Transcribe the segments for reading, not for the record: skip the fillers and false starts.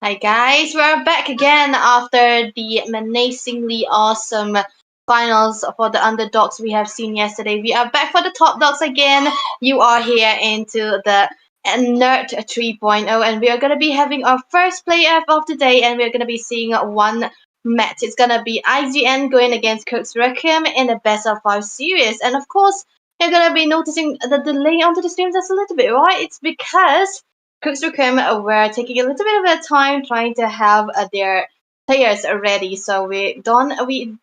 Hi guys, we're back again after the menacingly awesome finals for the underdogs we have seen yesterday. We are back for the top dogs again. You are here into the Nerd 3.0 and we are going to be having our first playoff of the day and we're going to be seeing one match. It's going to be IGN going against Crux Requiem in a best of 5 series. And of course, you're going to be noticing the delay onto the stream just a little bit, right? It's because Crux Requiem were taking a little bit of their time trying to have their players ready. So we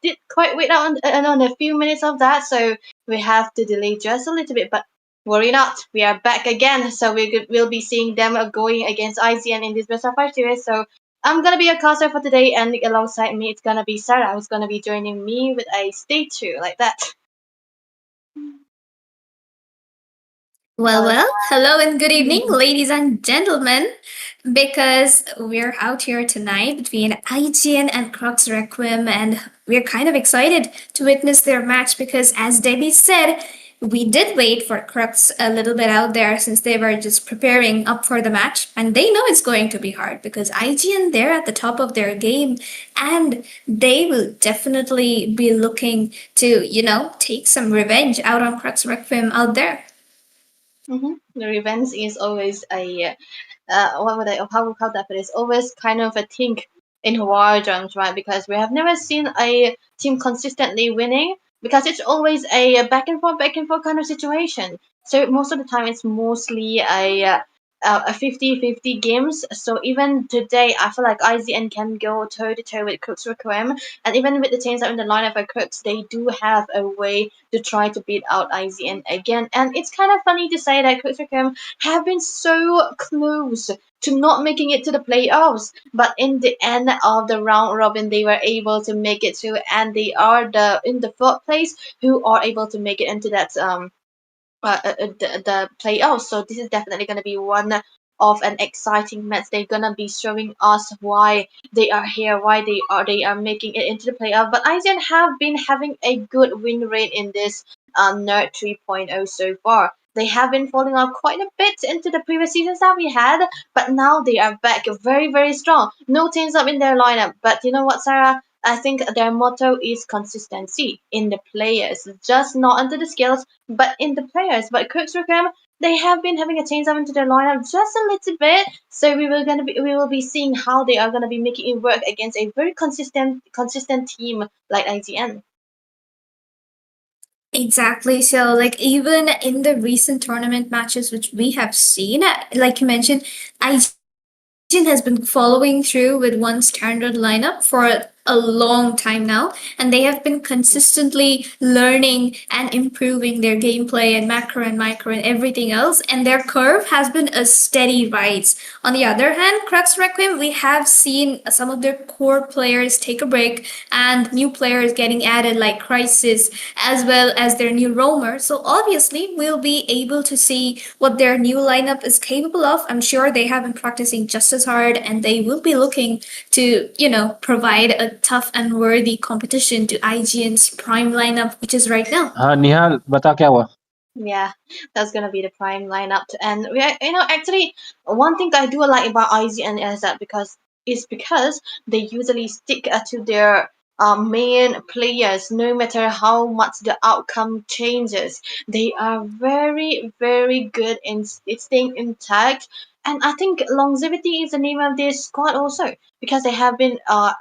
did quite wait on a few minutes of that. So we have to delay just a little bit, but worry not, we are back again. So we'll be seeing them going against ICN in this best of 5 series. So I'm gonna be a caster for today, and alongside me it's gonna be Sarah, who's gonna be joining me with a stay tuned like that. Hello and good evening, ladies and gentlemen. Because we're out here tonight between IGN and Crux Requiem, and we're kind of excited to witness their match because, as Debbie said, we did wait for Crux a little bit out there since they were just preparing up for the match, and they know it's going to be hard because IGN, they're at the top of their game, and they will definitely be looking to, take some revenge out on Crux Requiem out there. The revenge is always a what would I how that put it? It's always kind of a thing in war drums, right? Because we have never seen a team consistently winning because it's always a back and forth kind of situation. So most of the time it's mostly a 50-50 games. So even today, I feel like IZN can go toe to toe with Crux Requiem, and even with the teams that are in the lineup for Crux, they do have a way to try to beat out IZN again. And it's kind of funny to say that Crux Requiem have been so close to not making it to the playoffs, but in the end of the round robin, they were able to make it to, and they are the in the fourth place who are able to make it into that the playoffs. So this is definitely going to be one of an exciting match. They're gonna be showing us why they are here, why they are making it into the playoff. But IGN have been having a good win rate in this Nerd 3.0 so far. They have been falling off quite a bit into the previous seasons that we had, but now they are back very, very strong. No teams up in their lineup. But you know what, Sarah? I think their motto is consistency in the players, just not under the skills, but in the players. But Crux Requiem, they have been having a change up into their lineup just a little bit. So we will be seeing how they are gonna be making it work against a very consistent team like IGN. Exactly. So, like, even in the recent tournament matches, which we have seen, like you mentioned, IGN has been following through with one standard lineup for a long time now, and they have been consistently learning and improving their gameplay and macro and micro and everything else, and their curve has been a steady rise. On the other hand, Crux Requiem, we have seen some of their core players take a break and new players getting added like Crisis as well as their new roamer. So obviously we'll be able to see what their new lineup is capable of. I'm sure they have been practicing just as hard and they will be looking to, provide a tough and worthy competition to IGN's prime lineup, which is right now. हाँ निहाल बता क्या हुआ Yeah, that's gonna be the prime lineup. And we are, actually, one thing I do like about IGN is that because they usually stick to their main players, no matter how much the outcome changes. They are very, very good in staying intact. And I think longevity is the name of this squad also because they have been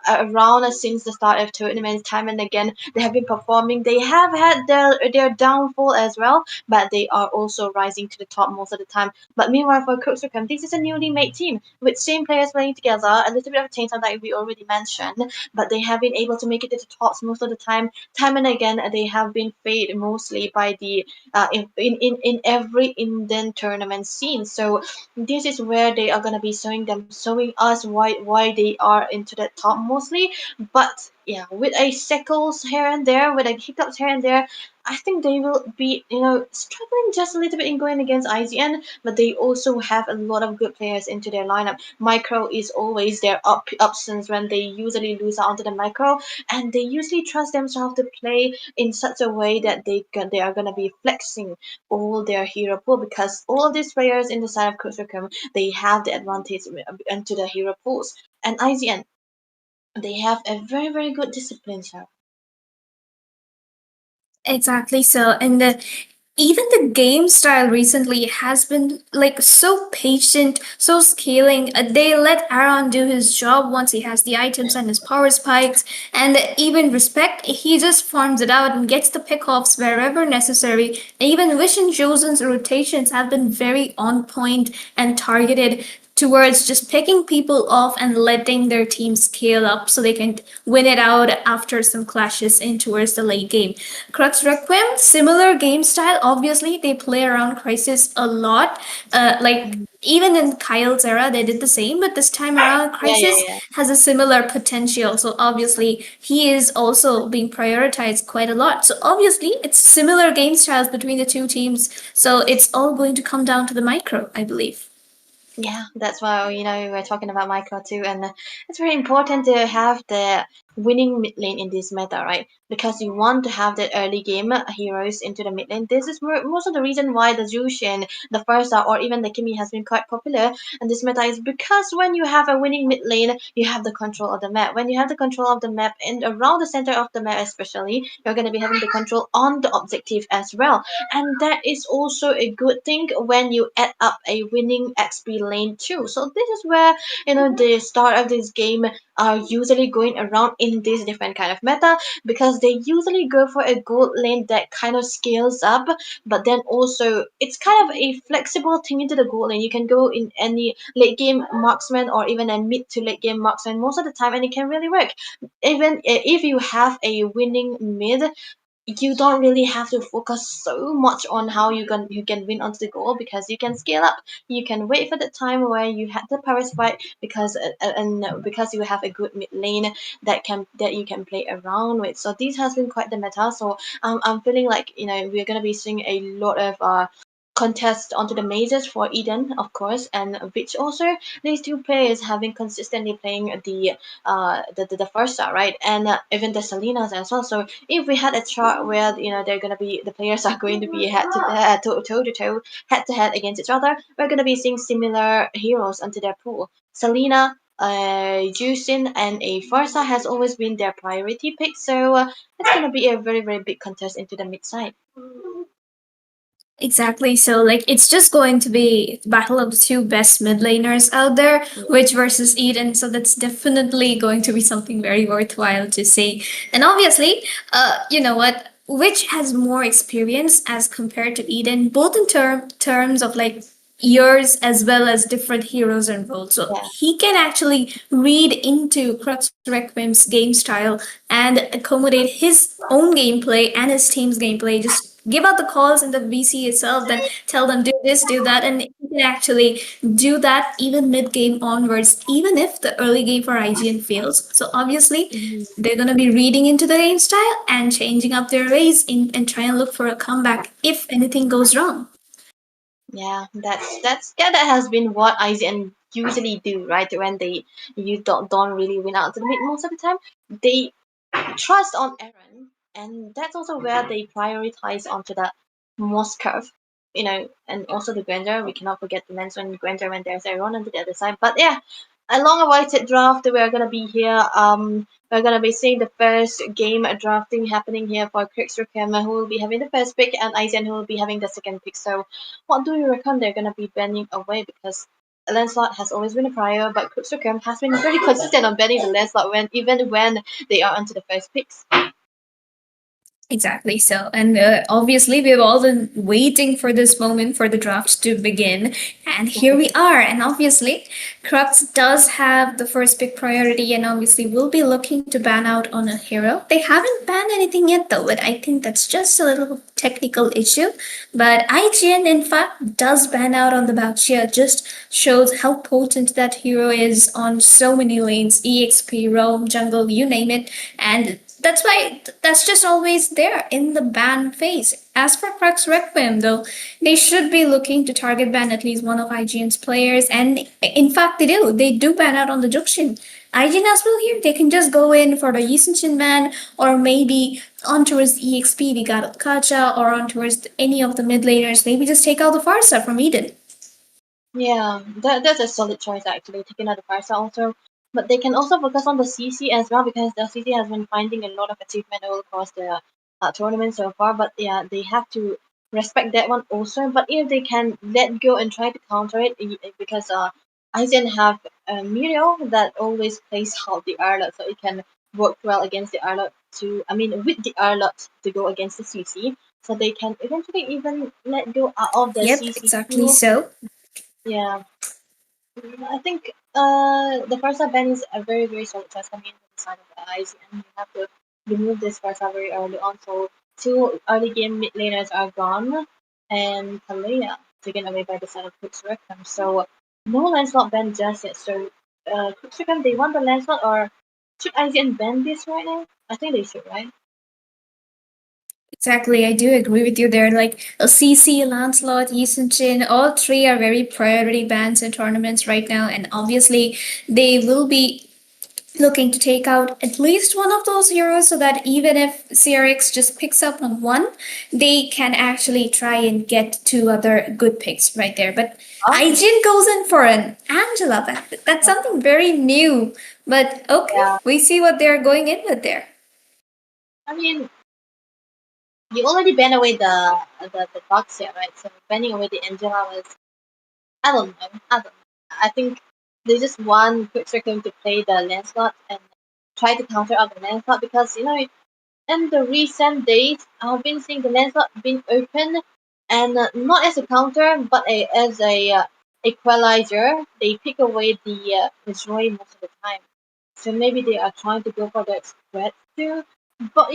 around since the start of tournaments time and again. They have been performing. They have had their downfall as well, but they are also rising to the top most of the time. But meanwhile, for Crux Requiem, this is a newly made team with same players playing together, a little bit of a change that we already mentioned, but they have been able to make it to the tops most of the time. Time and again, they have been faded mostly by the in every Indian tournament scene. So this is where they are gonna be showing us why they are into the top mostly. But yeah, with a sickles here and there, with a hiccups here and there, I think they will be, struggling just a little bit in going against IGN, but they also have a lot of good players into their lineup. Micro is always their options when they usually lose out onto the micro, and they usually trust themselves to play in such a way that they are gonna be flexing all their hero pool, because all of these players in the side of Crux Requiem, they have the advantage into the hero pools. And IGN, they have a very, very good discipline, sir. Exactly so. And even the game style recently has been like so patient, so scaling. They let Aaron do his job once he has the items and his power spikes, and even respect. He just farms it out and gets the pickoffs wherever necessary. Even Wish and Josen's rotations have been very on point and targeted towards just picking people off and letting their team scale up so they can win it out after some clashes in towards the late game. Crux Requiem, similar game style. Obviously, they play around Crisis a lot. Like even in Kyle's era, they did the same, but this time around, Yeah, yeah, Crisis yeah. has a similar potential. So obviously, he is also being prioritized quite a lot. So obviously, it's similar game styles between the two teams. So it's all going to come down to the micro, I believe. Yeah, that's why we're talking about micro too, and it's very important to have the winning mid lane in this meta, right? Because you want to have the early game heroes into the mid lane. This is most of the reason why the Jushin, the Firsa, or even the Kimi has been quite popular in this meta, is because when you have a winning mid lane, you have the control of the map. When you have the control of the map and around the center of the map, especially, you're gonna be having the control on the objective as well, and that is also a good thing when you add up a winning XP lane too. So this is where the start of this game are usually going around in this different kind of meta, because they usually go for a gold lane that kind of scales up, but then also it's kind of a flexible thing into the gold lane. You can go in any late game marksman or even a mid to late game marksman most of the time, and it can really work. Even if you have a winning mid, you don't really have to focus so much on how you can win onto the goal, because you can scale up. You can wait for the time where you had the power spike, because and because you have a good mid lane that you can play around with. So this has been quite the meta. So I'm feeling like we're gonna be seeing a lot of contest onto the mazes for Eden, of course, and which also these two players have been consistently playing the first star, right? And even the Salinas as well. So if we had a chart where they're gonna be the players are going to be toe to toe, head to head against each other, we're gonna be seeing similar heroes onto their pool. Selena, Juicin, and a Farsa has always been their priority pick, so it's gonna be a very, very big contest into the mid side. Exactly. So, like, it's just going to be the battle of the two best mid laners out there, which versus Eden. So that's definitely going to be something very worthwhile to see. And obviously, you know what? Which has more experience as compared to Eden, both in terms of like years as well as different heroes and roles. So Yeah. he can actually read into Crux Requiem's game style and accommodate his own gameplay and his team's gameplay. Just give out the calls in the VC itself, then tell them do this, do that, and he can actually do that even mid game onwards, even if the early game for IGN fails. So obviously, Mhm. they're gonna be reading into the game style and changing up their ways and try and look for a comeback if anything goes wrong. Yeah, that has been what IGN usually do, right? When you don't really win out to the mid most of the time, they trust on Aaron, and that's also where they prioritize onto the Moss curve, and also the Grander. We cannot forget to mention Grander when there's Aaron on the other side. But yeah, a long-awaited draft. We're gonna be here. We're gonna be seeing the first game drafting happening here for Crux Requiem, who will be having the first pick, and Aizen, who will be having the second pick. So, what do you reckon they're gonna be banning away? Because Lancelot has always been a prior, but Crux Requiem has been very consistent on banning the Lancelot even when they are onto the first picks. Exactly so. And obviously, we've all been waiting for this moment for the draft to begin. And here we are. And obviously, Crux does have the first pick priority, and obviously, will be looking to ban out on a hero. They haven't banned anything yet, though, but I think that's just a little technical issue. But IGN, in fact, does ban out on the Bacchia, just shows how potent that hero is on so many lanes EXP, roam, jungle, you name it. And that's why that's just always there in the ban phase. As for Crux Requiem, though, they should be looking to target ban at least one of IGN's players, and in fact, they do. They do ban out on the Jukshin. IGN as well here. They can just go in for the Yisun ban, or maybe on towards the EXP, we got Kacha, or on towards any of the mid laners. Maybe just take out the Farsa from Eden. Yeah, that's a solid choice actually, taking out the Farsa also. But they can also focus on the CC as well because the CC has been finding a lot of achievement all across the tournament so far. But yeah, they have to respect that one also. But if they can let go and try to counter it, because Aizen have a Muriel that always plays out the Arlot, so it can work well against the Arlot with the Arlot to go against the CC. So they can eventually even let go out of the Yep, CC exactly pool. so. Yeah, I think the Farsa ban is a very very solid choice coming into the side of the eyes, and you have to remove this Farsa very early on. So two early game mid laners are gone, and Kalea taken away by the side of Crux Requiem. So no Lancelot ban just yet. So Crux Requiem, they want the Lancelot, or should IGN ban this right now? I think they should, right? Exactly, I do agree with you there. Like CC, Lancelot, Yisun all three are very priority bans in tournaments right now, and obviously they will be looking to take out at least one of those heroes so that even if CRX just picks up on one, they can actually try and get two other good picks right there. But Oh, IGN goes in for an Angela. That's something very new. But okay, yeah. we see what they're going in with there. I mean, you already ban away the Foxia, right? So banning away the Angela was, I don't know. I don't know. I think they just want Quick Circle to play the Lancelot and try to counter out the Lancelot because in the recent days I've been seeing the Lancelot being open and not as a counter but as a equalizer. They pick away the Joy most of the time. So maybe they are trying to go for that spread too. But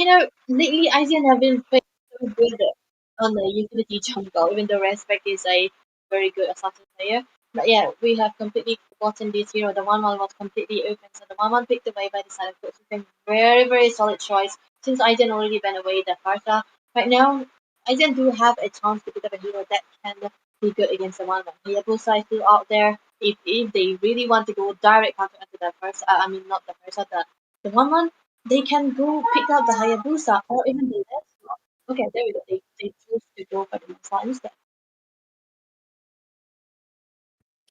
lately IGN have been playing so good on the utility jungle, even though Respect is a very good assassin player. But yeah, we have completely forgotten this hero. The 1-1 was completely open, so the 1-1 picked away by the side of Coach. Very, very solid choice. Since Aizen already banned away the Farsa, right now, Aizen do have a chance to pick up a hero that can be good against the 1-1. Hayabusa is still out there. If they really want to go direct counter into the first, not the first, the 1-1, they can go pick up the Hayabusa or even the Lancelot. Okay, there we go. They choose to go for the Lancelot instead.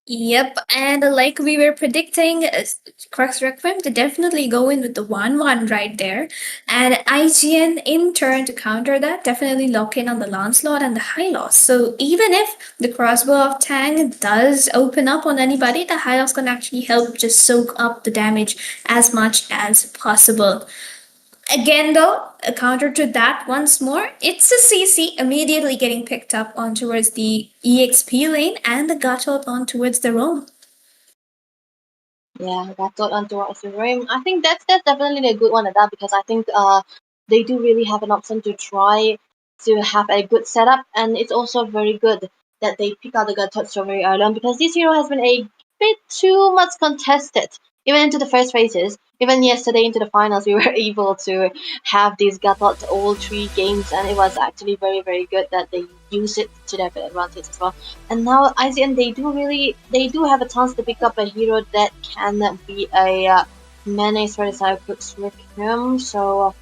Yep, and like we were predicting, Crux Requiem to definitely go in with the 1-1 right there. And IGN, in turn, to counter that, definitely lock in on the Lancelot and the Hylos. So even if the crossbow of Tang does open up on anybody, the Hylos can actually help just soak up the damage as much as possible. Again, though, a counter to that once more, it's a CC immediately getting picked up on towards the EXP lane and the Gatot on towards the roam. Yeah, that got onto Ethereum. I think that's definitely a good one at that because I think they do really have an option to try to have a good setup, and it's also very good that they pick out the gut touch so very early on because this hero has been a bit too much contested. Even into the first phases, even yesterday into the finals, we were able to have these Gatot all three games, and it was actually very very good that they use it to their advantage as well. And now IGN they do have a chance to pick up a hero that can be a menace for the side of Crux Requiem. So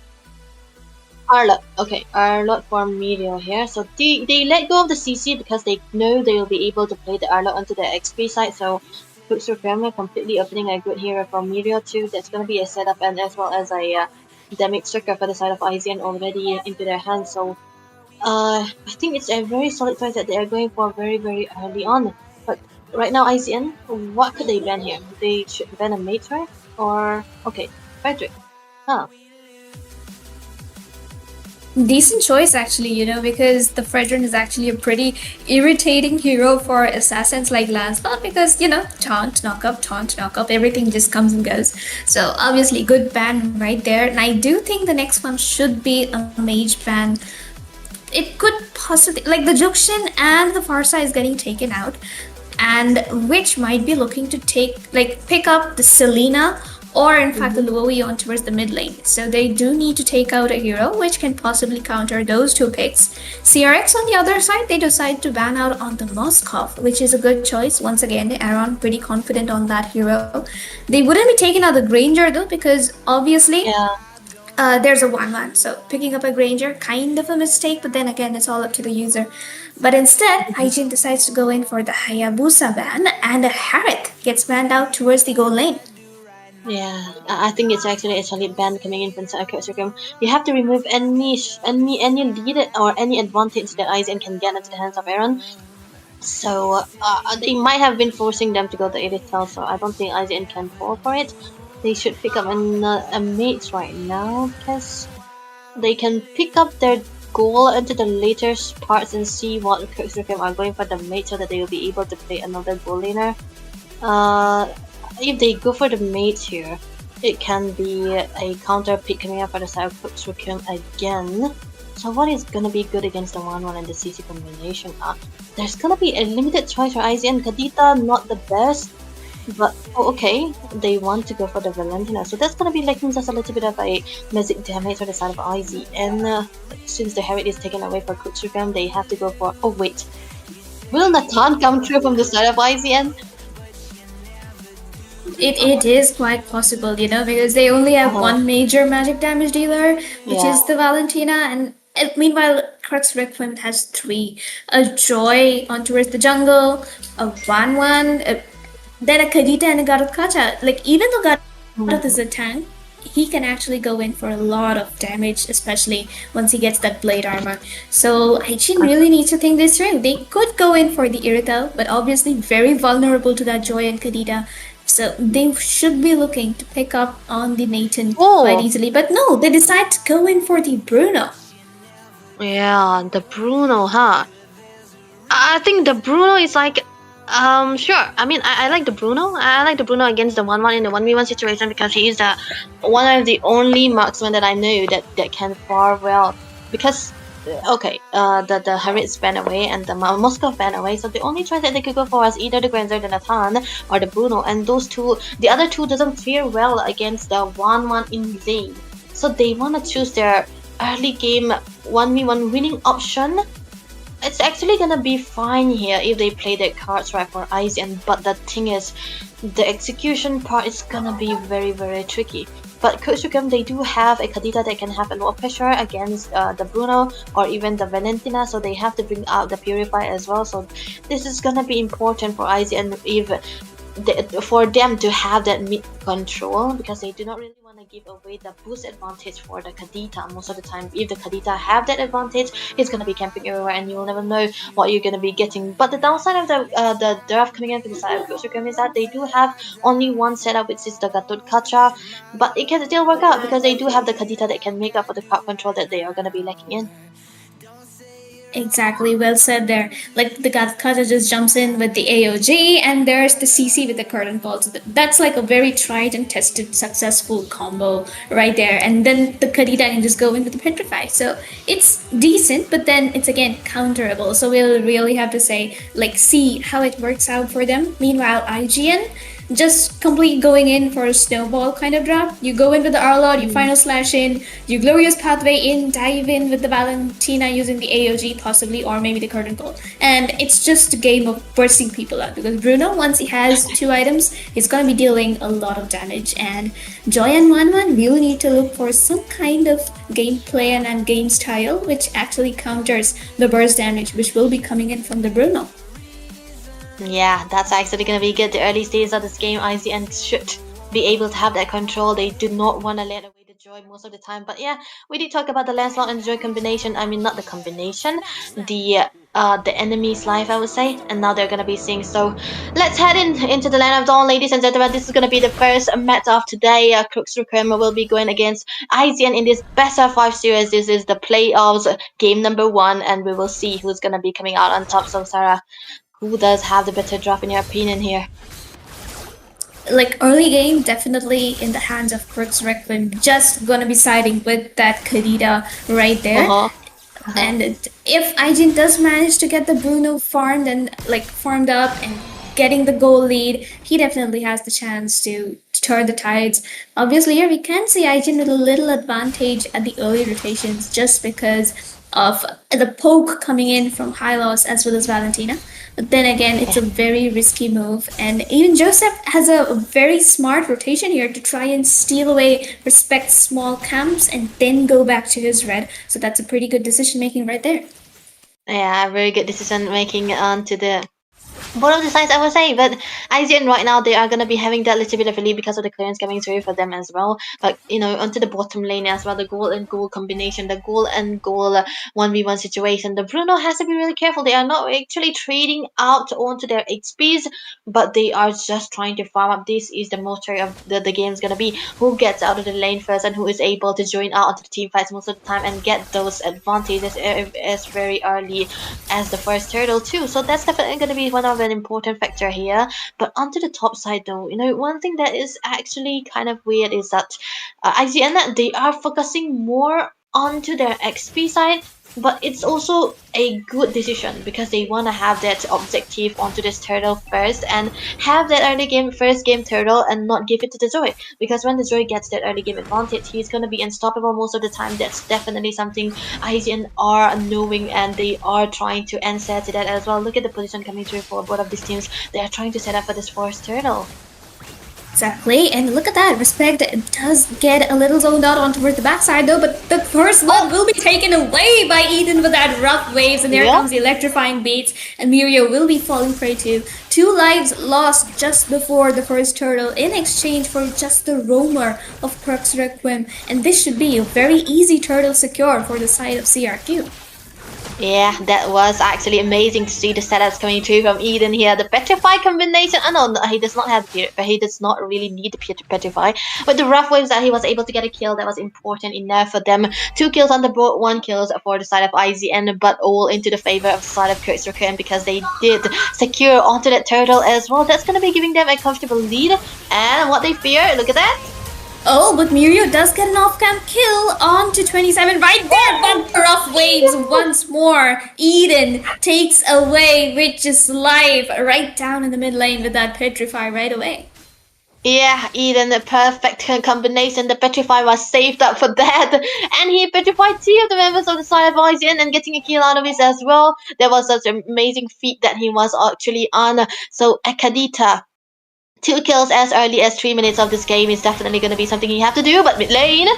Arlot, okay, Arlot for Muriel here. So they let go of the CC because they know they will be able to play the Arlot onto the XP side. So Crux Requiem are completely opening a good hero for Muriel too. That's gonna be a setup and as well as a damage striker for the side of IGN already into their hands. So I think it's a very solid choice that they are going for very, very early on. But right now, ICN, what could they ban here? They should ban a mate, right? Or, okay, Frederick. Huh. Decent choice, actually, because the Fredrin is actually a pretty irritating hero for assassins like Lancelot because, taunt, knock up, everything just comes and goes. So, obviously, good ban right there. And I do think the next one should be a mage ban. It could possibly, like, the Jukshin and the Farsa is getting taken out, and which might be looking to pick up the Selena or in fact the Luoyi on towards the mid lane. So they do need to take out a hero which can possibly counter those two picks. CRX on the other side, they decide to ban out on the Moskov, which is a good choice. Once again, Aaron pretty confident on that hero. They wouldn't be taking out the Granger though, because obviously there's a 1-1. So picking up a Granger, kind of a mistake, but then again, it's all up to the user. But instead, IGN decides to go in for the Hayabusa ban, and a Harith gets banned out towards the goal lane. Yeah, I think it's actually a solid ban coming in from Crux Requiem. You have to remove any lead or any advantage that IGN can get into the hands of Aaron. So they might have been forcing them to go to Irithel, so I don't think IGN can fall for it. They should pick up a mate right now because they can pick up their goal into the later parts and see what Crux Requiem are going for the mate so that they will be able to play another goal laner. If they go for the mate here, it can be a counter pick coming up for the side of Crux Requiem again. So what is gonna be good against the 1-1 and the CC combination? There's gonna be a limited choice for IGN. Kadita, not the best. But okay, they want to go for the Valentina, so that's gonna be lacking just a little bit of a magic damage on the side of IZ. And since the Harriet is taken away for Crux Requiem, they have to go for. Oh wait, will Nathan come through from the side of IZN? It is quite possible, because they only have one major magic damage dealer, which is the Valentina, and meanwhile, Crux Requiem has 3: a Joy on towards the jungle, a 1-1. Then a Kadita and a Garut Kacha. Like, even though Garut is a tank, he can actually go in for a lot of damage, especially once he gets that blade armor. So IGN really needs to think this through. They could go in for the Irithel, but obviously very vulnerable to that Joy and Kadita. So they should be looking to pick up on the Nathan quite easily. But no, they decide to go in for the Bruno. Yeah, the Bruno, huh? I think the Bruno is like sure. I mean, I like the Bruno. I like the Bruno against the 1-1 in the 1v1 situation because he is one of the only marksmen that I know that can far well. Because, the Harriet's ban away and the Moskov ban away, so the only choice that they could go for was either the Granzer, the Nathan, or the Bruno. And the other two doesn't fare well against the 1-1 in lane. So they want to choose their early game 1v1 winning option. It's actually gonna be fine here if they play their cards right for IGN, but the thing is, the execution part is gonna be very, very tricky. But Crux Requiem, they do have a Kadita that can have a low pressure against the Bruno or even the Valentina, so they have to bring out the Purify as well. So this is gonna be important for IGN for them to have that mid control, because they do not really want to give away the boost advantage for the Kadita most of the time. If the Kadita have that advantage, it's gonna be camping everywhere and you'll never know what you're gonna be getting. But the downside of the draft coming in to the side of Crux Requiem is that they do have only one setup, which is the Gatut Kacha, but it can still work out because they do have the Kadita that can make up for the crowd control that they are gonna be lacking in. Exactly, well said there. Like, the Kaza just jumps in with the AOG, and there's the CC with the curtain call. So that's like a very tried and tested, successful combo right there. And then the Kadita can just go in with the Petrify. So it's decent, but then it's again counterable. So we'll really have to say, see how it works out for them. Meanwhile, IGN, just complete going in for a snowball kind of draft. You go in with the Arlord, you final slash in, you glorious pathway in, dive in with the Valentina using the AOG possibly, or maybe the curtain call. And it's just a game of bursting people out, because Bruno, once he has 2 items, he's gonna be dealing a lot of damage. And Joy and 1-1 will need to look for some kind of gameplay and game style which actually counters the burst damage which will be coming in from the Bruno. Yeah, that's actually gonna be good. The early stages of this game, IGN should be able to have that control. They do not want to let away the Joy most of the time. But yeah, we did talk about the Lancelot and Joy combination. I mean, not the combination, the enemy's life, I would say. And now they're gonna be seeing. So let's head into the Land of Dawn, ladies and gentlemen. This is gonna be the first match of today. Crux Requiem will be going against IGN in this best of 5 series. This is the playoffs game number 1, and we will see who's gonna be coming out on top. So Sarah, who does have the better drop in your opinion here? Like early game, definitely in the hands of Crux Requiem. Just gonna be siding with that Kadita right there. And if IGN does manage to get the Bruno farmed and like farmed up and getting the goal lead, he definitely has the chance to turn the tides. Obviously, here we can see IGN with a little advantage at the early rotations just because of the poke coming in from Hylos as well as Valentina. But then again, it's a very risky move, and even Joseph has a very smart rotation here to try and steal away, respect small camps, and then go back to his red. So that's a pretty good decision making right there. Yeah, very good decision making onto the both of the sides, I would say. But IGN right now, they are going to be having that little bit of a lead because of the clearance coming through for them as well. But onto the bottom lane as well, the goal and goal combination, the goal and goal 1v1 situation, the Bruno has to be really careful. They are not actually trading out onto their HPs, but they are just trying to farm up. This is the motor of the game's going to be who gets out of the lane first and who is able to join out onto the team fights most of the time and get those advantages as very early as the first turtle too. So that's definitely going to be one of an important factor here. But onto the top side though, one thing that is actually kind of weird is that IGN, they are focusing more onto their XP side, but it's also a good decision because they want to have that objective onto this turtle first and have that early game first game turtle and not give it to the Joy, because when the Joy gets that early game advantage, he's going to be unstoppable most of the time. That's definitely something IGN are knowing, and they are trying to answer to that as well. Look at the position coming through for both of these teams. They are trying to set up for this first turtle. Exactly, and look at that. Respect does get a little zoned out on towards the backside though, but the first blood will be taken away by Eden with that rough waves, and there comes the electrifying beats, and Mirio will be falling prey to 2 lives lost just before the first turtle in exchange for just the roamer of Crux Requiem, and this should be a very easy turtle secure for the side of CRQ. Yeah, that was actually amazing to see the setups coming through from Eden here. The Petrify combination, no, he does not have he does not really need the Petrify. But the rough waves that he was able to get a kill, that was important enough for them. 2 kills on the board, 1 kills for the side of IGN, but all into the favor of the side of Crux Requiem because they did secure onto that turtle as well. That's going to be giving them a comfortable lead. And what they fear, look at that. Oh, but Mirio does get an off-camp kill onto 27 right there, but rough waves once more. Eden takes away Rich's life right down in the mid lane with that Petrify right away. Yeah, Eden, the perfect combination. The Petrify was saved up for that. And he petrified 2 of the members of the side of IGN and getting a kill out of it as well. That was such an amazing feat that he was actually on. So, Akadita, 2 kills as early as 3 minutes of this game is definitely going to be something you have to do, but mid lane.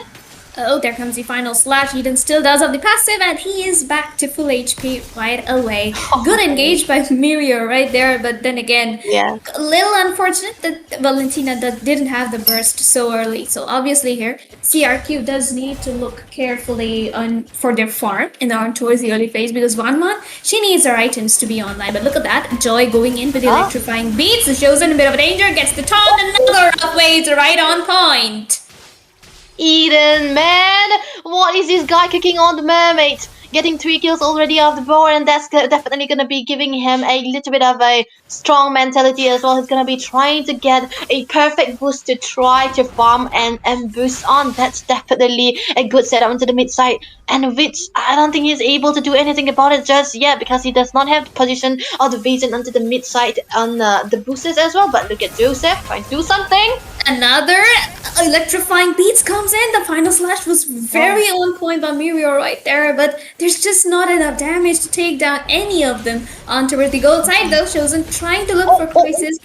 Oh, there comes the final slash. Eden still does have the passive, and he is back to full HP right away. Good engage by Mirio right there, but then again, a little unfortunate that Valentina didn't have the burst so early. So obviously here, CRQ does need to look carefully for their farm towards the early phase, because Vanman, she needs her items to be online. But look at that, Joy going in with the electrifying beats, shows in a bit of a danger, gets the taunt, another rough waves right on point. Eden, man! What is this guy kicking on the mermaid? Getting 3 kills already off the board, and that's definitely going to be giving him a little bit of a strong mentality as well. He's going to be trying to get a perfect boost to try to farm and boost on. That's definitely a good setup into the mid side, and which I don't think he's able to do anything about it just yet because he does not have the position or the vision onto the mid side on the boosters as well. But look at Joseph trying to do something. Another electrifying beats comes in. The final slash was very on point by Mirio right there, but there's just not enough damage to take down any of them. On towards the gold side though, Chosen trying to look for crisis,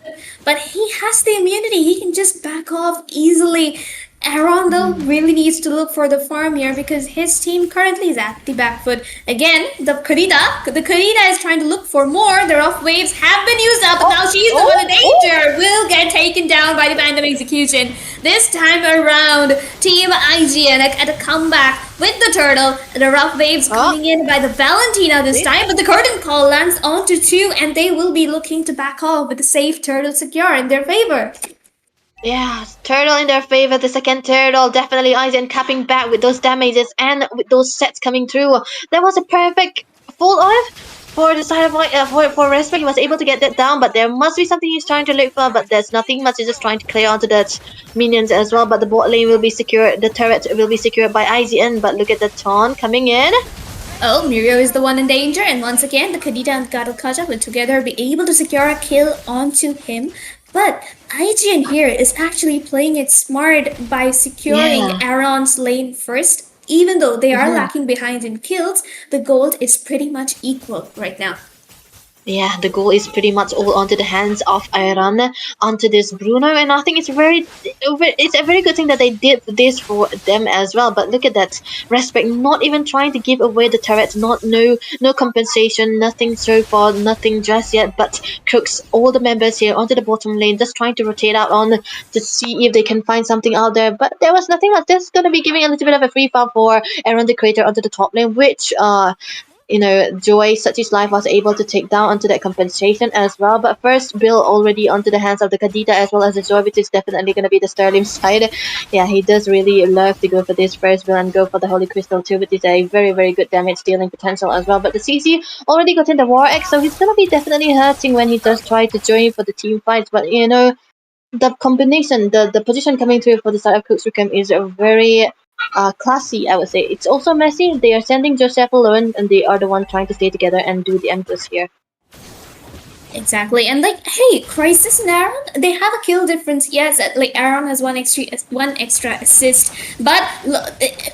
but he has the immunity. He can just back off easily. Aaron, though, really needs to look for the farm here because his team currently is at the back foot. Again, the Karita is trying to look for more. The rough waves have been used up, but Oh, now she's the one in oh, oh. danger. Will get taken down by the Phantom Execution. This time around, Team IGN at a comeback with the turtle. The rough waves Oh, coming in by the Valentina this see? time, but the curtain call lands onto two, and they will be looking to back off with the safe turtle secure in their favor. Yeah, turtle in their favor. The second turtle, definitely Aizen capping back with those damages and with those sets coming through. That was a perfect full off for the side of for Respect. He was able to get that down, but there must be something he's trying to look for. But there's nothing much. He's just trying to clear onto that minions as well. But the bot lane will be secured. The turret will be secured by IGN. But look at the taunt coming in. Oh, Mirio is the one in danger, and once again, the Kadita and Gadokkaja will together be able to secure a kill onto him. But IGN here is actually playing it smart by securing Yeah. Aaron's lane first. Even though they are Mhm. lacking behind in kills, the gold is pretty much equal right now. Yeah, the goal is pretty much all onto the hands of Iran, onto this Bruno, and I think it's a very good thing that they did this for them as well. But look at that Respect, not even trying to give away the turrets, not no compensation, nothing so far, nothing just yet. But Crux, all the members here onto the bottom lane, just trying to rotate out on to see if they can find something out there. But there was nothing much. This is gonna be giving a little bit of a free fall for Aaron the Creator onto the top lane, which Joy, such his life was able to take down onto that compensation as well. But first, Bill already onto the hands of the Kadita as well as the Joy, which is definitely going to be the Sterling side. Yeah, he does really love to go for this first Bill and go for the Holy Crystal too, which is a very, very good damage dealing potential as well. But the CC already got in the War X, so he's going to be definitely hurting when he does try to join for the team fights. But the combination, the position coming through for the side of Crux Requiem is a very classy, I would say. It's also messy. They are sending Joseph alone, and they are the one trying to stay together and do the Empress here. Exactly, and like, hey, Crisis and Aaron, they have a kill difference. Yes, like Aaron has one extra assist, but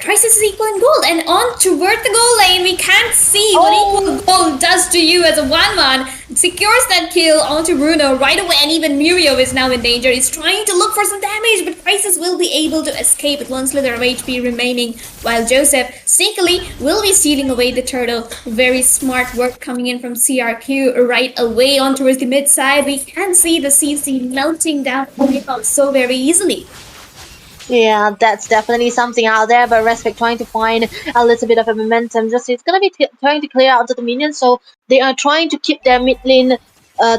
Crisis is equal in gold, and on toward the goal lane, we can't see what equal Oh, gold does to you as a 1-1. Secures that kill onto Bruno right away, and even Mirio is now in danger. He's trying to look for some damage, but Crisis will be able to escape with one slither of HP remaining, while Joseph sneakily will be stealing away the turtle. Very smart work coming in from CRQ right away on towards the mid side. We can see the CC melting down so very easily. yeah, that's definitely something out there. But Respect trying to find a little bit of a momentum. Just it's gonna be trying to clear out the minions, so they are trying to keep their mid lane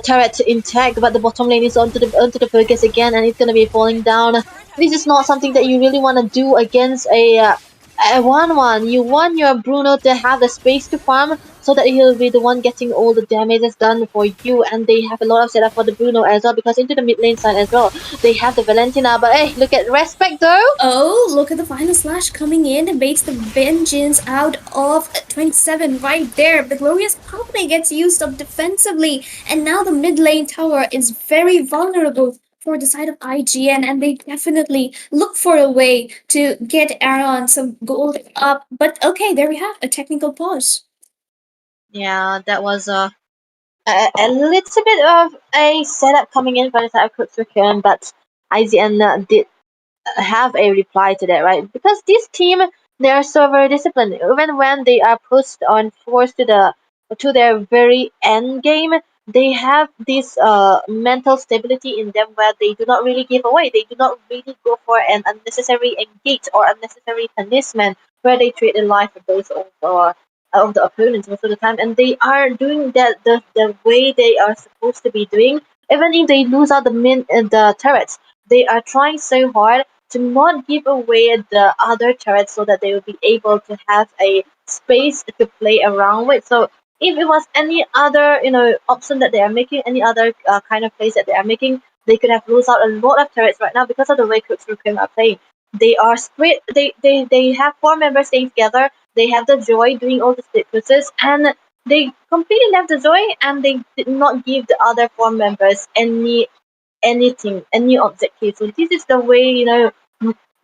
turret intact, but the bottom lane is onto the focus again, and it's gonna be falling down. This is not something that you really want to do against a 1-1. You want your Bruno to have the space to farm so that he'll be the one getting all the damages done for you, and they have a lot of setup for the Bruno as well because into the mid lane side as well they have the Valentina. But hey, look at Respect though. Oh, look at the final slash coming in and baits the vengeance out of 27 right there. The glorious company gets used up defensively, and now the mid lane tower is very vulnerable for the side of IGN, and they definitely look for a way to get Aaron some gold up. But okay, there we have a technical pause. Yeah, that was a little bit of a setup coming in by the side of Crux Requiem, but IZN did have a reply to that, right? Because this team, they are so very disciplined. Even when they are pushed on forced to their very end game, they have this mental stability in them where they do not really give away. They do not really go for an unnecessary engage or unnecessary punishment where they trade their life for those of the opponents most of the time, and they are doing that the way they are supposed to be doing. Even if they lose out the turrets, they are trying so hard to not give away the other turrets so that they will be able to have a space to play around with. So if it was any other option that they are making, any other kind of plays that they are making, they could have lose out a lot of turrets right now because of the way Crux Requiem are playing. They are split. They have four members staying together. They have the Joy doing all the split pushes, and they completely left the Joy, and they did not give the other four members anything, any objective. So this is the way the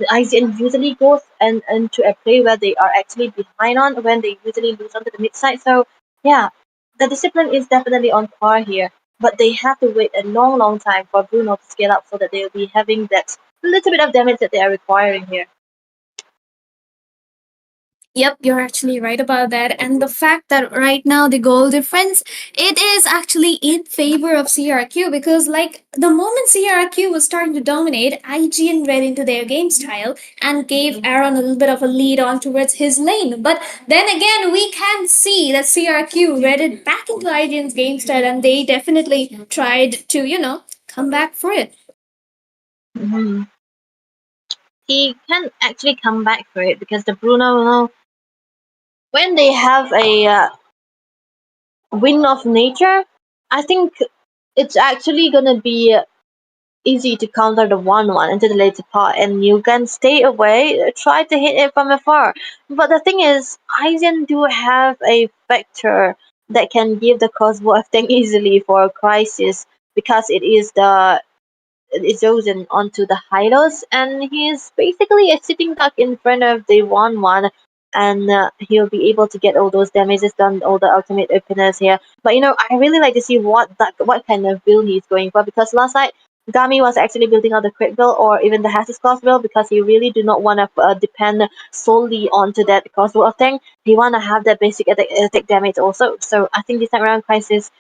IGN usually goes and into a play where they are actually behind on when they usually lose onto the mid side. So yeah, the discipline is definitely on par here, but they have to wait a long, long time for Bruno to scale up so that they'll be having that little bit of damage that they are requiring here. Yep, you're actually right about that. And the fact that right now the goal difference, it is actually in favor of CRQ because like the moment CRQ was starting to dominate, IGN read into their game style and gave Aaron a little bit of a lead on towards his lane. But then again, we can see that CRQ read it back into IGN's game style and they definitely tried to, come back for it. Hmm. He can actually come back for it because the Bruno, when they have a wind of nature, I think it's actually gonna be easy to counter the 1-1 into the later part, and you can stay away, try to hit it from afar. But the thing is, Aizen do have a vector that can give the crossbow a thing easily for a crisis because it is chosen onto the hilos, and he's basically a sitting duck in front of the 1-1, and he'll be able to get all those damages done, all the ultimate openers here. But I really like to see what kind of build he's going for, because last night Gami was actually building out the crit build or even the Hessus class build because he really do not want to depend solely onto that crossbow thing. He want to have that basic attack damage also. So I think this time around Crisis,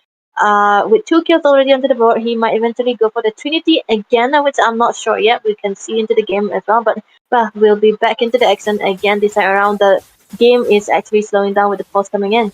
with 2 kills already onto the board, he might eventually go for the Trinity again, which I'm not sure yet. We can see into the game as well, but well, we'll be back into the action again this time around. The game is actually slowing down with the pulse coming in.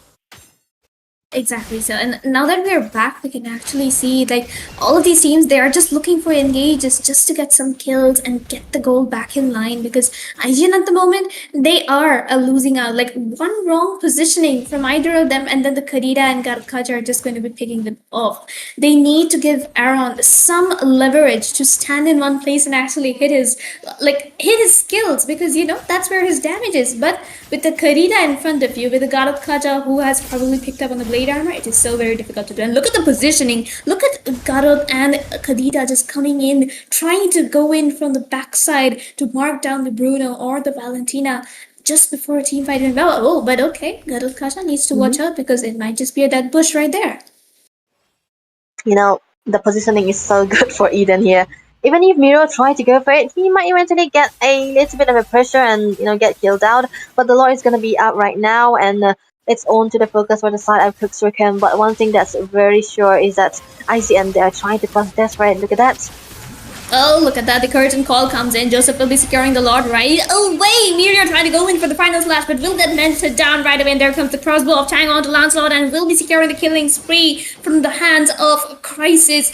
Exactly so. And now that we're back, we can actually see like all of these teams, they are just looking for engages just to get some kills and get the goal back in line because IGN at the moment, they are losing out. Like one wrong positioning from either of them, and then the Karida and Garkaja are just going to be picking them off. They need to give Aaron some leverage to stand in one place and actually hit his skills because that's where his damage is. But with the Karida in front of you, with the Garkaja who has probably picked up on the blade armor, it is so very difficult to do. And look at the positioning. Look at Garot and Khadija just coming in, trying to go in from the backside to mark down the Bruno or the Valentina just before a team fight. And but okay, Garot Kasha needs to watch out because it might just be a dead bush right there. The positioning is so good for Eden here. Even if Miro tried to go for it, he might eventually get a little bit of a pressure and get killed out. But the Lord is gonna be out right now, and it's on to the focus for the side of Crux Requiem. But one thing that's very sure is that IGN, they are trying to pass desperate. Look at that. Oh, look at that. The curtain call comes in. Joseph will be securing the Lord right away. Meteor trying to go in for the final slash, but will get mentored down right away. And there comes the crossbow of Chang onto Lancelot and will be securing the killing spree from the hands of Crisis.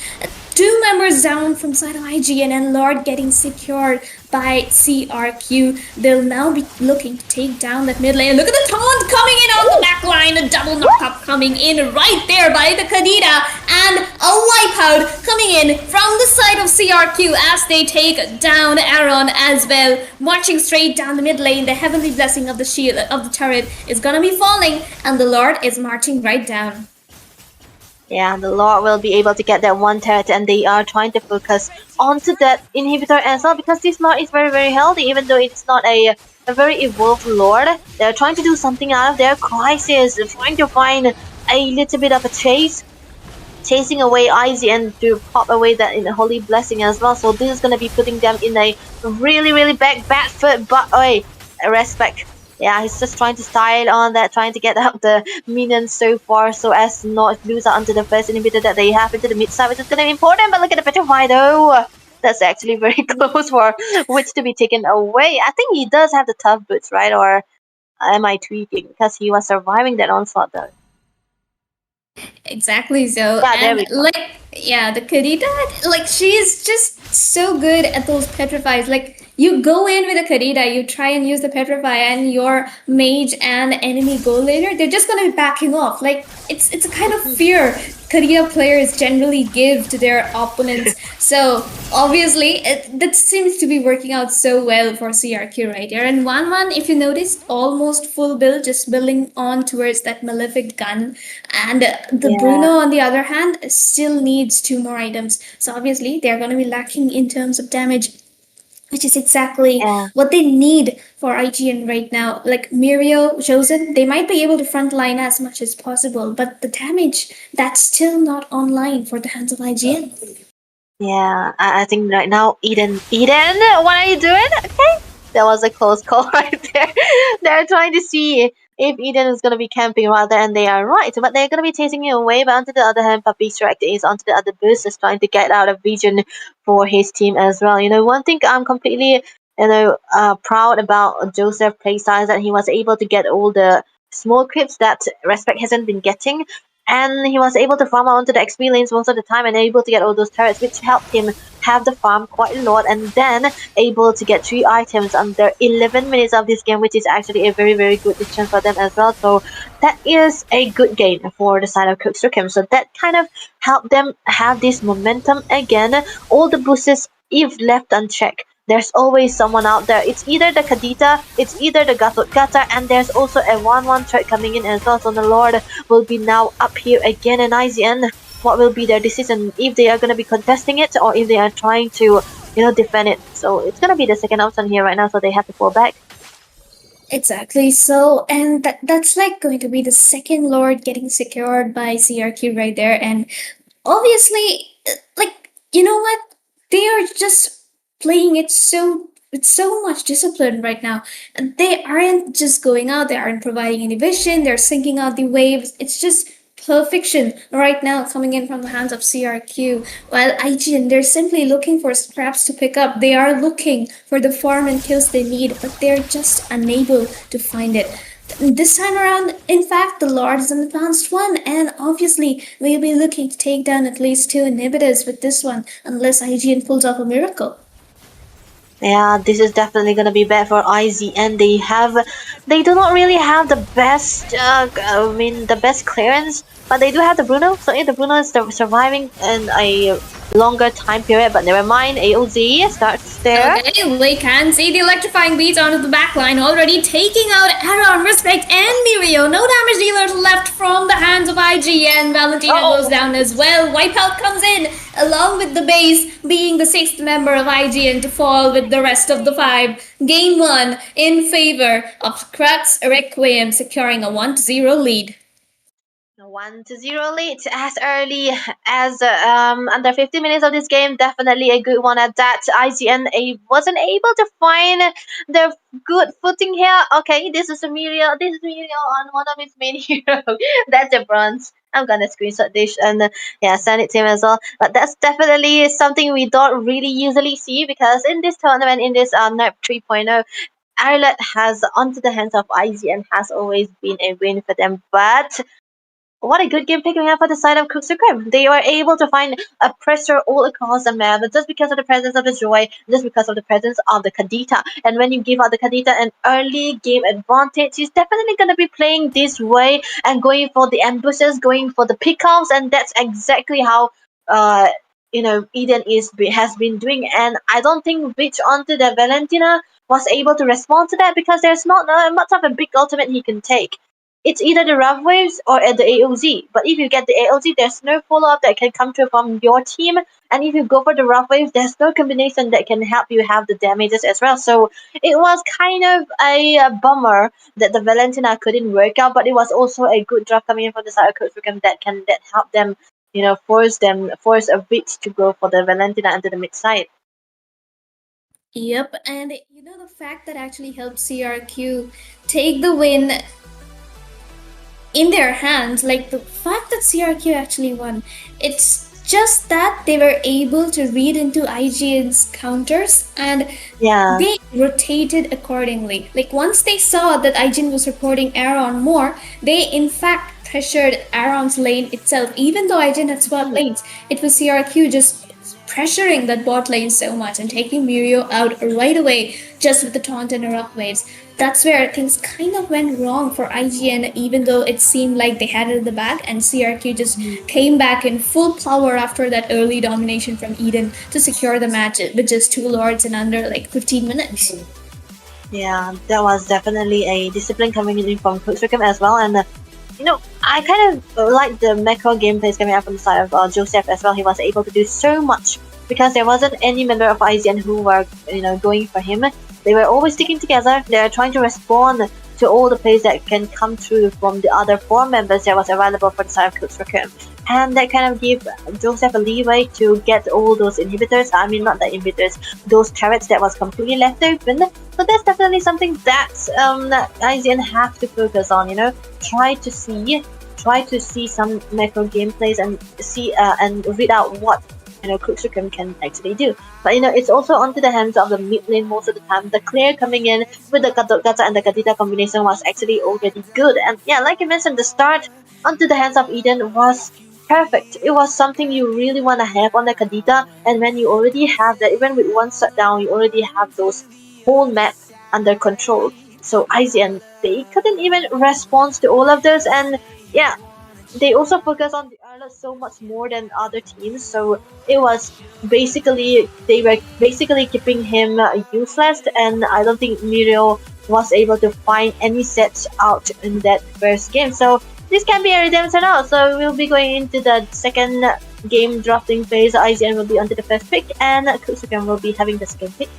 2 members down from side of IGN and Lord getting secured by CRQ. They'll now be looking to take down that mid lane. Look at the taunt coming in on the back line. A double knockup coming in right there by the Kadita. And a wipeout coming in from the side of CRQ as they take down Aaron as well. Marching straight down the mid lane. The heavenly blessing of the shield of the turret is gonna be falling. And the Lord is marching right down. Yeah, the Lord will be able to get that one turret, and they are trying to focus onto that inhibitor as well because this Lord is very, very healthy, even though it's not a very evolved Lord. They're trying to do something out of their crisis, trying to find a little bit of a chasing away Izzy and to pop away that in the Holy Blessing as well. So this is going to be putting them in a really, really bad foot, but respect. Yeah, he's just trying to style on that, trying to get out the minions so far so as not lose out onto the first inhibitor that they have into the mid side, which is going to be important. But look at the Petrify though. That's actually very close for Witch to be taken away. I think he does have the tough boots, right? Or am I tweaking? Because he was surviving that onslaught though. Exactly so. Yeah, there And we go. the Karita, she's just so good at those petrifies. Like you go in with a Karita, you try and use the petrify, and your mage and enemy goal later, they're just gonna be backing off. Like it's a kind of fear Karita players generally give to their opponents. So obviously that seems to be working out so well for CRQ right here. And 1-1, if you notice, almost full build, just building on towards that malefic gun. And the Bruno, on the other hand, still needs 2 more items. So obviously they're going to be lacking in terms of damage, which is exactly what they need for IGN right now. Like Mirio, Josen, they might be able to frontline as much as possible, but the damage, that's still not online for the hands of IGN. Yeah, I think right now, Eden, what are you doing? Okay, that was a close call right there. They're trying to see if Eden is gonna be camping rather, and they are right, but they're gonna be chasing him away. But on the other hand, Puppy's Direct is onto the other boost, is trying to get out of vision for his team as well. One thing I'm completely proud about Joseph playstyle is that he was able to get all the small creeps that Respect hasn't been getting, and he was able to farm onto the XP lanes most of the time and able to get all those turrets, which helped him have the farm quite a lot, and then able to get 3 items under 11 minutes of this game, which is actually a very, very good decision for them as well. So that is a good gain for the side of Crux Requiem. So that kind of helped them have this momentum again. All the boosts, if left unchecked, there's always someone out there. It's either the Kadita, it's either the Gata, and there's also a 1-1 threat coming in as well. So the Lord will be now up here again, and IGN, what will be their decision, if they are going to be contesting it or if they are trying to defend it. So it's going to be the second option here right now, so they have to fall back. Exactly. So, and that's like going to be the second Lord getting secured by CRQ right there. And obviously, like, you know what? They are just playing it so with so much discipline right now. And they aren't just going out, they aren't providing any vision, they're sinking out the waves. It's just perfection right now coming in from the hands of CRQ. While IGN, they're simply looking for scraps to pick up. They are looking for the farm and kills they need, but they're just unable to find it. This time around, in fact, the Lord is an advanced one, and obviously we'll be looking to take down at least 2 inhibitors with this one, unless IGN pulls off a miracle. Yeah, this is definitely gonna be bad for IGN. They do not really have the best, the best clearance, but they do have the Bruno. So if the Bruno is surviving in a longer time period, but never mind. AOZ starts there. Okay, we can see the electrifying beats onto the backline already, taking out Aaron, Respect, and Mirio. No damage dealers left from the hands of IGN. Valentina goes down as well. Wipeout comes in, along with the base being the 6th member of IGN to fall with the rest of the 5. Game 1 in favor of Crux Requiem, securing a 1-0 lead. 1-0 lead as early as under 50 minutes of this game. Definitely a good one at that. IGN wasn't able to find the good footing here. Okay, this is Muriel. This is Muriel on one of his main heroes. That's a bronze. I'm gonna screenshot this and send it to him as well. But that's definitely something we don't really usually see, because in this tournament, in this NERP 3.0, Ireland has onto the hands of IGN has always been a win for them. But what a good game picking up for the side of Crux Requiem. They were able to find a pressure all across the map, just because of the presence of the Joy, just because of the presence of the Kadita. And when you give out the Kadita an early game advantage, he's definitely going to be playing this way and going for the ambushes, going for the pickups, and that's exactly how Eden has been doing. And I don't think Witch onto the Valentina was able to respond to that, because there's not much of a big ultimate he can take. It's either the rough waves or at the AOZ. But if you get the AOZ, there's no follow-up that can come through from your team. And if you go for the rough waves, there's no combination that can help you have the damages as well. So it was kind of a bummer that the Valentina couldn't work out, but it was also a good draft coming in from the side of Crux Requiem that help them, force a bit to go for the Valentina into the mid side. Yep, and the fact that actually helped CRQ take the win in their hands, like the fact that CRQ actually won, it's just that they were able to read into IGN's counters, and they rotated accordingly. Like once they saw that IGN was supporting Aaron more, they in fact pressured Aaron's lane itself. Even though IGN had spot lanes, it was CRQ just pressuring that bot lane so much and taking Mirio out right away just with the taunt and erupt waves. That's where things kind of went wrong for IGN, even though it seemed like they had it in the bag, and CRQ just came back in full power after that early domination from Eden to secure the match with just 2 Lords in under like 15 minutes. Yeah, that was definitely a discipline coming in from Crux Requiem as well. And I kind of like the macro gameplays coming out from the side of Joseph as well. He was able to do so much because there wasn't any member of IGN who were going for him. They were always sticking together. They are trying to respond to all the plays that can come through from the other 4 members that was available for the side of Crux Requiem. and that kind of gave Joseph a leeway to get all those inhibitors. I mean, not the inhibitors, those turrets that was completely left open. So that's definitely something that IGN have to focus on. Try to see some macro gameplays and see and read out what Crux Requiem can actually do. But it's also onto the hands of the mid lane most of the time. The clear coming in with the Gata and the Kadita combination was actually already good. And yeah, like you mentioned, the start onto the hands of Eden was perfect. It was something you really want to have on the Kadita, and when you already have that, even with one shutdown, you already have those whole map under control. So IGN, they couldn't even respond to all of this, and yeah, they also focus on the Arlott so much more than other teams. So it was they were basically keeping him useless, and I don't think Muriel was able to find any sets out in that first game. So this can be a redemption out. So we'll be going into the second game drafting phase. IGN will be onto the first pick, and Crux Requiem will be having the second pick.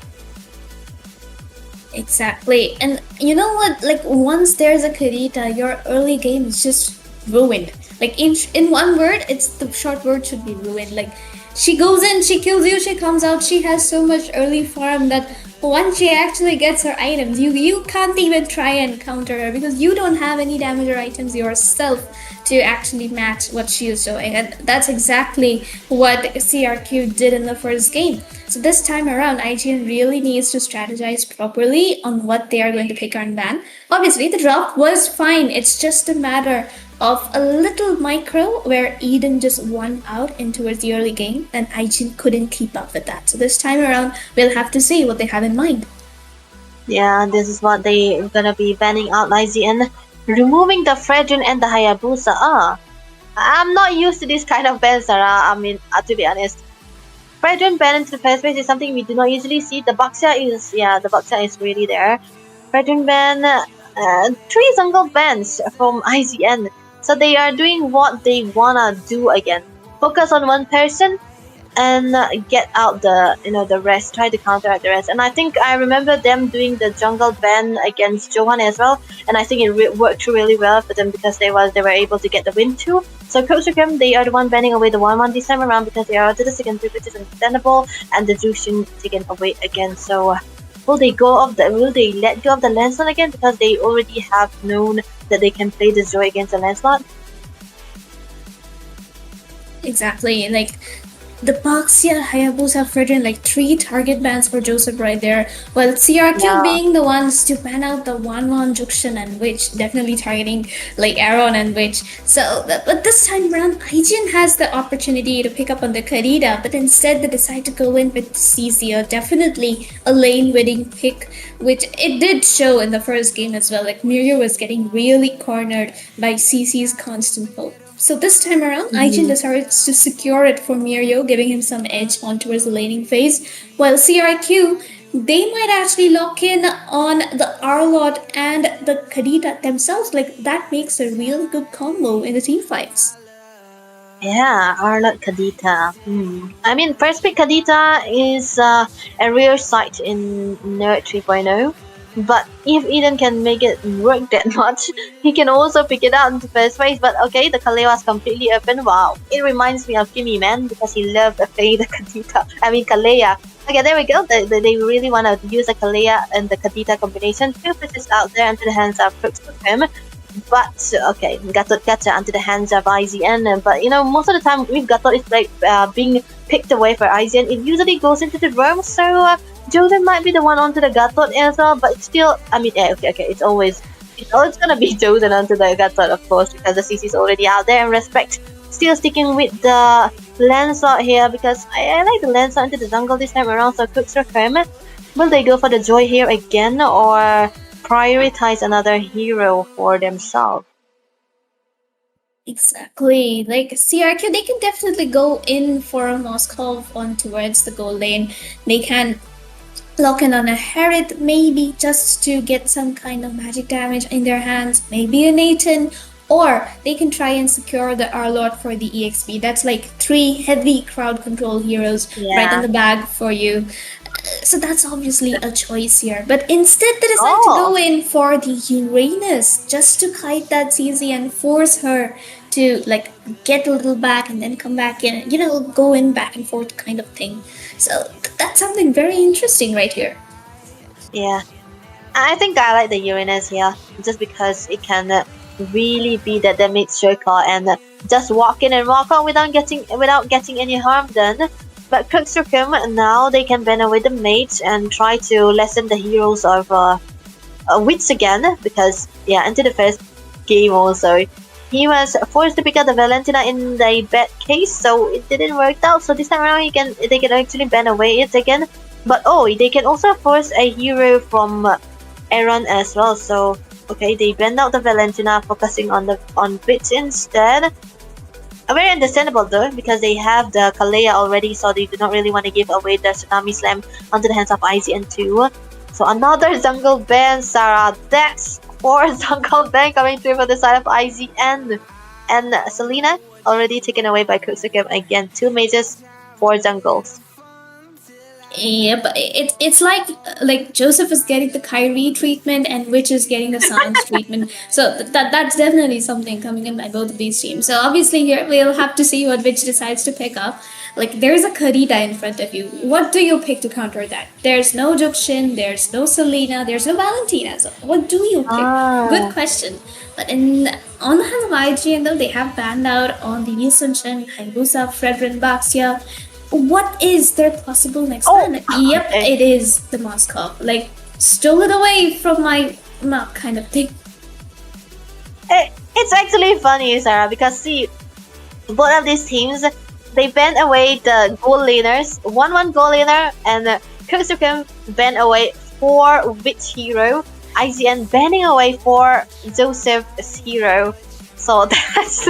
Exactly. And you know what? Like, once there's a Kadita, your early game is just ruined. Like, in one word, it's the short word should be ruined. Like, she goes in, she kills you, she comes out, she has so much early farm that once she actually gets her items, you can't even try and counter her because you don't have any damager items yourself to actually match what she is doing. And that's exactly what CRQ did in the first game. So this time around, IGN really needs to strategize properly on what they are going to pick and ban. Obviously, the draft was fine. It's just a matter of a little micro where Eden just won out in towards the early game and IGN couldn't keep up with that. So this time around, we'll have to see what they have in mind. Yeah, this is what they're gonna be banning out IGN. Removing the Fredrin and the Hayabusa. I'm not used to this kind of ban, Sarah. I mean, to be honest. Fredrin ban into the first place is something we do not usually see. The Baxia is really there. Fredrin ban, 3 jungle bans from IGN. So they are doing what they wanna do again. Focus on one person and get out the rest. Try to counteract the rest. And I think I remember them doing the jungle ban against Johan as well. And I think it worked really well for them because they were able to get the win too. So Crux Requiem, they are the one banning away the 1-1 this time around because they are to the second pick, which is understandable, and the Jushin taken away again. So will they let go of the Lancelot again because they already have known that they can play the Zoe against the Lancelot? Exactly. Like, the Baxia, Hayabusa, Fredrin, like 3 target bans for Joseph right there. While CRQ being the ones to ban out the 1-1 Juxian and Witch, definitely targeting like Aaron and Witch. So, but this time around, IGN has the opportunity to pick up on the Kadita, but instead they decide to go in with CC, definitely a lane winning pick, which it did show in the first game as well. Like, Mirio was getting really cornered by CC's constant pull. So this time around, IGN decides to secure it for Mirio, giving him some edge on towards the laning phase, while CRQ, they might actually lock in on the Arlott and the Kadita themselves. Like, that makes a really good combo in the team fights. Yeah, Arlott Kadita. I mean, first pick Kadita is a rare sight in Nerd 3.0. But if Eden can make it work that much, he can also pick it out in the first place. But okay, the Kalea was completely open. Wow, it reminds me of Kimmy, man, because he loved the Kadita. I mean, Kalea. Okay, there we go. They really want to use the Kalea and the Kadita combination. 2 pieces out there into the hands of Crux Requiem. But okay, Gatot into the hands of IGN. But most of the time, if Gatot is like being picked away for IGN, it usually goes into the roam. So Jordan might be the one onto the Gatot as well, but it's still, I mean, yeah, okay, it's always gonna be Jordan onto the Gatot, of course, because the CC is already out there. And Respect still sticking with the Lancelot here because I like the Lancelot into the jungle this time around. So Crux Requiem, will they go for the Joy here again or prioritize another hero for themselves? Exactly. Like, CRQ, they can definitely go in for a Moskov on towards the goal lane. They can lock in on a Herod, maybe just to get some kind of magic damage in their hands, maybe a Nathan, or they can try and secure the Arlott for the EXP. That's like 3 heavy crowd control heroes right in the bag for you. So that's obviously a choice here. But instead, they decide to Oh, go in for the Uranus just to kite that CZ and force her to like get a little back and then come back in. Go in back and forth kind of thing. So that's something very interesting right here. yeah. I think I like the Uranus here just because it can really be that damage circle and just walk in and walk out without getting any harm done. But Crux Requiem now they can ban away the mage and try to lessen the heroes of wits again because into the first game also he was forced to pick up the Valentina in the bad case, so it didn't work out. So this time around they can actually ban away it again. But they can also force a hero from Aaron as well. So okay, they banned out the Valentina, focusing on bits instead. Very understandable though, because they have the Kalea already, so they do not really want to give away the Tsunami Slam onto the hands of IGN too. So another jungle ban, Sarah. That's 4 jungle ban coming through for the side of IGN. And Selena already taken away by Crux Requiem again. 2 mages, 4 jungles. Yeah, but it's like Joseph is getting the Kyrie treatment and Witch is getting the Sans treatment. So that's definitely something coming in by both of these teams. So obviously here we'll have to see what Witch decides to pick up. Like there's a Karita in front of you. What do you pick to counter that? There's no Jukshin, there's no Selena, there's no Valentina. So what do you pick? Good question. But on the hand of IGN though, they have banned out on the Yusunshin, Hayabusa, Fredrin, Baxia. What is their possible next plan? Yep, okay. it is the Moscow. Like, stole it away from my mouth kind of thing. It's actually funny, Sarah, because see, both of these teams, they ban away the goal laners, 1-1 goal laner, and Crux Requiem ban away 4 Witch hero, IGN banning away 4 Joseph's hero. So that's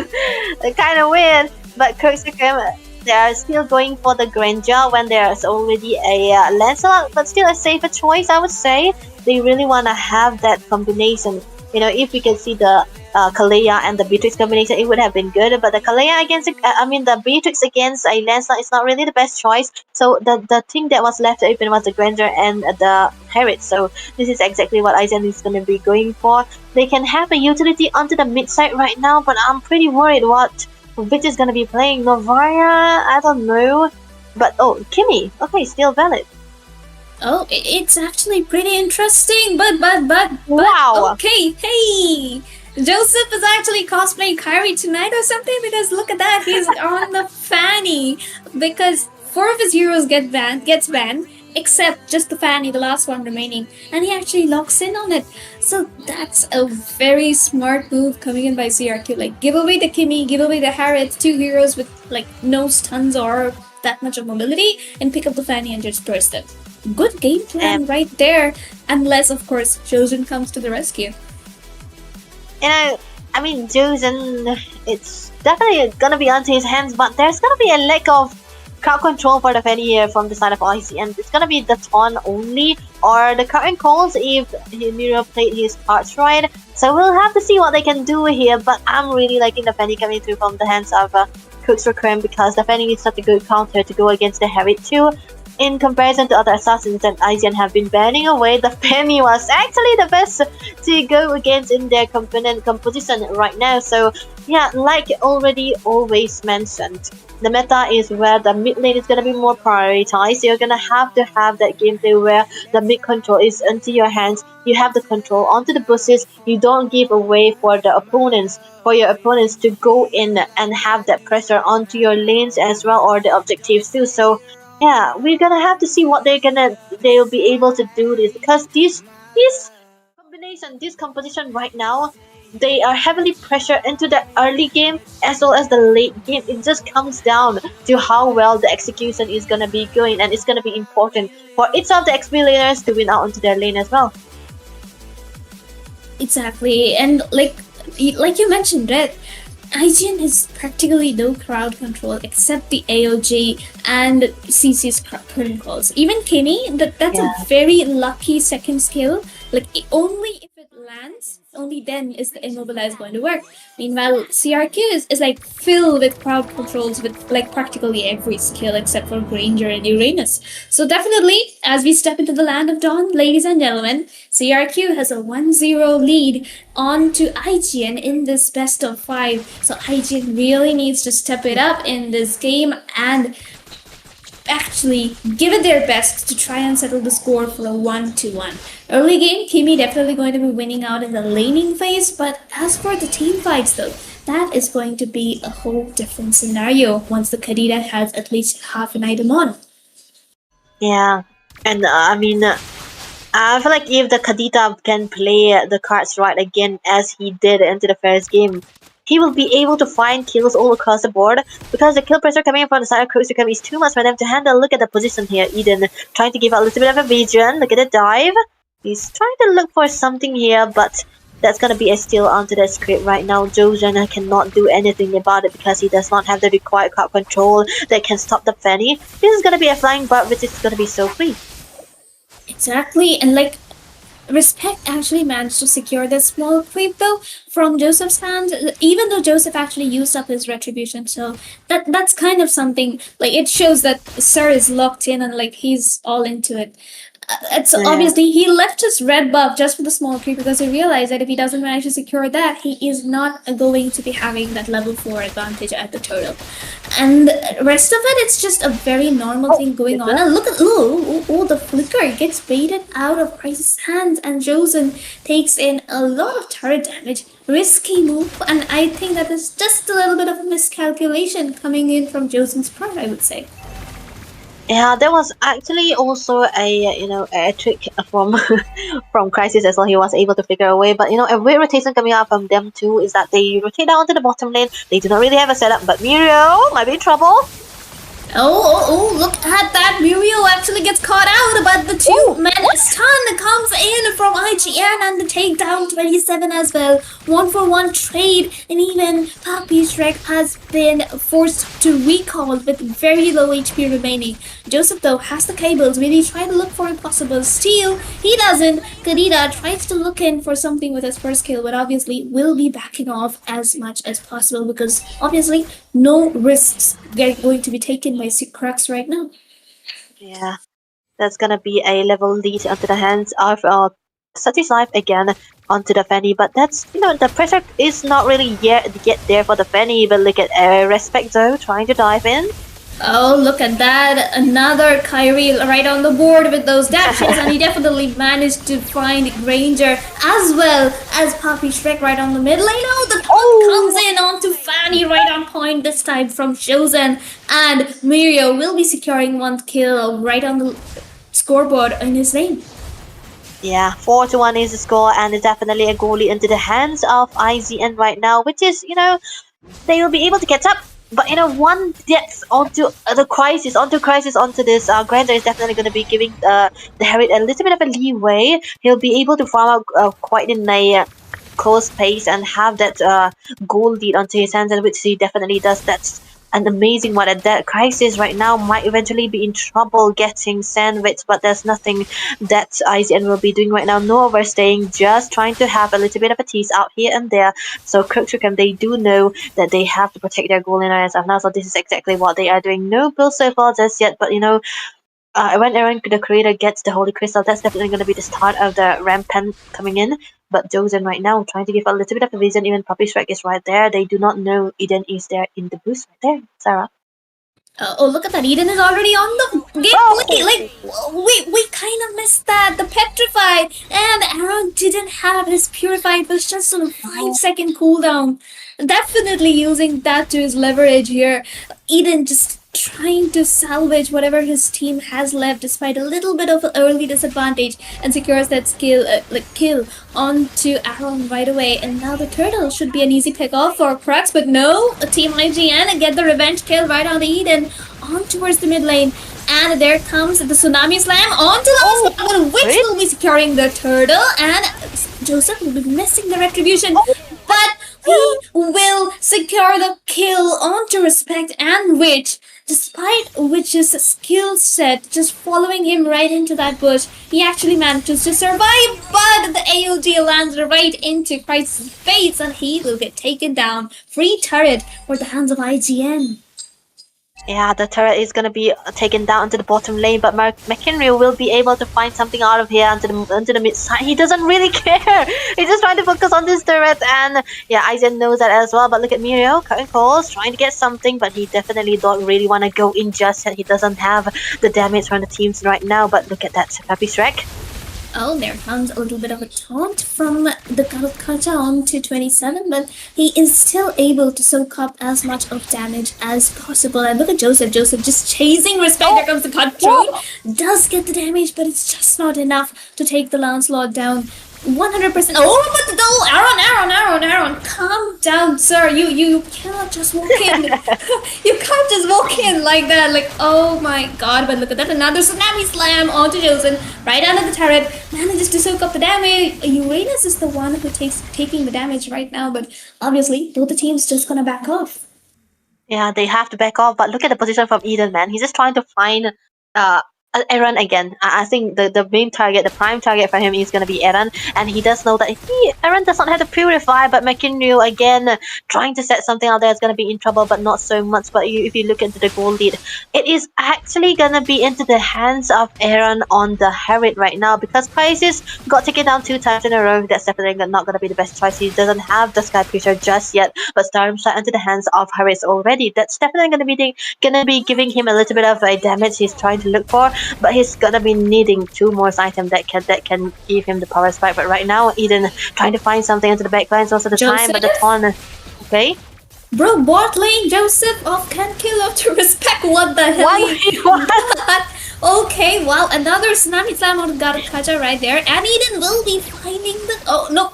kind of weird, but Crux Requiem, they are still going for the Granger when there's already a Lancelot, but still a safer choice, I would say. They really want to have that combination. If we can see the Kalea and the Beatrix combination, it would have been good. But the Kalea against, the Beatrix against a Lancelot is not really the best choice. So the thing that was left open was the Granger and the Herod. So this is exactly what Aizen is going to be going for. They can have a utility onto the mid side right now, but I'm pretty worried what Which is gonna be playing Novaya? I don't know. But Kimmy. Okay, still valid. Oh, it's actually pretty interesting. But Wow. okay, hey. Joseph is actually cosplaying Kyrie tonight or something because look at that, he's on the fanny. Because 4 of his heroes gets banned, except just the fanny, the last one remaining, and he actually locks in on it. So that's a very smart move coming in by CRQ. Like give away the Kimmy, give away the Harriet, 2 heroes with like no stuns or that much of mobility, and pick up the fanny and just burst them. Good game plan right there, unless of course Jojen comes to the rescue. Josen, it's definitely gonna be onto his hands, but there's gonna be a lack of crowd control for the Fanny here from the side of IC, and it's gonna be the Ton only, or the current calls if Miro played his parts right. So we'll have to see what they can do here, but I'm really liking the Fanny coming through from the hands of Crux Requiem because the Fanny is such a good counter to go against the Harriet too. In comparison to other assassins that IGN have been banning away, the Fanny was actually the best to go against in their component composition right now. So yeah, like already always mentioned, the meta is where the mid lane is gonna be more prioritized. You're gonna have to have that gameplay where the mid control is into your hands. You have the control onto the bushes. You don't give away for your opponents to go in and have that pressure onto your lanes as well, or the objectives too. So yeah, we're gonna have to see what they'll be able to do this, because this combination, this composition right now, they are heavily pressured into the early game as well as the late game. It just comes down to how well the execution is gonna be going, and it's gonna be important for each of the XP laners to win out onto their lane as well. Exactly, and like you mentioned, Red, IGN has practically no crowd control except the AOG and CC's current calls. Even Kimmy, that's a very lucky second skill. Like only if it lands, only then is the immobilize going to work. Meanwhile, CRQ is like filled with crowd controls with like practically every skill except for Granger and Uranus. So definitely, as we step into the land of dawn, ladies and gentlemen, CRQ has a 1-0 lead on to IGN in this best of 5. So IGN really needs to step it up in this game and actually give it their best to try and settle the score for a 1-1. Early game, Kimi definitely going to be winning out in the laning phase, but as for the team fights though, that is going to be a whole different scenario once the Kadita has at least half an item on. Yeah, and I feel like if the Kadita can play the cards right again as he did into the first game, he will be able to find kills all across the board because the kill pressure coming from the side of Crux Requiem is too much for them to handle. Look at the position here. Eden trying to give out a little bit of a vision. Look at the dive. He's trying to look for something here, but that's gonna be a steal onto the script right now. Jojen cannot do anything about it because he does not have the required crowd control that can stop the Fanny. This is gonna be a flying butt which is gonna be so free. Exactly, and like Respect actually managed to secure this small creep though from Joseph's hand, even though Joseph actually used up his retribution. So that's kind of something like it shows that Sir is locked in and like he's all into it. It's Yeah. obviously he left his red buff just for the small creep because he realized that if he doesn't manage to secure that, he is not going to be having that level 4 advantage at the turtle. And rest of it, it's just a very normal thing going on. And look at the flicker gets baited out of Crisis' hands, and Josen takes in a lot of turret damage. Risky move, and I think that is just a little bit of a miscalculation coming in from Josen's part, I would say. Yeah, there was actually also a trick from from Crisis as well. He was able to figure a way, but a weird rotation coming out from them too is that they rotate down to the bottom lane. They do not really have a setup, but Muriel might be in trouble. Oh, look at that. Muriel actually gets caught out, but the two-man stun comes in from IGN and the takedown 27 as well. 1-for-1 trade, and even Papi Shrek has been forced to recall with very low HP remaining. Joseph, though, has the cables. Maybe try to look for a possible steal. He doesn't. Kadita tries to look in for something with his first kill, but obviously will be backing off as much as possible because obviously no risks going to be taken by Crux right now. Yeah, that's gonna be a level lead onto the hands of Sati's life again onto the Fanny, but that's the pressure is not really yet there for the Fanny. But look at Respect though trying to dive in. Oh, look at that. Another Kyrie right on the board with those dashes, and he definitely managed to find Granger as well as Papi Shrek right on the mid lane. Oh, the comes in onto Fanny right on point this time from Shozen, and Mirio will be securing one kill right on the scoreboard in his lane. Yeah, 4-1 is the score, and it's definitely a goalie into the hands of IGN right now, which is, they will be able to catch up. But one gets onto the crisis, onto this Granger is definitely going to be giving the Harriet a little bit of a leeway. He'll be able to farm out quite in a close pace and have that goal lead onto his hands, and which he definitely does. That's an amazing one. At that Crisis right now might eventually be in trouble getting sandwiched, but there's nothing that IGN will be doing right now. No overstaying, just trying to have a little bit of a tease out here and there. So Crux Requiem, they do know that they have to protect their goal line as of now, so this is exactly what they are doing. No build so far just yet, but when Aaron the creator gets the Holy Crystal, that's definitely going to be the start of the rampant coming in. But Josen right now trying to give a little bit of a vision. Even Puppy Shrek is right there. They do not know Eden is there in the boost right there. Sarah. Oh, look at that. Eden is already on the gameplay. Like, we kind of missed that. The Petrified. And Aaron didn't have his Purified. It was just on a 5-second cooldown. Definitely using that to his leverage here. Eden just trying to salvage whatever his team has left despite a little bit of an early disadvantage and secures that kill onto Aaron right away. And now the turtle should be an easy pick off for Crux, but no, Team IGN and get the revenge kill right on the Eden on towards the mid lane. And there comes the Tsunami Slam onto the hospital, which will be securing the turtle, and Joseph will be missing the retribution, but he will secure the kill onto Respect, and which Despite Witch's skill set just following him right into that bush, he actually manages to survive, but the AOG lands right into Christ's face and he will get taken down. Free turret for the hands of IGN. Yeah, the turret is gonna be taken down to the bottom lane, but McHenry will be able to find something out of here onto the mid side. He doesn't really care. He's just trying to focus on this turret, and yeah, Aizen knows that as well. But look at Mirio, cutting calls, trying to get something, but he definitely don't really want to go in just yet. He doesn't have the damage from the teams right now. But look at that, Pappy Shrek. Oh, there comes a little bit of a taunt from the Kacha onto 27, but he is still able to soak up as much of damage as possible. And look at Joseph. Joseph just chasing respect. There comes the cut drone. Does get the damage, but it's just not enough to take the Lancelot down. 100%. Oh, but the double Aaron. Calm down, sir. You cannot just walk in. You can't just walk in like that. Like, oh my god. But look at that. Another tsunami slam onto Josen. Right under the turret. Manages to soak up the damage. Uranus is the one who taking the damage right now. But obviously, both the teams just gonna back off. Yeah, they have to back off. But look at the position from Eden, man. He's just trying to find Eren again. I think the main target, the prime target for him is going to be Eren, and he does know that Eren does not have the purify, but Mekinryu again trying to set something out there is going to be in trouble, but not so much. But if you look into the goal lead, it is actually going to be into the hands of Eren on the Herod right now, because Crisis got taken down 2 times in a row. That's definitely not going to be the best choice. He doesn't have the Sky Piercer just yet, but Stormshot into the hands of Herod already. That's definitely going to be giving him a little bit of damage he's trying to look for. But he's gonna be needing 2 more items that can give him the power spike. But right now, Eden trying to find something into the backlines most of the time. But the pawn, okay. Bro, bot lane, Joseph of can kill off to respect. What the hell? What? Okay, wow, another tsunami slam on Kacha right there. And Eden will be finding the. Oh, no.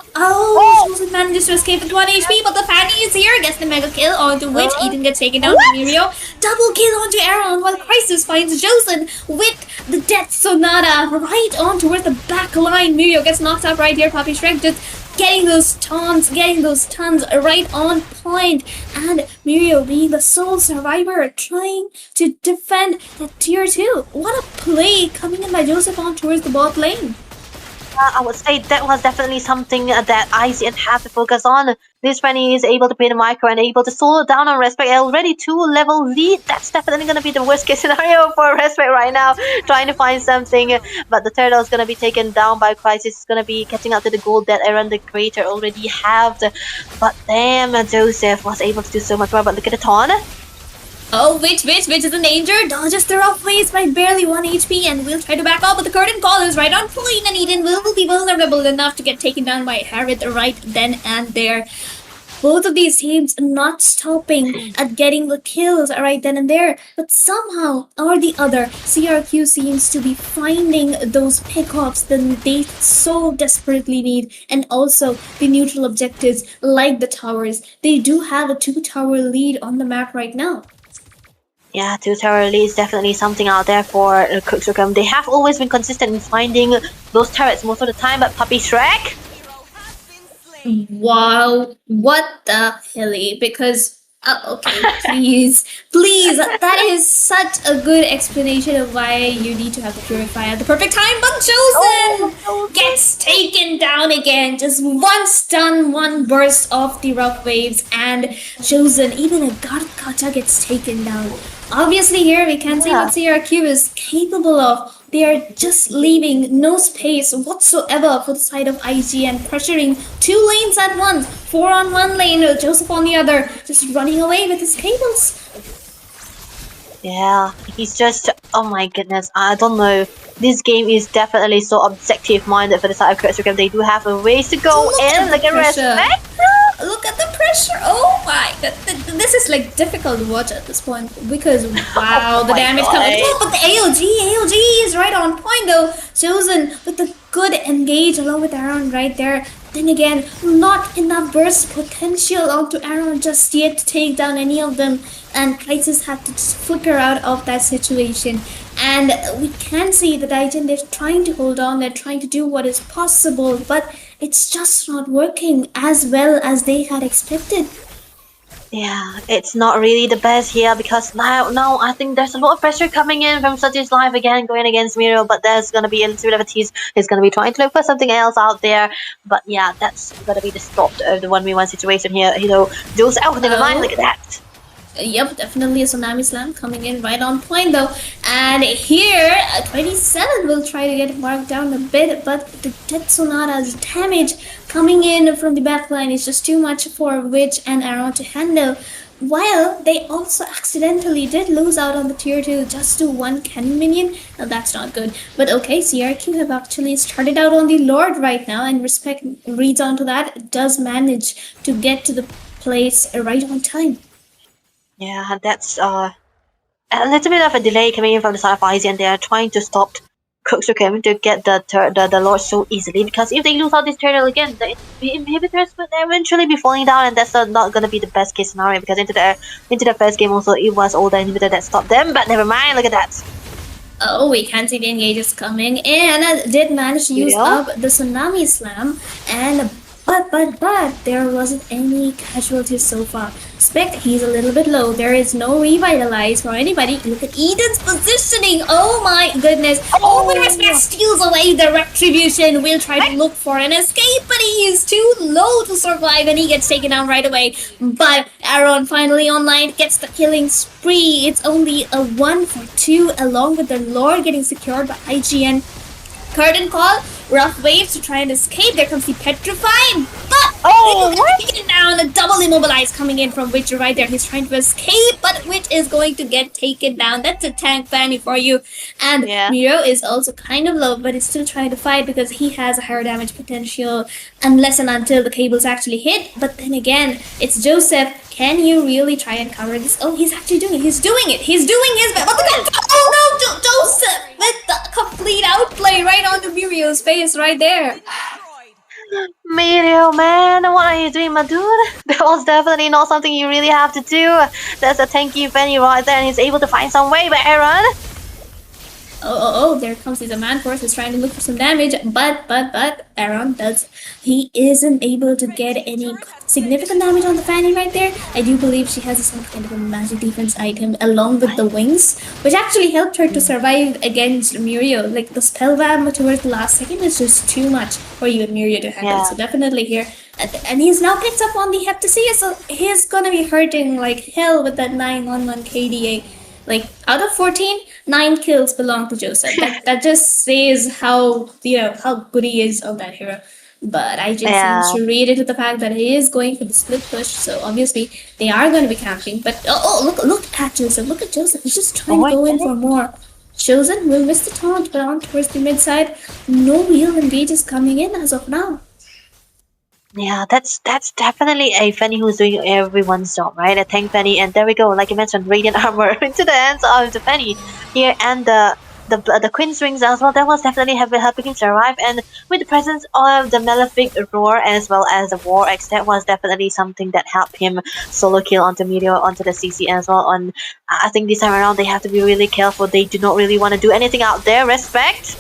Joseph manages to escape with 1 HP, but the Fanny is here. Gets the mega kill, onto which Eden gets taken down by Mirio. Double kill onto Aaron, while Crisis finds Josen with the Death Sonata right on towards the back line. Mirio gets knocked out right here. Papi Shrek just getting those taunts, getting those tons right on point. And Mirio being the sole survivor, trying to defend that tier 2. What a play coming in by Joseph on towards the bot lane. I would say that was definitely something that IGN have to focus on. This Fanny is able to pay the micro and able to slow down on Respect. Already 2-level lead. That's definitely going to be the worst case scenario for Respect right now. Trying to find something. But the turtle is going to be taken down by Crisis. It's going to be catching up to the gold that Aaron the Creator already have. But damn, Joseph was able to do so much more. But look at the taunt. Oh, Witch is in danger. Dodges the rough waves by barely 1 HP and will try to back off, but the curtain call is right on point, and Eden will be vulnerable enough to get taken down by Harriet right then and there. Both of these teams not stopping at getting the kills right then and there, but somehow or the other, CRQ seems to be finding those pickoffs that they so desperately need, and also the neutral objectives like the towers. They do have a 2-tower lead on the map right now. Yeah, 2-tower lead is definitely something out there for Crux Requiem. They have always been consistent in finding those turrets most of the time, but Puppy Shrek? Wow, what the helly? Because, okay, please, that is such a good explanation of why you need to have the Purify at the perfect time, but Josen gets taken down again. Just 1 stun, 1 burst of the rough waves, and Josen, even a God Kacha gets taken down. Obviously here we can see what CRQ is capable of. They are just leaving no space whatsoever for the side of IGN, pressuring 2 lanes at once. 4-on-1 lane, Joseph on the other, just running away with his cables. Yeah, he's just, oh my goodness, I don't know. This game is definitely so objective-minded for the side of Crux Requiem. They do have a ways to go in, like a Respect. Look at the pressure. Oh my god. This is like difficult to watch at this point because wow, the damage coming. Oh, but the AOG is right on point though. Chosen with the good engage along with Aaron right there. Then again, not enough burst potential onto Aaron just yet to take down any of them. And Crisis had to just flicker out of that situation. And we can see that IGN, they're trying to hold on, they're trying to do what is possible, but it's just not working as well as they had expected. Yeah, it's not really the best here because now I think there's a lot of pressure coming in from Satish Live again going against Miro, but there's gonna be a little bit of a tease. He's gonna be trying to look for something else out there, but yeah, that's gonna be the stop of the 1v1 situation here. Jules, oh, never mind, look at that. Yep, definitely a Tsunami Slam coming in right on point though. And here, 27 will try to get marked down a bit, but the Death Sonata's damage coming in from the backline is just too much for Witch and Aaron to handle. While they also accidentally did lose out on the tier 2 just to one cannon minion. Now that's not good. But okay, CRQ have actually started out on the Lord right now, and Respect reads onto that, does manage to get to the place right on time. Yeah, that's a little bit of a delay coming in from the side of IGN, and they are trying to stop Crux Requiem to get the Lord so easily, because if they lose out this turtle again, the inhibitors will eventually be falling down, and that's not gonna be the best case scenario, because into the first game also it was all the inhibitor that stopped them, but never mind, look at that. Oh, we can see the engages coming in. Did manage to use up the Tsunami Slam, and but there wasn't any casualties so far. Spec, he's a little bit low. There is no revitalize for anybody. Look at Eden's positioning. Oh my goodness. Oh, but Respect steals away the retribution. Will try to look for an escape, but he is too low to survive, and he gets taken down right away. But Aaron finally online gets the killing spree. It's only a 1 for 2, along with the Lord getting secured by IGN. Curtain call, rough waves to try and escape. There comes the petrify, but taken down. A double immobilize coming in from Witch right there. He's trying to escape, but Witch is going to get taken down. That's a tank fanny for you. And Miro is also kind of low, but is still trying to fight because he has a higher damage potential unless and until the cables actually hit. But then again, it's Joseph. Can you really try and cover this? Oh, he's actually doing it. He's doing it. He's doing his best. Oh no, Joseph with the complete outplay right onto Mirio's face right there. Mirio, man, what are you doing, my dude? That was definitely not something you really have to do. There's a tanky Fanny right there, and he's able to find some way, but Aaron. Oh, there comes his man force. He's trying to look for some damage, but Aaron he isn't able to get any significant damage on the Fanny right there. I do believe she has some kind of a magic defense item along with the wings, which actually helped her to survive against Mirio. Like the spell bam towards the last second is just too much for you and Mirio to handle. So definitely here. And he's now picked up on the Heptasia, so he's gonna be hurting like hell with that 911 KDA. Like out of 14, 9 kills belong to Joseph. That just says how good he is on that hero. But I just seems to read into the fact that he is going for the split push, so obviously they are going to be camping. But look at Joseph! Look at Joseph! He's just trying to go in for more. Chosen will miss the taunt, but on towards the mid side, no real engages coming in as of now. Yeah, that's definitely a Fanny who's doing everyone's job, right? A tank Fanny, and there we go. Like you mentioned, radiant armor into the hands of the Fanny here, and the Queen's Rings as well. That was definitely helping him survive, and with the presence of the Malefic Roar as well as the War X, that was definitely something that helped him solo kill onto Meteor, onto the CC as well. And I think this time around they have to be really careful. They do not really want to do anything out there. Respect.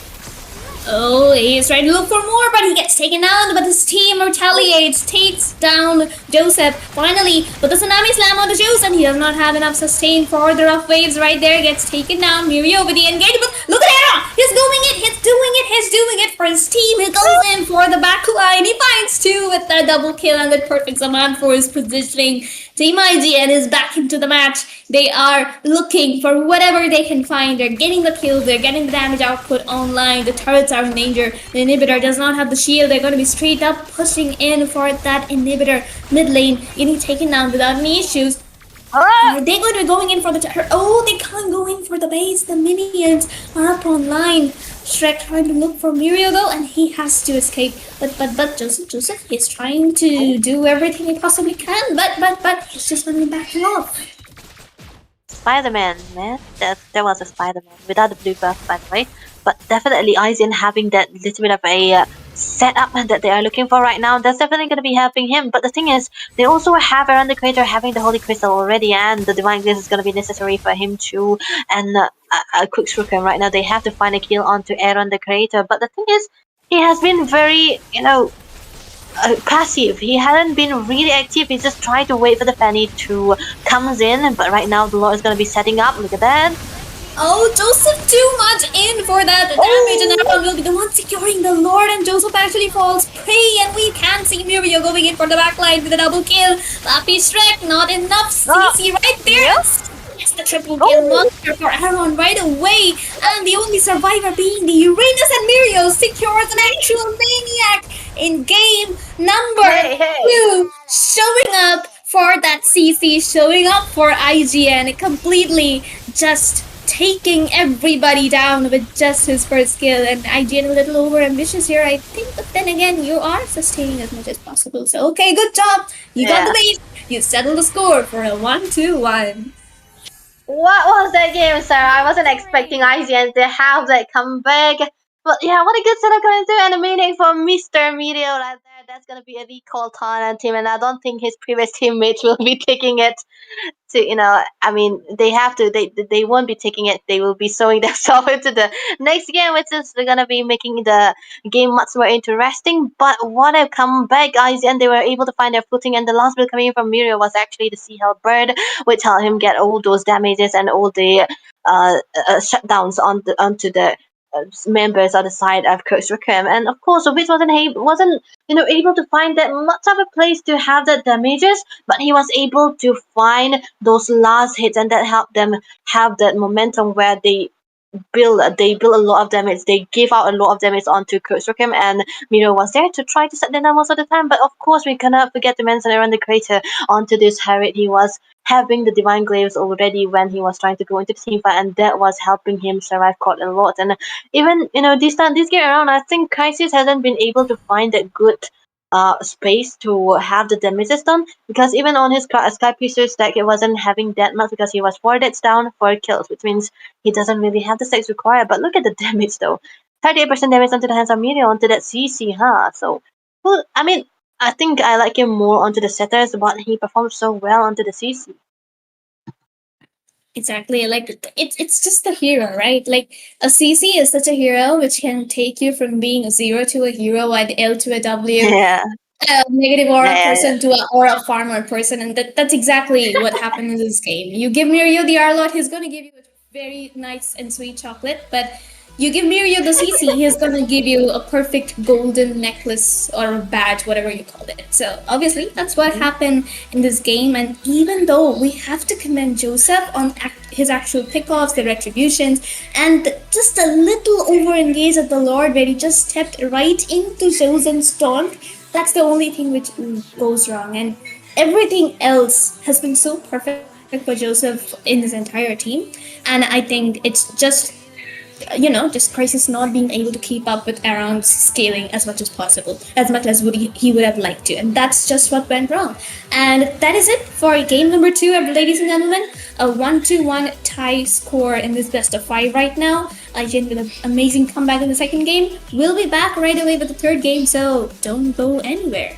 Oh, he's trying to look for more, but he gets taken down, but his team retaliates, takes down Joseph, finally, but the Tsunami Slam on the Juice, and he does not have enough sustain for the rough waves right there, gets taken down, Mirio with the engagement, look at Aaron, he's doing it for his team, he goes in for the back line, he finds 2 with that double kill and the perfect Zaman for his positioning. Team IGN is back into the match. They are looking for whatever they can find. They're getting the kills. They're getting the damage output online. The turrets are in danger. The inhibitor does not have the shield. They're going to be straight up pushing in for that inhibitor. Mid lane getting taken down without any issues. Are they going to be going in for the turret? Oh, they can't go in for the base. The minions are up online. Shrek trying to look for Mirio though, and he has to escape. But Joseph is trying to do everything he possibly can. But he's just going to be backing off. Spider-Man, man. That was a Spider-Man without the blue buff, by the way. But definitely IGN having that little bit of a setup that they are looking for right now, that's definitely going to be helping him. But the thing is, they also have around the creator having the Holy Crystal already, and the Divine Glaze is going to be necessary for him too. And Crux Requiem right now, they have to find a kill onto Aaron the creator. But the thing is, he has been very, passive. He hadn't been really active. He's just trying to wait for the Fanny to comes in. But right now, the Lord is going to be setting up. Look at that. Oh, Joseph too much in for that damage, and Aaron will be the one securing the Lord, and Joseph actually falls prey, and we can see Mirio going in for the backline with a double kill. Lappy Shrek, not enough. CC right there. Yep. Yes, the triple kill monster for Aaron right away, and the only survivor being the Uranus, and Mirio secures an actual maniac in game number Hey. 2, showing up for that CC, showing up for IGN, completely just taking everybody down with just his first kill. And IGN a little over ambitious here, I think, but then again, you are sustaining as much as possible. So okay, good job. You got the base. You settled the score for a 1-2-1. What was that game, sir? I wasn't expecting IGN to have that comeback. But yeah, what a good setup coming through, and a meaning for Mr. Meteor right there. That's gonna be a recall Thailand team, and I don't think his previous teammates will be taking it to, I mean, they have to, they won't be taking it. They will be sowing themselves into the next game, which is gonna be making the game much more interesting. But what a comeback, guys, and they were able to find their footing, and the last build coming in from Mirio was actually the Sea Hell Bird, which helped him get all those damages and all the shutdowns onto the members on the side of Crux Requiem. And of course, Witch wasn't able to find that much of a place to have the damages, but he was able to find those last hits, and that helped them have that momentum where they build a lot of damage. They give out a lot of damage onto Crux Requiem, and Miro was there to try to set them down most of the time. But of course, we cannot forget to mention around the crater onto this Harriet. He was having the Divine Glaives already when he was trying to go into the team fight, and that was helping him survive quite a lot. And even this game around, I think Crisis hasn't been able to find that good space to have the damages done, because even on his Sky Piercer stack, it wasn't having that much because he was 4 deaths down, 4 kills, which means he doesn't really have the stacks required. But look at the damage though. 38% damage onto the hands of Meteor onto that CC, huh? So, well, I mean, I think I like him more onto the setters, but he performed so well onto the CC. Exactly, like it's just the hero, right? Like a CC is such a hero which can take you from being a 0 to a hero, an L to a W, Yeah. a negative aura Yeah. person to an aura farmer person, and that's exactly what happened in this game. You give Mirio the Arlot, he's gonna give you a very nice and sweet chocolate, but you give Mirio the CC, he's gonna give you a perfect golden necklace or a badge, whatever you call it. So obviously that's what happened in this game, and even though we have to commend Joseph on his actual pickoffs, the retributions, and just a little over engaged at the Lord where he just stepped right into Chosen's taunt, that's the only thing which goes wrong, and everything else has been so perfect for Joseph in this entire team. And I think it's just just Crisis not being able to keep up with Aaron's scaling as much as possible, as much as he would have liked to, and that's just what went wrong. And that is it for game number 2, ladies and gentlemen. A 1-1 tie score in this best of 5 right now. IGN with an amazing comeback in the second game. We'll be back right away with the third game, so don't go anywhere.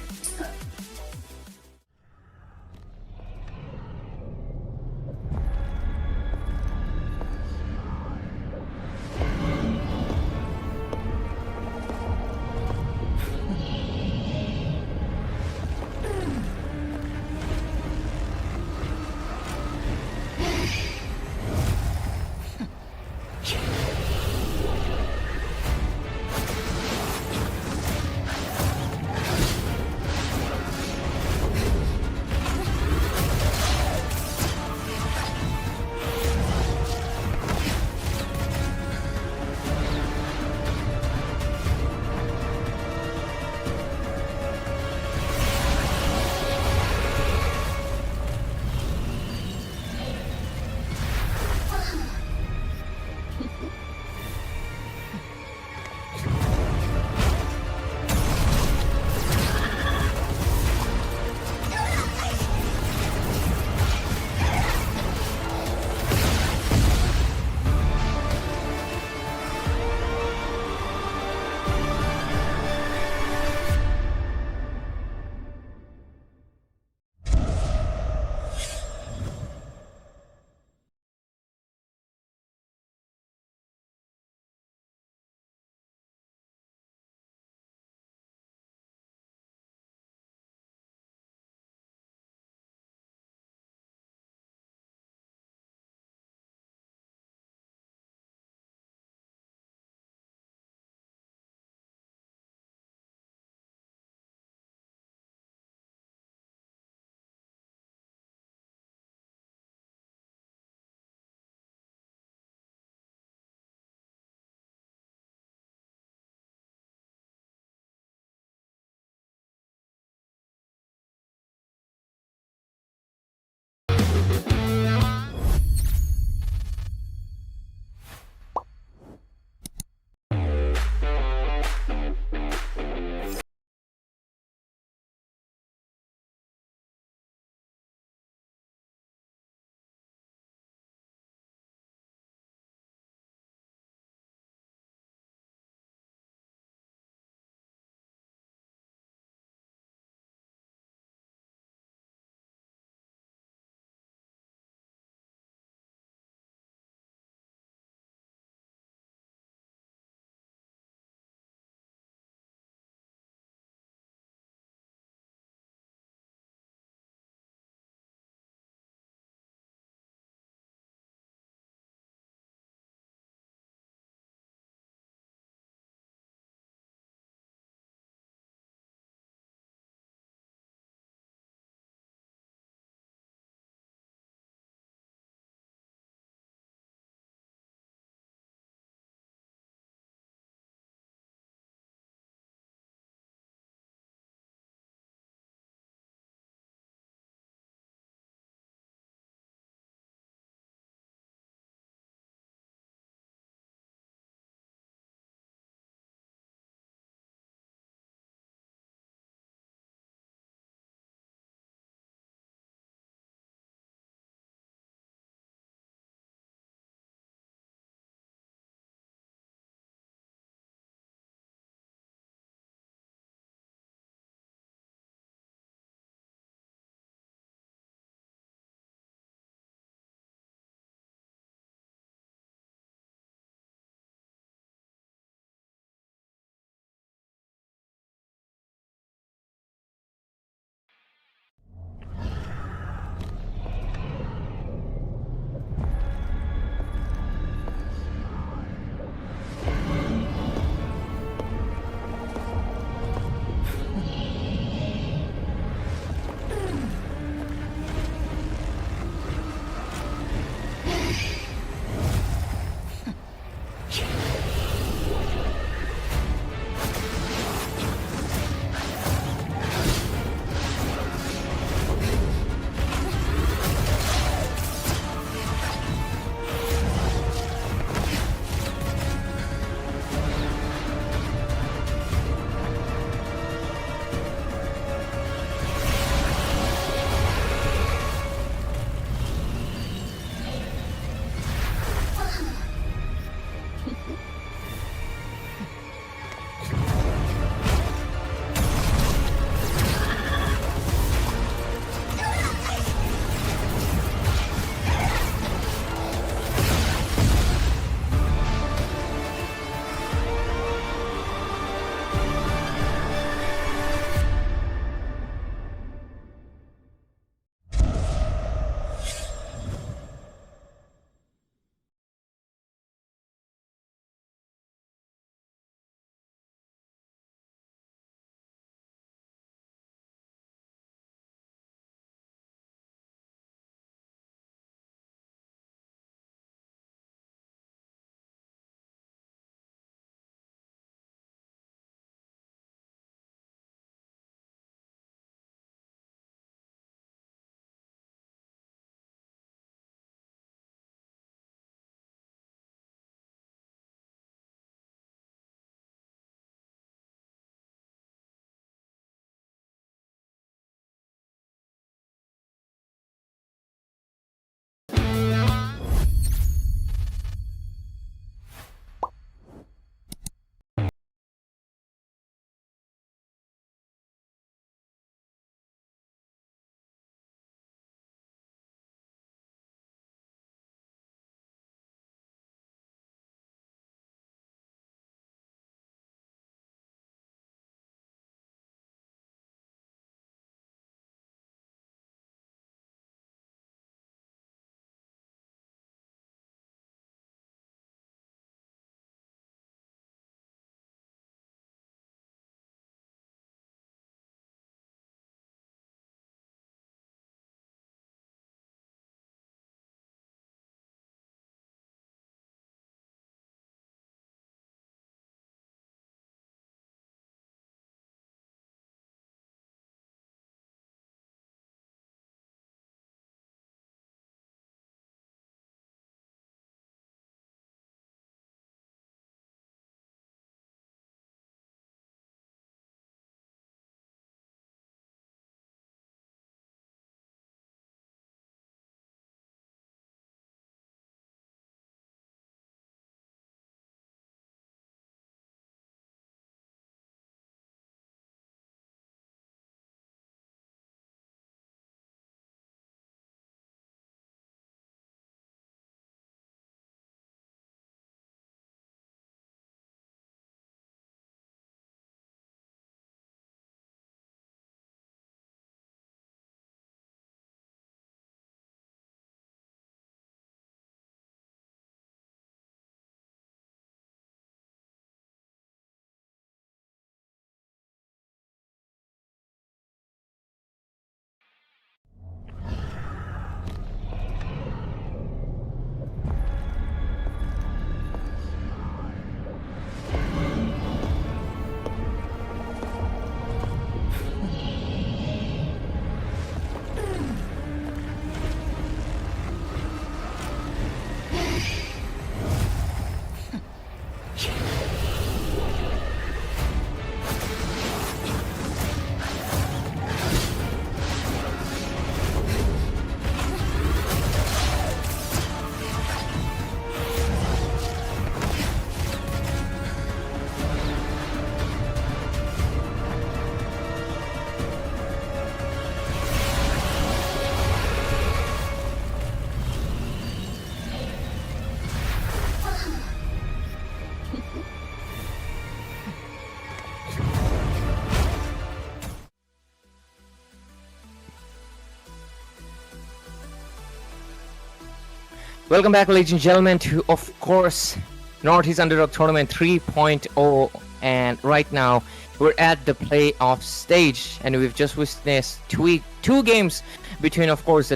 Welcome back, ladies and gentlemen, to, of course, Northeast Underdog Tournament 3.0. And right now, we're at the playoff stage, and we've just witnessed two games between, of course,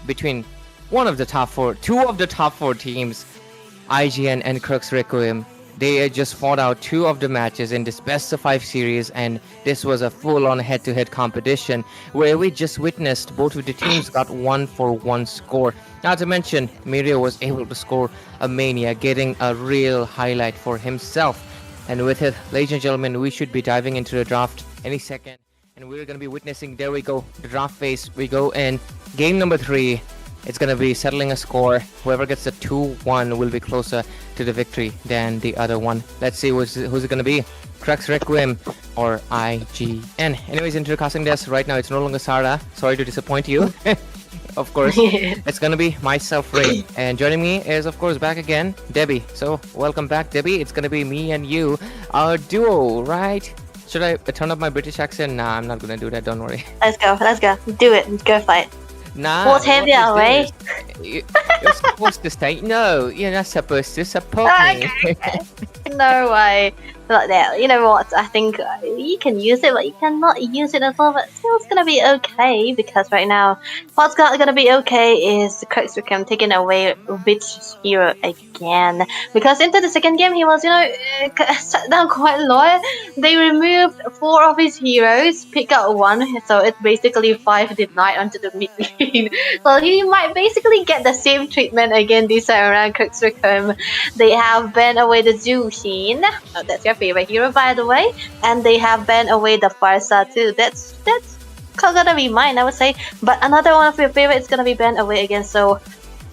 between two of the top four teams, IGN and Crux Requiem. They just fought out two of the matches in this best of 5 series, and this was a full-on head-to-head competition where we just witnessed both of the teams got 1-for-1 score. Not to mention, Mirio was able to score a mania, getting a real highlight for himself. And with it, ladies and gentlemen, we should be diving into the draft any second, and we're going to be witnessing, there we go, the draft phase. We go in game number 3. It's going to be settling a score. Whoever gets the 2-1 will be closer to the victory than the other one. Let's see who's it going to be. Crux Requiem or IGN. Anyways, into the casting desk. Right now, it's no longer Sarah. Sorry to disappoint you. Of course, it's going to be myself, Ray. And joining me is, of course, back again, Debbie. So, welcome back, Debbie. It's going to be me and you, our duo, right? Should I turn up my British accent? Nah, I'm not going to do that. Don't worry. Let's go. Do it. Go fight. Nah. What's heavier, Ray? You're supposed to stay. No, you're not supposed to support me. No way. Like that. You know what? I think you can use it, but you cannot use it as well. But still, it's gonna be okay because right now, what's gonna be okay is the Crux Requiem taking away which hero again. Because into the second game, he was sat down quite low. They removed 4 of his heroes, pick out 1, so it's basically 5 denied onto the mid lane. So he might basically get the same treatment again this time around. Crux Requiem. They have banned away the Zushin. Oh, that's your favorite hero, by the way, and they have banned away the Farsa too. That's gonna be mine, I would say. But another one of your favorites is gonna be banned away again. So,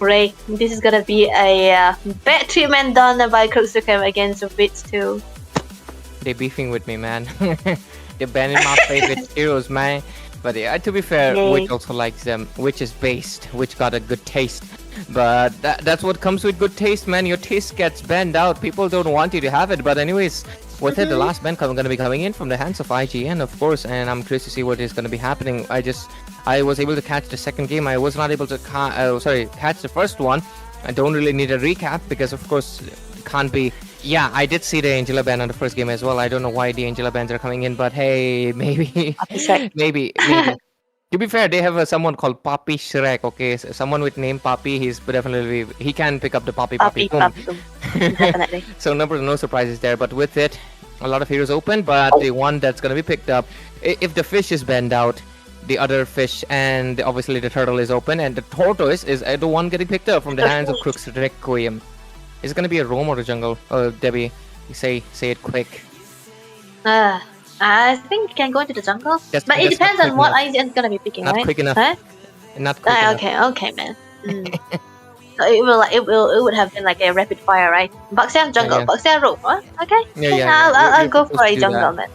Ray, this is gonna be a bad treatment done by Crux Requiem against Witch too. They're beefing with me, man. They're banning my favorite heroes, man. But yeah, to be fair, Witch also likes them. Witch is based. Witch got a good taste. But that's what comes with good taste, man. Your taste gets banned out. People don't want you to have it. But anyways, with it, the last ban going to be coming in from the hands of IGN, of course. And I'm curious to see what is going to be happening. I was able to catch the second game. I was not able to catch the first one. I don't really need a recap because, of course, it can't be. Yeah, I did see the Angela ban on the first game as well. I don't know why the Angela bans are coming in, but hey, maybe. maybe. To be fair, they have someone called Papi Shrek, okay? So someone with name Papi, he can pick up the Papi. Definitely. So no surprises there, but with it, a lot of heroes open, but the one that's going to be picked up, if the fish is banned out, the other fish and obviously the turtle is open, and the tortoise is the one getting picked up from the hands of Crux Requiem. Is it going to be a roam or a jungle? Debbie, say it quick. I think you can go into the jungle, but it depends on what IGN is gonna be picking, not right? Quick enough. Huh? Not quick enough. Okay, man. So it would have been like a rapid fire, right? Baxian jungle, Baxian roam, huh? Okay. I'll go for a jungle, man.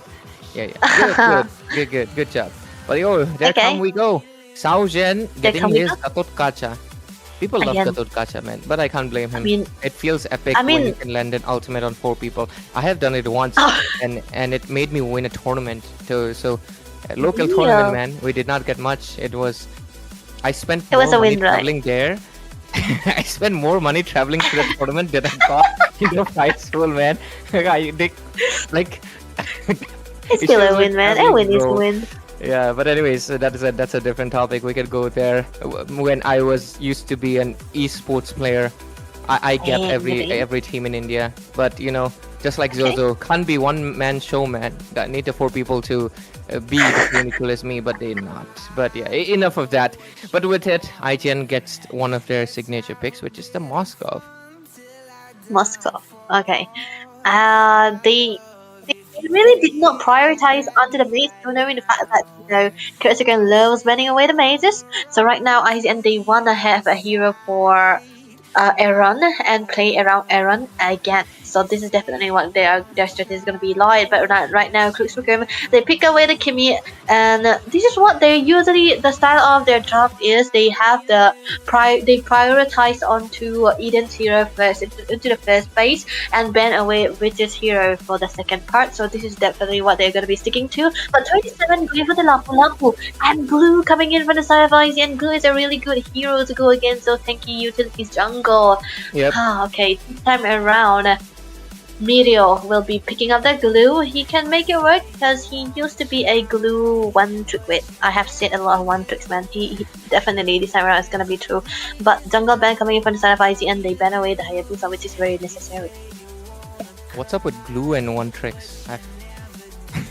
Yeah. Good job. But there come we go. Sao Zhen getting his Gatot Kacha. People love Gatot Kacha, man, but I can't blame him. It feels epic when you can land an ultimate on 4 people. I have done it once, and it made me win a tournament too. So, local tournament, man. We did not get much. I spent more money traveling there. I spent more money traveling to the tournament than I got in the prize pool, man. It's still a win, man. A win is a win. Yeah, but anyways, that's a different topic. We could go there. When I was used to be an esports player, I get every team in India. But just like Zozo, can't be one-man show, man. That need the 4 people to be the same equal as me, but they're not. But yeah, enough of that. But with it, IGN gets one of their signature picks, which is the Moskov. Okay. They really did not prioritize onto the maze, knowing the fact that Crux Requiem loves banning away the mazes. So right now, IGN they wanna have a hero for Aaron and play around Aaron against So this is definitely what their strategy is going to be like. But right now, Crux Requiem, they pick away the Kimi, and this is what they usually, the style of their draft is. They have they prioritize onto Eden's hero first into the first phase, and ban away Witch's hero for the second part. So this is definitely what they're going to be sticking to. But 27 going for the Lampu, and Glue coming in from the side of IGN. Glue is a really good hero to go against those tanky utilities jungle. Yep. Okay, this time around, Meteor will be picking up the Glue. He can make it work because he used to be a Glue one trick with. I have seen a lot of one tricks, man. He definitely this time around is gonna be true. But jungle ban coming in from the side of IGN, they ban away the Hayabusa, which is very necessary. What's up with glue and one tricks?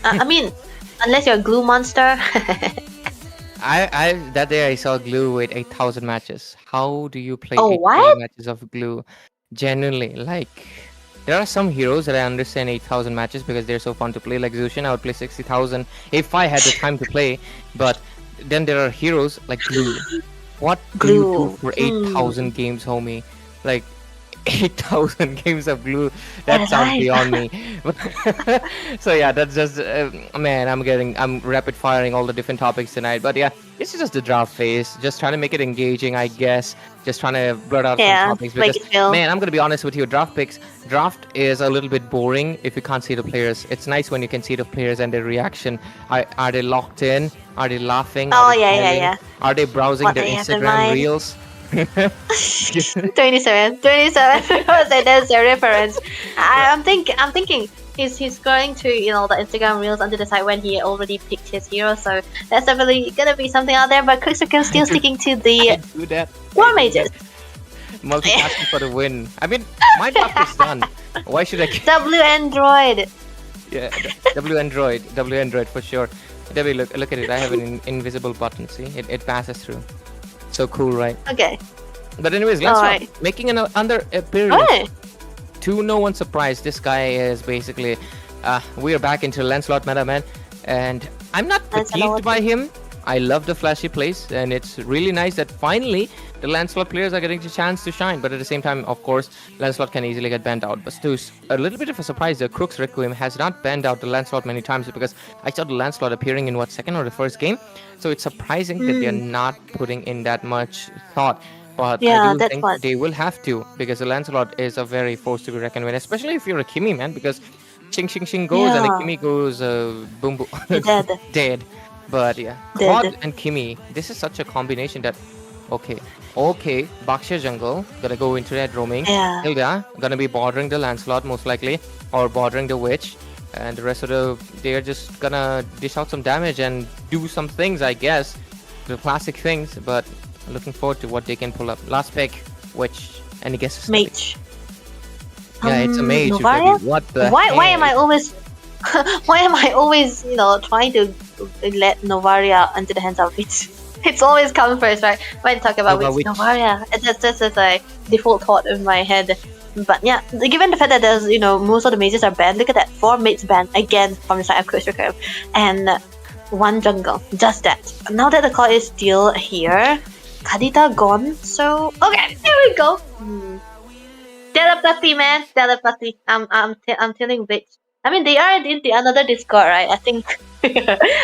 I mean, unless you're a Glue monster. I that day I saw glue with 8,000 matches. How do you play Oh, 8,000 what? matches of glue? Genuinely, like there are some heroes that I understand 8,000 matches because they're so fun to play. Like Zushin, I would play 60,000 if I had the time to play. But then there are heroes like glue. What do you do Glue. for 8,000 games, homie? Like 8,000 games of glue. That sounds Alive. beyond me. So yeah, that's just man. I'm rapid firing all the different topics tonight. But yeah, this is just the draft phase. Just trying to make it engaging, I guess. Just trying to blurt out Yeah, some topics make because it feel. man, I'm gonna be honest with you. Draft is a little bit boring if you can't see the players. It's nice when you can see the players and their reaction. Are they locked in? Are they laughing? Oh, Are they yeah, smiling? yeah. Are they browsing What their they have in Instagram mind. reels? 27. That's a reference. I'm thinking he's going to the Instagram reels under the side when he already picked his hero. So that's definitely gonna be something out there. But Crux Requiem still sticking to I the do that. War I do Mages. that. Multitasking for the win. I mean, my draft is done. Why should I? W Android. Yeah, W Android for sure. Debbie, look at it. I have an invisible button. See, it passes through. So cool, right? Okay. But anyways, let's Alright. making an under appearance. Alright. To no one's surprise, this guy is basically. We are back into Lancelot meta, man, and I'm not fatigued by him. I love the flashy plays, and it's really nice that finally the Lancelot players are getting a chance to shine. But at the same time, of course, Lancelot can easily get banned out. But to a little bit of a surprise, the Crux Requiem has not banned out the Lancelot many times because I saw the Lancelot appearing in second or the first game. So it's surprising that they're not putting in that much thought. But Yeah, I do that's think what. they will have to because the Lancelot is a very force to be reckoned with, especially if you're a Kimi, man, because Ching Ching Ching goes and the Yeah. Kimi goes boom boom Dead. dead. But yeah, Dead. Claude and Kimi, this is such a combination that okay, Baksha jungle gonna go into that roaming. Yeah. Hilda gonna be bordering the Lancelot most likely, or bordering the Witch, and the rest of they're just gonna dish out some damage and do some things, I guess, the classic things. But looking forward to what they can pull up. Last pick, Witch, any guesses? Mage. Yeah, it's a mage. Novaria? Baby. What the Why am I heck? always why am I always trying to let Novaria into the hands of Witch? It's always come first, right? When I talk about Witch, Novaria, that's a default thought in my head. But yeah, given the fact that there's most of the mages are banned, look at that, 4 mages banned again from the side of Crux Requiem, and 1 jungle, just that. Now that the call is still here, Kadita gone, so okay, here we go. Telepathy, man, telepathy. I'm telling Witch. I mean, they are in the another Discord, right? I think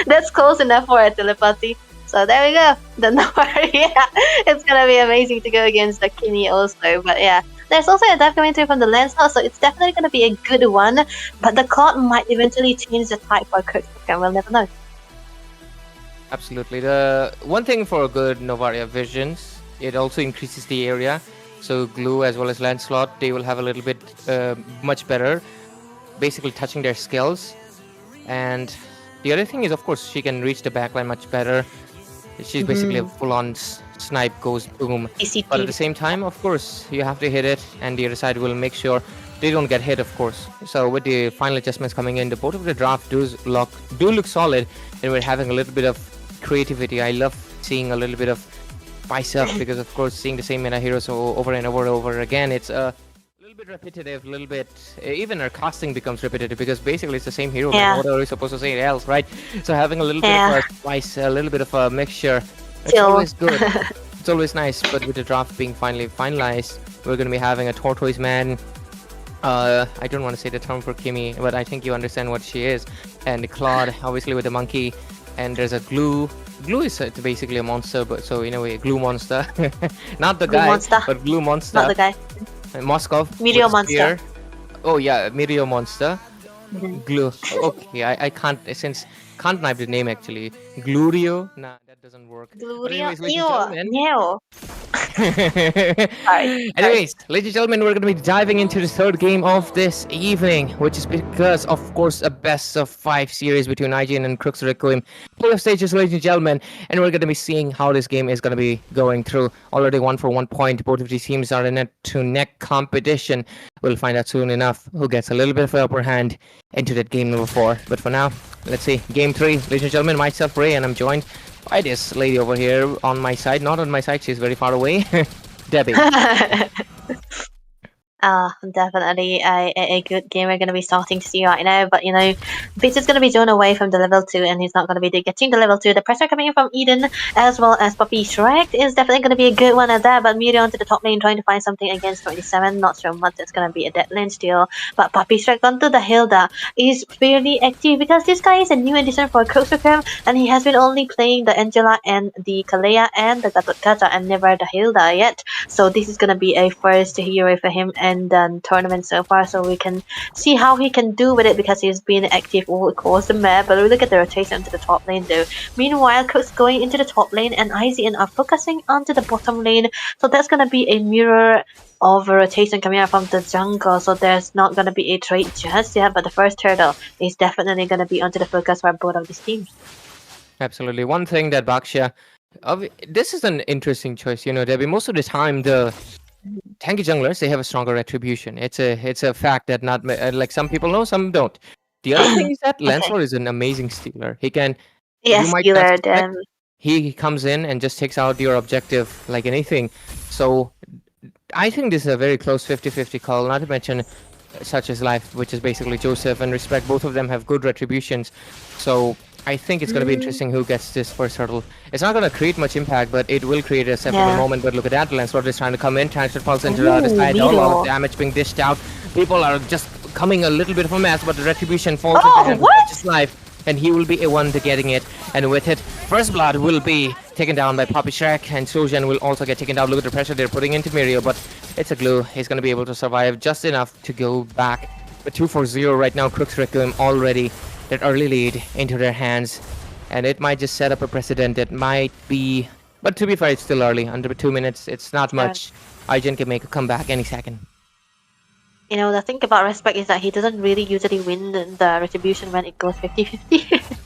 that's close enough for a telepathy. So there we go. The Novaria. It's gonna be amazing to go against the Kimi also. But yeah, there's also a dive coming through from the Lancelot, so it's definitely gonna be a good one. But the Cloud might eventually change the type for Crux Requiem. We'll never know. Absolutely. The one thing for a good Novaria Visions, it also increases the area. So Glue as well as Lancelot, they will have a little bit much better, basically touching their skills. And the other thing is, of course, she can reach the backline much better. She's basically a full-on snipe, goes boom. ECT. But at the same time, of course, you have to hit it, and the other side will make sure they don't get hit, of course. So with the final adjustments coming in, the both of the draft do look solid, and we're having a little bit of creativity. I love seeing a little bit of spice up because, of course, seeing the same meta heroes over and over again, it's a little bit repetitive, a little bit. Even our casting becomes repetitive because basically it's the same hero. Yeah. What are we supposed to say else, right? So having a little bit of a spice, a little bit of a mixture, it's Chill. always good. It's always nice. But with the draft being finally finalized, we're going to be having a Tortoise Man, I don't want to say the term for Kimmy, but I think you understand what she is. And Claude, obviously with the monkey, and there's a glue. Glue is basically a monster, but so in a way, glue monster, not the Glue guy, monster. but glue monster. Not the guy. And Moskov. Meteor with monster. spear. Oh yeah, Meteor monster. Mhm. Glue. Okay, I can't can't type the name actually. Glurio. Nah, that doesn't work. But Glurio. anyways, ladies and Ew. gentlemen. Ew. Sorry. Anyways, ladies and gentlemen, we're going to be diving into the third game of this evening, which is because, of course, a best of 5 series between IGN and Crux Requiem. Playoff stages, ladies and gentlemen, and we're going to be seeing how this game is going to be going through. Already 1 point. Both of these teams are in a neck competition. We'll find out soon enough who gets a little bit of an upper hand into that game number 4. But for now, let's see. Game 3, ladies and gentlemen, myself, Ray, and I'm joined by this lady over here on my side. Not on my side, she's very far away. Debbie. Definitely a good game we're going to be starting to see right now. But, you know, Victor's going to be drawn away from the level 2 and he's not going to be getting the level 2. The pressure coming in from Eden as well as Puppy Shrek is definitely going to be a good one at that. But Miri onto the top lane trying to find something against 27. Not sure what it's going to be a dead lane still. But Puppy Shrek onto the Hilda is fairly active because this guy is a new addition for Crux Requiem and he has been only playing the Angela and the Kalea and the Gatot Kaca and never the Hilda yet. So this is going to be a first hero for him and the tournament so far, so we can see how he can do with it because he's been active all across the map. But we look at the rotation to the top lane though. Meanwhile, Cook's going into the top lane and IGN are focusing onto the bottom lane, so that's gonna be a mirror of a rotation coming out from the jungle, so there's not gonna be a trade just yet, but the first turtle is definitely gonna be onto the focus for both of these teams. Absolutely. One thing that Baksha, this is an interesting choice, you know, Debbie. Most of the time, the tanky junglers, they have a stronger retribution. It's a fact that not like some people know, some don't. The other thing is that Lancelot is an amazing stealer. He can, Yes, you might not Stealer, suspect, he comes in and just takes out your objective like anything. So I think this is a very close 50-50 call, not to mention such as Life, which is basically Joseph and Respect. Both of them have good retributions. So I think it's going to be interesting who gets this first hurdle. It's not going to create much impact, but it will create a separate moment. But look at that, Lancelot is trying to come in, transfer pulse into the other side. A lot of damage being dished out. People are just coming a little bit of a mess, but the retribution falls into hands of just Life, and he will be a one to getting it. And with it, First Blood will be taken down by Poppy Shrek, and Sojan will also get taken down. Look at the pressure they're putting into Mirio, but it's a glue. He's going to be able to survive just enough to go back. But 2-4-0 right now, Crux Requiem already that early lead into their hands, and it might just set up a precedent that might be, but to be fair, it's still early. Under 2 minutes, it's not much. IGN can make a comeback any second. You know, the thing about Respect is that he doesn't really usually win the retribution when it goes 50-50.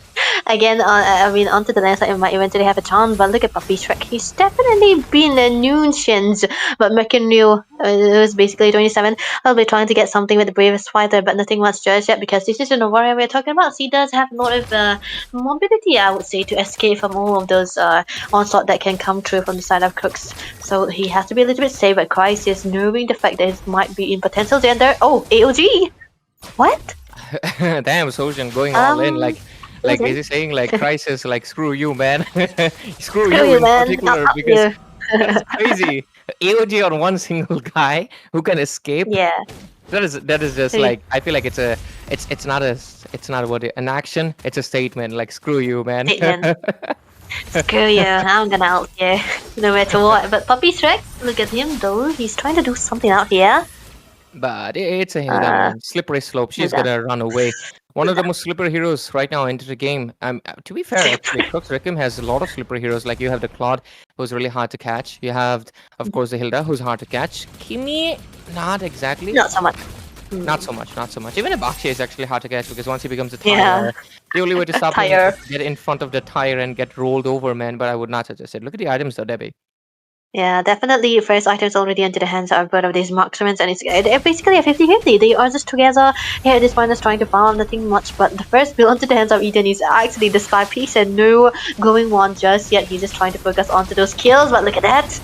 Again, I mean, onto the left side, it might eventually have a chance, but look at Puppy Shrek. He's definitely been a nuisance. But McInerney, who's basically 27, will be trying to get something with the Bravest Fighter, but nothing much just yet because this isn't a warrior we're talking about. So he does have a lot of mobility, I would say, to escape from all of those onslaught that can come through from the side of Crux. So he has to be a little bit safe at Crisis, knowing the fact that it might be in potential gender. Oh, AOG! What? Damn, Sojan going all in, like is he saying like Crisis, like screw you, man? Screw you in man. particular, because that's crazy. AOG on one single guy who can escape. Yeah. That is just like, I feel like it's not an action, it's a statement, like screw you, man. Statement. Screw you, I'm gonna out you no matter what. But Puppy Shrek, look at him though, he's trying to do something out here. But it's a Hilda, man. Slippery slope. She's gonna run away. One of the most slippery heroes right now into the game. To be fair, actually, Crux Requiem has a lot of slippery heroes. Like you have the Claude, who's really hard to catch. You have, of course, the Hilda, who's hard to catch. Kimi, not exactly. Not so much. Not so much. Even a Baksha is actually hard to catch because once he becomes a tire, the only way to stop him is to get in front of the tire and get rolled over, man. But I would not suggest it. Look at the items though, Debbie. Yeah, definitely first items already into the hands of both of these marksmen, and it's basically a 50-50. They are just together here at this point, just trying to farm nothing much, but the first build onto the hands of Eden is actually the Sky Piece and no going one just yet. He's just trying to focus onto those kills, but look at that.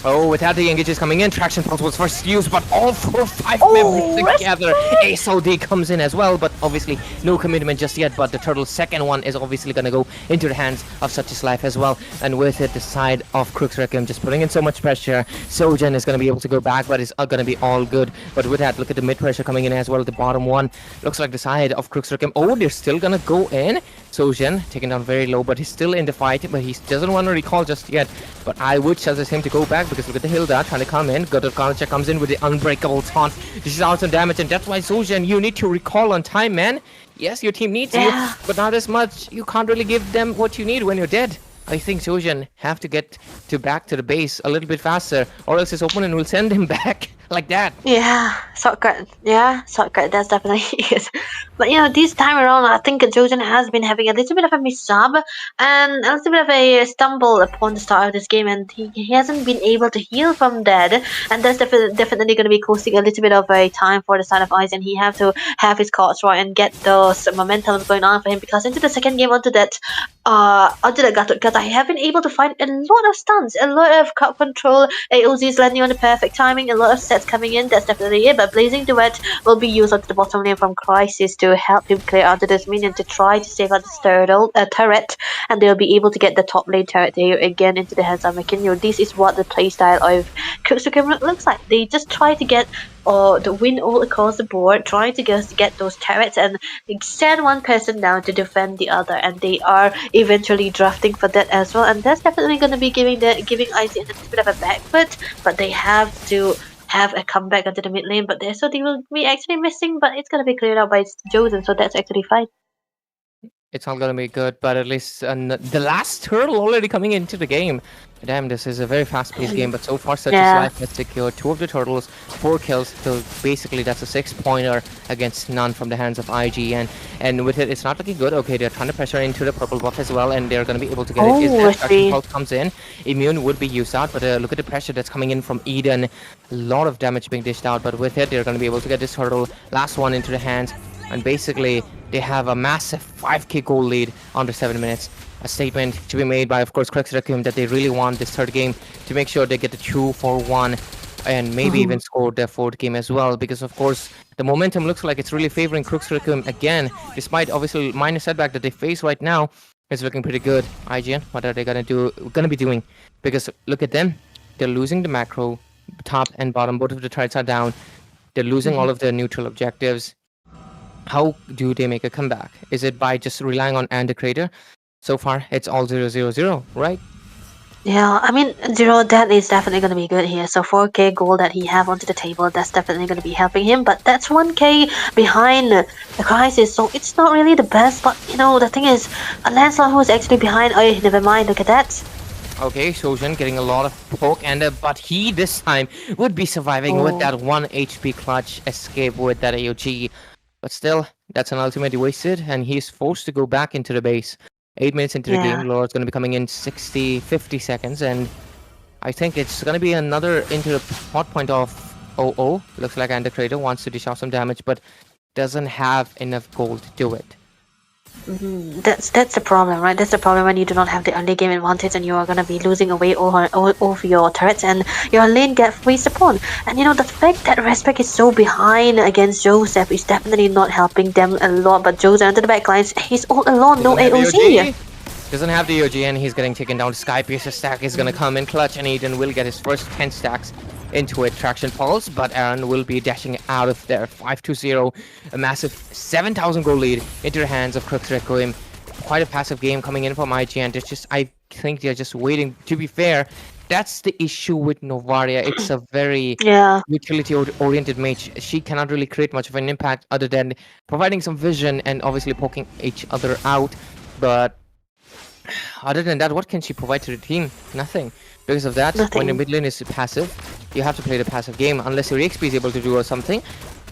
Oh, without the engages coming in, Traction Pulse was first used, but all 4-5 Oh, members together. ASOD comes in as well, but obviously no commitment just yet. But the Turtle's second one is obviously going to go into the hands of Such Is Life as well. And with it, the side of Crux Requiem just putting in so much pressure. Sojan is going to be able to go back, but it's going to be all good. But with that, look at the mid pressure coming in as well. The bottom one looks like the side of Crux Requiem. Oh, they're still going to go in. Sojan taken down very low, but he's still in the fight, but he doesn't want to recall just yet. But I would suggest him to go back, because look at the Hilda trying to come in. Godot Karnacha comes in with the unbreakable taunt. This is out some damage, and that's why Sojan, you need to recall on time, man. Yes, your team needs you, but not as much. You can't really give them what you need when you're dead. I think Sojan have to get back to the base a little bit faster, or else his opponent will send him back like that. Yeah, shortcut. Yeah, shortcut. That's definitely it. But this time around, I think Jojen has been having a little bit of a mishap and a little bit of a stumble upon the start of this game, and he hasn't been able to heal from that. And that's definitely going to be costing a little bit of a time for the side of Ice, and he have to have his cards right and get those momentums going on for him, because into the second game, onto that Gato, I have been able to find a lot of stuns, a lot of crowd control, AOZs landing on the perfect timing, a lot of sets coming in. That's definitely it. But Blazing Duet will be used onto the bottom lane from Crisis to help him clear out this minion to try to save out this turret, and they'll be able to get the top lane turret here again into the hands of McKinney. This is what the playstyle of Crux Requiem looks like. They just try to get the win all across the board, trying to get those turrets and send one person down to defend the other, and they are eventually drafting for that as well. And that's definitely going to be giving IGN a little bit of a back foot, but they have to have a comeback onto the mid lane. But so they will be actually missing, but it's going to be cleared out by Josen, so that's actually fine. It's not going to be good, but at least the last turtle already coming into the game. Damn, this is a very fast-paced game, but so far Such Is Life has secured 2 of the turtles, 4 kills, so basically that's a 6-pointer against none from the hands of IGN. And with it, it's not looking good. Okay, they're trying to pressure into the purple buff as well, and they're going to be able to get it. If that pulse comes in, Immune would be used out, but look at the pressure that's coming in from Eden. A lot of damage being dished out, but with it, they're going to be able to get this turtle, last one into the hands, and basically they have a massive 5k goal lead under 7 minutes. A statement to be made by, of course, Crux Requiem that they really want this third game to make sure they get the 2-4-1 and maybe even score their fourth game as well, because of course the momentum looks like it's really favoring Crux Requiem again, despite obviously minor setback that they face right now. It's looking pretty good. IGN, what are they gonna be doing? Because look at them, they're losing the macro, top and bottom, both of the turrets are down. They're losing all of their neutral objectives. How do they make a comeback? Is it by just relying on and the creator? So far, it's all 0-0-0, right? Yeah, I mean, that is definitely going to be good here. So 4k gold that he have onto the table, that's definitely going to be helping him. But that's 1k behind the Crisis, so it's not really the best. But, the thing is, Lancelot who is actually behind, oh, never mind, look at that. Okay, Sojan getting a lot of poke, but he this time would be surviving with that 1 HP clutch escape with that AOG. But still, that's an ultimate wasted, and he's forced to go back into the base. 8 minutes into the game, Lord's going to be coming in 50 seconds, and I think it's going to be another into the hot point of 0-0. Looks like Undercrater wants to dish out some damage, but doesn't have enough gold to do it. That's the problem, right? That's the problem when you do not have the early game advantage and you are going to be losing away over your turrets and your lane get freezed upon. And the fact that Respect is so behind against Joseph is definitely not helping them a lot. But Joseph under the backlines, he's all alone, no AOZ. Doesn't have the AOG and he's getting taken down. Skypierce's stack is going to come in clutch, and Eden will get his first 10 stacks into it. Traction Pulse, but Aaron will be dashing out of there. 5-0, a massive 7,000 goal lead into the hands of Crux Requiem. Quite a passive game coming in from IGN. I think they're just waiting. To be fair, that's the issue with Novaria. It's a very utility-oriented mage. She cannot really create much of an impact other than providing some vision and obviously poking each other out. But other than that, what can she provide to the team? Nothing. Because of that, when the mid lane is passive, you have to play the passive game unless your EXP is able to do or something.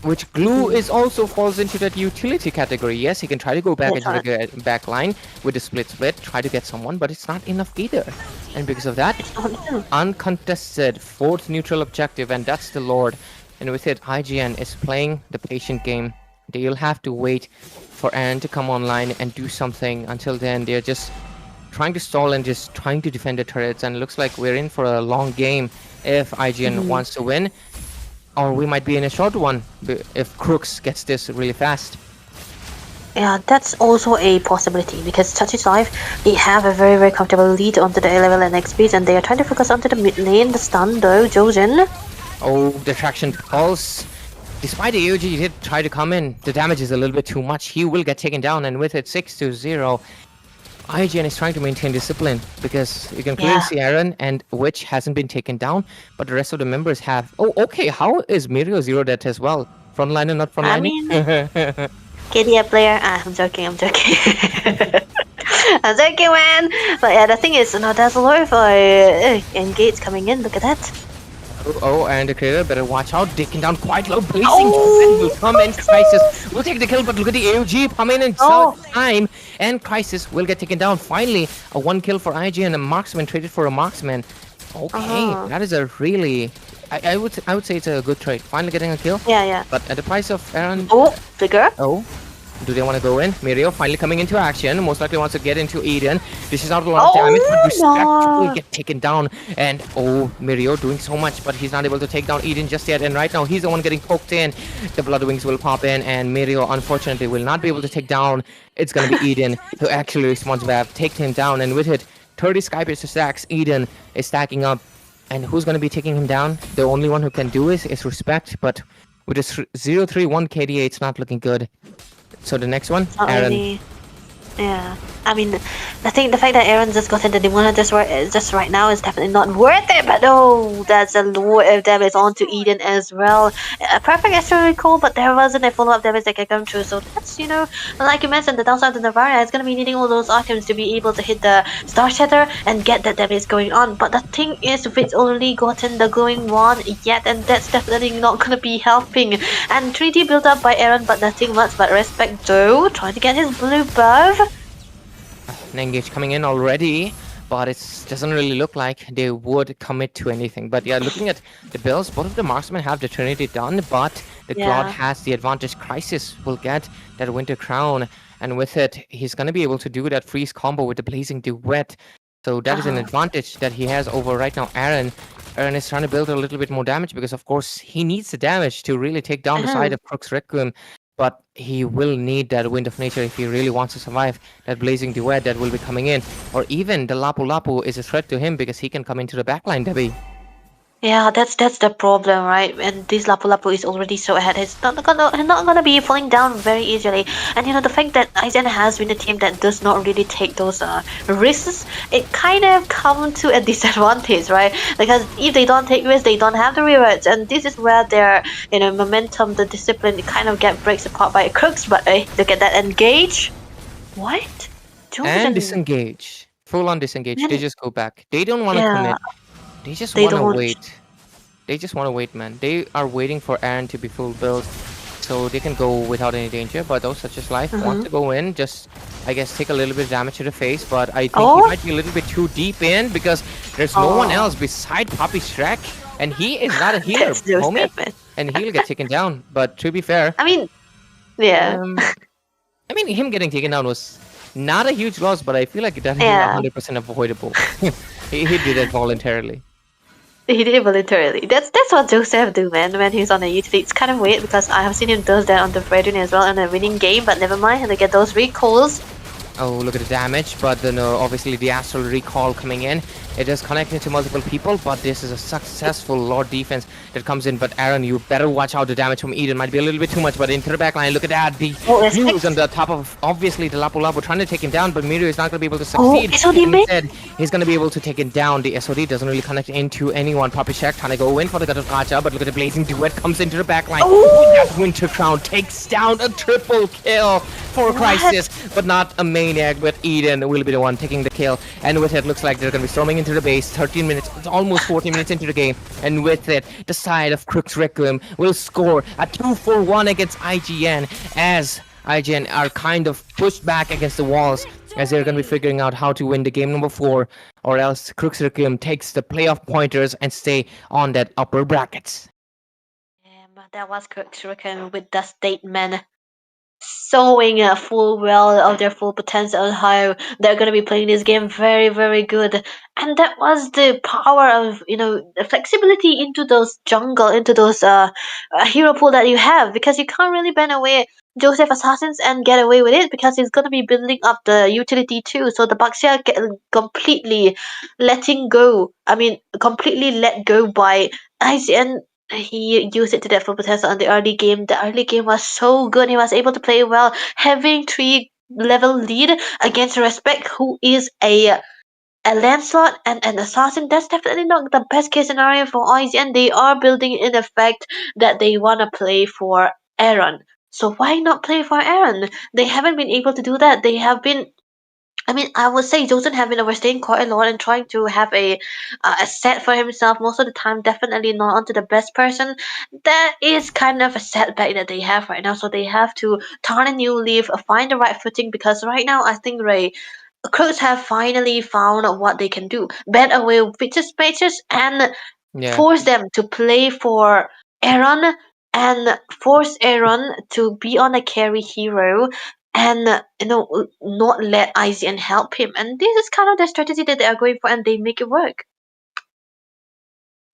Which Glue is also falls into that utility category. Yes, he can try to go back into the back line with the split, try to get someone, but it's not enough either. And because of that, uncontested 4th neutral objective, and that's the Lord. And with it, IGN is playing the patient game. They'll have to wait for Aaron to come online and do something. Until then, they're just trying to stall and just trying to defend the turrets, and it looks like we're in for a long game. if IGN wants to win, or we might be in a short one if Crux gets this really fast. Yeah, that's also a possibility because Touch Life, they have a very, very comfortable lead onto the A level and XPs, and they are trying to focus onto the mid lane. The stun though, Jojen. Oh, the traction pulse. Despite the AOG he did try to come in, the damage is a little bit too much. He will get taken down, and with it 6-0, IGN is trying to maintain discipline because you can clearly see Aaron and Witch hasn't been taken down, but the rest of the members have. Oh, okay. How is Mirio zero death as well? Frontliner, not I frontlining? mean, KDA player. I'm joking. I'm joking. I'm joking, man. But yeah, the thing is, there's a lot of engage coming in. Look at that. Oh, and the creator better watch out. Taking down quite low. Blazing will come in. Crisis will take the kill, but look at the AOG come in and time. And Crisis will get taken down. Finally, a 1 kill for IGN. A marksman traded for a marksman. Okay, that is a really... I would say it's a good trade. Finally getting a kill. Yeah. But at the price of Aaron... Oh, figure. Oh. Do they want to go in? Mirio finally coming into action. Most likely wants to get into Eden. This is not a lot of damage, but Respect will get taken down. And Mirio doing so much, but he's not able to take down Eden just yet. And right now, he's the one getting poked in. The Blood Wings will pop in, and Mirio, unfortunately, will not be able to take down. It's going to be Eden who actually responds back, take him down. And with it, 30 Skypiercer stacks. Eden is stacking up. And who's going to be taking him down? The only one who can do it is Respect, but with a 0-3-1 KDA, it's not looking good. So the next one, Aaron. Really, yeah. I mean, the fact that Aaron just got into the one just right now is definitely not worth it. But that's a lot of damage onto Eden as well. A perfect extra recall, but there wasn't a follow-up damage that can come through. So that's like you mentioned, the downside of Navaria is gonna be needing all those items to be able to hit the Star Shatter and get that damage going on. But the thing is, Vit's only gotten the glowing one yet, and that's definitely not gonna be helping. And 3D built up by Aaron, but nothing much. But Respect though, trying to get his blue buff. Engage coming in already, but it doesn't really look like they would commit to anything. But yeah, looking at the builds, both of the marksmen have the Trinity done, but the Claude has the advantage. Crisis will get that Winter Crown, and with it, he's going to be able to do that freeze combo with the Blazing Duet. So that is an advantage that he has over right now Aaron. Aaron is trying to build a little bit more damage because, of course, he needs the damage to really take down the side of Crux Requiem. But he will need that Wind of Nature if he really wants to survive that Blazing Duet that will be coming in. Or even the Lapu Lapu is a threat to him because he can come into the backline, Debbie. Yeah, that's the problem, right? And this Lapu Lapu is already so ahead. He's not gonna be falling down very easily. And the fact that IGN has been a team that does not really take those risks, it kind of comes to a disadvantage, right? Because if they don't take risks, they don't have the rewards, and this is where their momentum, the discipline, kind of breaks apart by Crux. But look at that engage. What? And disengage. Full on disengage. They just go back. They don't want to commit. They just want to wait. They just want to wait, man. They are waiting for Aaron to be full build so they can go without any danger. But those such as Life want to go in, just, I guess, take a little bit of damage to the face. But I think he might be a little bit too deep in because there's no one else beside Poppy Shrek. And he is not a healer, homie. And he'll get taken down. But to be fair... I mean, yeah. Him getting taken down was not a huge loss, but I feel like that is 100% avoidable. He did it voluntarily. He did it voluntarily. That's what Joseph do, man, when he's on the utility. It's kind of weird because I have seen him do that on the Brethren as well in a winning game, but never mind, and they get those recalls. Oh, look at the damage, but then obviously the Astral Recall coming in. It is connected to multiple people, but this is a successful Lord defense that comes in. But Aaron, you better watch out. The damage from Eden might be a little bit too much, but into the backline, look at that. The news on the top of, obviously, the Lapu Lapu trying to take him down, but Mirio is not going to be able to succeed. Instead, he's going to be able to take it down. The SOD doesn't really connect into anyone. Poppy Shack trying to go in for the God of Raja, but look at the Blazing Duet comes into the backline. That Winter Crown takes down a triple kill for Crisis, but not a maniac, but Eden will be the one taking the kill. And with it, looks like they're going to be storming into the base. 13 minutes, it's almost 14 minutes into the game. And with it, the side of Crux Requiem will score a 2-4-1 against IGN as IGN are kind of pushed back against the walls as they're going to be figuring out how to win the game number 4, or else Crux Requiem takes the playoff pointers and stay on that upper brackets. But that was Crux Requiem with the statement. showing full well of their full potential, how they're going to be playing this game very, very good. And that was the power of, the flexibility into those jungle, into those hero pool that you have, because you can't really ban away Joseph Assassins and get away with it because he's going to be building up the utility too. So the Baxia completely letting go. I mean, completely let go by IGN. He used it to their full potential in the early game. The early game was so good. He was able to play well, having 3 level lead against Respect, who is a Lancelot and an assassin. That's definitely not the best case scenario for IGN. They are building in the fact that they want to play for Aaron. So why not play for Aaron? They haven't been able to do that. They have been, I mean, I would say Joseph have been overstaying quite a lot and trying to have a set for himself most of the time. Definitely not onto the best person. That is kind of a setback that they have right now. So they have to turn a new leaf, find the right footing, because right now I think Crux have finally found what they can do. Ban away Witches Mages and Yeah. force them to play for Aaron, and force Aaron to be on a carry hero, and not let IZN help him. And this is kind of the strategy that they are going for, and they make it work.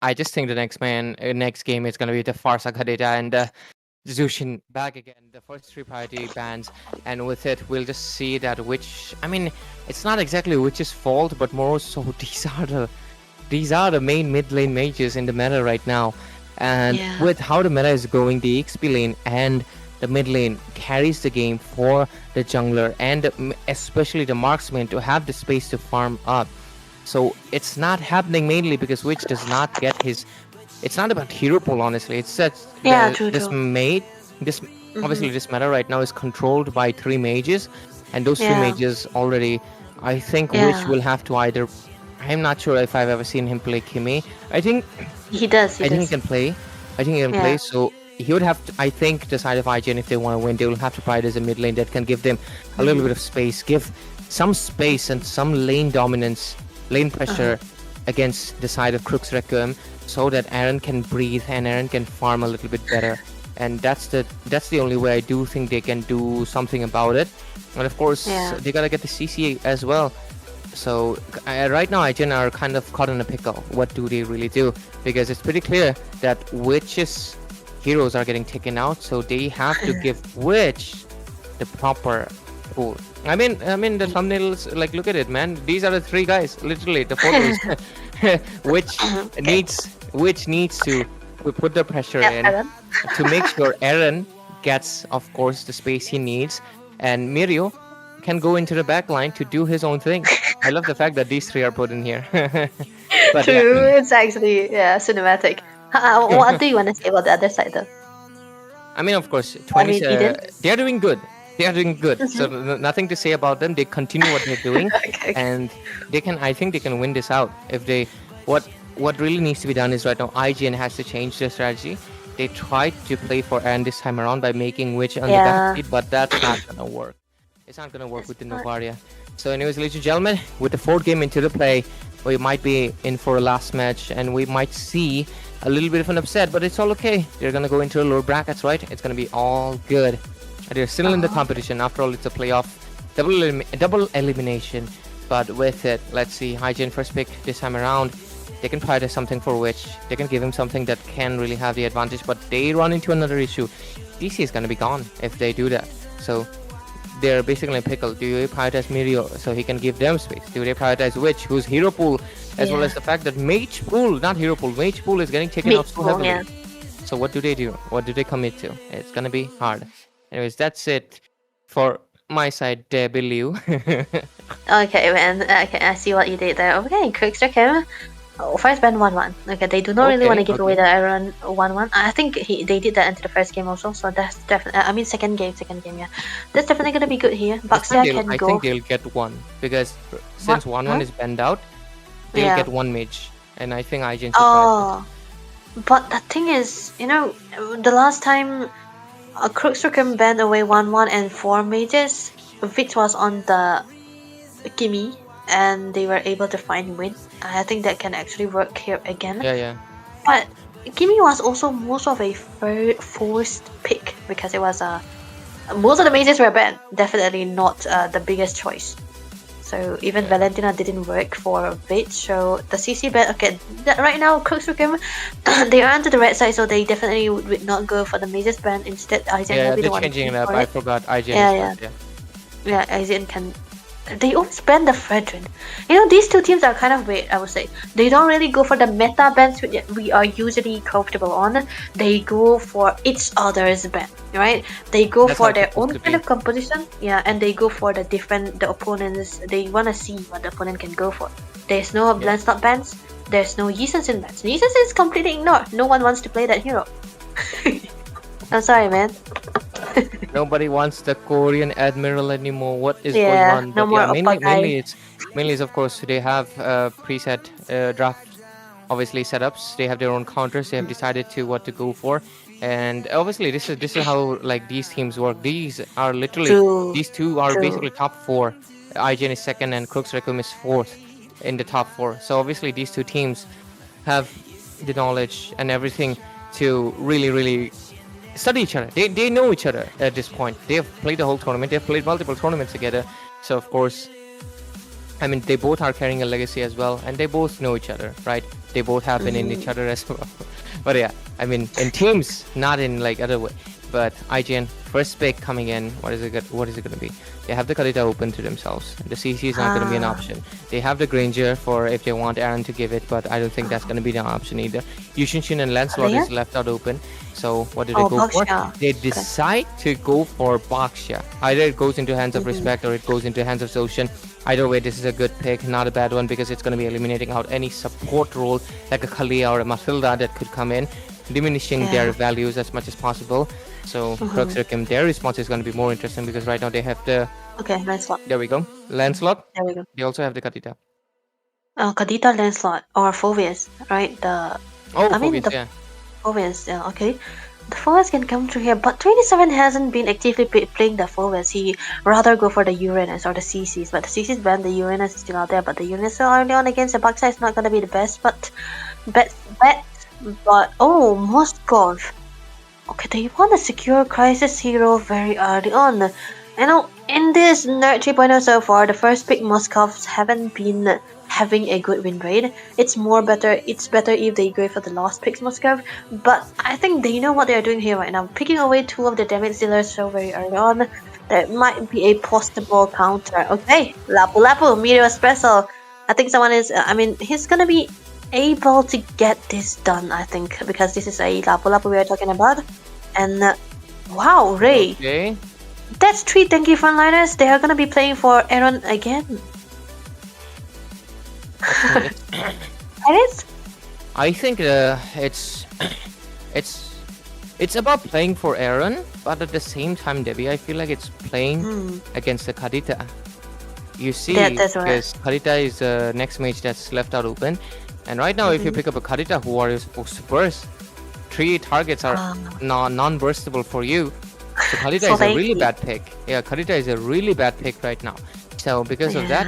I just think the next game is gonna be the Farsa Kadeta and Zushin back again. The first 3 priority bans, and with it, we'll just see that Witch. I mean, it's not exactly Witch's fault, but more so these are the main mid lane mages in the meta right now. And Yeah. with how the meta is going, the XP lane and the mid lane carries the game for the jungler and especially the marksman to have the space to farm up. So it's not happening mainly because Witch does not get his. It's not about hero pool, honestly. It's that Yeah, true, this true. mate, this obviously this meta right now is controlled by 3 mages, and those 3 Yeah. mages already. I think Witch Yeah. will have to either. I'm not sure if I've ever seen him play Kimi. I think He does. He I think he does. can play. I think he can Yeah. play. So he would have to. I think the side of IGN, if they want to win, they will have to prioritize a mid lane that can give them a little bit of space, give some space and some lane dominance, lane pressure against the side of Crux Requiem, so that Aaron can breathe and Aaron can farm a little bit better. And that's the only way I do think they can do something about it. And of course, Yeah. they gotta get the CC as well. So right now, IGN are kind of caught in a pickle. What do they really do? Because it's pretty clear that Witch's heroes are getting taken out, so they have to give Witch the proper pool. I mean the thumbnails, like, look at it, man. These are the 3 guys, literally the photos. Which needs to put the pressure Yeah, in Aaron. to make sure Aaron gets, of course, the space he needs, and Mirio can go into the back line to do his own thing. I love the fact that these 3 are put in here. But yeah, True. It's actually cinematic. What do you want to say about the other side though? I mean, of course, I mean, Eden. they are doing good. They are doing good. So nothing to say about them. They continue what they're doing, Okay. and they can. I think they can win this out if they. What really needs to be done is right now IGN has to change their strategy. They tried to play for Aaron this time around by making Witch on the Yeah. backseat, but that's not gonna work. It's not gonna work with the Novaria. So anyways, ladies and gentlemen, with the 4th game into the play, we might be in for a last match, and we might see a little bit of an upset, but it's all okay. They're gonna go into the lower brackets, right? It's gonna be all good. They're still in the competition. After all, it's a playoff, double elimination. But with it, let's see. IGN first pick this time around. They can prioritize something for Witch. They can give him something that can really have the advantage, but they run into another issue. DC is gonna be gone if they do that. So they're basically in a pickle. Do they prioritize Mirio so he can give them space? Do they prioritize Witch, who's hero pool, as well Yeah. as the fact that Mage pool, not hero pool, Mage pool is getting taken Mage out so pool, heavily. yeah. So what do they do? What do they commit to? It's gonna be hard. Anyways, that's it for my side, Liu. Okay, man. Okay, I see what you did there. Okay, Crux Requiem. Oh, first ban 1-1. Okay, they do not really want to give away the Iron 1-1. I think they did that into the first game also, so that's definitely. I mean, second game, yeah. That's definitely gonna be good here. Baxia can I go. think they'll get 1 because since 1-1 is banned out, they'll Yeah. get 1 mage, and I think IGN should Oh, but the thing is, the last time Crux Requiem banned away 1-1 and 4 mages, Vich was on the Gimme, and they were able to find win. I think that can actually work here again. Yeah. But Gimme was also most of a forced pick because it was a most of the mages were banned. Definitely not the biggest choice. So even Valentina didn't work for a bit. So the CC ban, okay, right now Crux Requiem, they are onto the red side, so they definitely would not go for the mages ban. Instead, IGN Yeah, will be the they're one changing it going up. for I it. forgot IGN Yeah, is yeah. first, yeah. Yeah, IGN can. They always ban the Fredrin. You know, these two teams are kind of weird, I would say. They don't really go for the meta bans which we are usually comfortable on. They go for each other's ban, right? They go That's how for it's their supposed own to kind be. of composition, yeah, and they go for the opponents. They wanna see what the opponent can go for. There's no Yeah. Blendstop bans. There's no Yisensin bans. Yisensin is completely ignored. No one wants to play that hero. I'm sorry, man. Nobody wants the Korean admiral anymore. What is going Yeah, on? no But yeah, more Oppa guy. mainly is of course they have preset draft obviously setups. They have their own counters. They have decided to what to go for, and obviously this is how like these teams work. These are literally True, these two are true. basically top four. IGN is second and Crux Requiem is fourth in the top four. So obviously these two teams have the knowledge and everything to really study each other. They know each other at this point. They have played the whole tournament. They've played multiple tournaments together. So of course, I mean, they both are carrying a legacy as well, and they both know each other, right? They both have been in each other as well. But yeah, I mean, in teams, not in like other way. But IGN first pick coming in. What is it going to be? They have the Kadita open to themselves. The CC is not going to be an option. They have the Granger for if they want Aaron to give it, but I don't think that's going to be the option either. Yushinshin and Lancelot Leia? is left out open. So what do they Oh, go for? Boxia. They decide to go for Boxia. Either it goes into hands of Respect or it goes into hands of Zoshin. Either way, this is a good pick, not a bad one, because it's going to be eliminating out any support role like a Kalia or a Mathilda that could come in, diminishing their values as much as possible. So Crux Requiem, their response is going to be more interesting because right now they have the... Okay, Lancelot. There we go. Lancelot. There we go. They also have the Kadita. Kadita, Lancelot, or Phoveus, right? Oh, I mean, Phoveus, the yeah. Phoveus, yeah, okay. The Phoveus can come through here, but 27 hasn't been actively playing the Phoveus. He rather go for the Uranus or the CCs, but the CCs banned, the Uranus is still out there, but the Uranus is early on against the Baksa is not going to be the best, but oh, Moskov. Okay, they want to secure Crisis Hero very early on. You know, in this Nerd 3.0 so far, the first pick Moskovs haven't been having a good win rate. It's better if they go for the last picks Moskov, but I think they know what they are doing here right now. Picking away two of the damage dealers so very early on, that might be a possible counter. Okay, Lapu Lapu, Meteor Espresso. I think someone is, he's gonna be able to get this done, I think, because this is a Lapu Lapu we are talking about. And wow, Ray, Okay. that's 3 tanky frontliners. They are gonna be playing for Aaron again. It is? I think it's about playing for Aaron, but at the same time, Debbie, I feel like it's playing against the Kadita. You see, That's right. because Kadita is the next mage that's left out open, and right now, if you pick up a Kadita, who are you supposed to burst? 3 targets are non-burstable for you. So Kadita So is a really tanky. bad pick. Yeah, Kadita is a really bad pick right now. So because of that,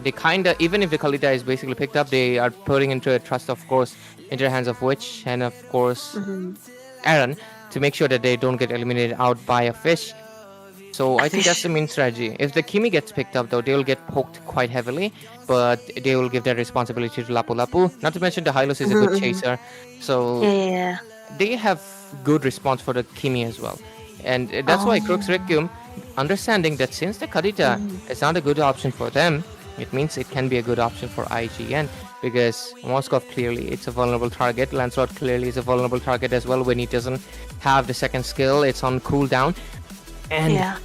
they kinda, even if the Kalita is basically picked up, they are putting into a trust, of course, into the hands of Witch and of course Aaron to make sure that they don't get eliminated out by a fish. So I think that's the main strategy. If the Kimi gets picked up though, they will get poked quite heavily, but they will give that responsibility to Lapu Lapu. Not to mention the Hylos is a good chaser, so Yeah. they have good response for the Kimi as well. And that's why Crux Requiem, understanding that since the Kadita is not a good option for them, it means it can be a good option for IGN, because Moskov clearly it's a vulnerable target. Lancelot clearly is a vulnerable target as well when he doesn't have the second skill. It's on cooldown. And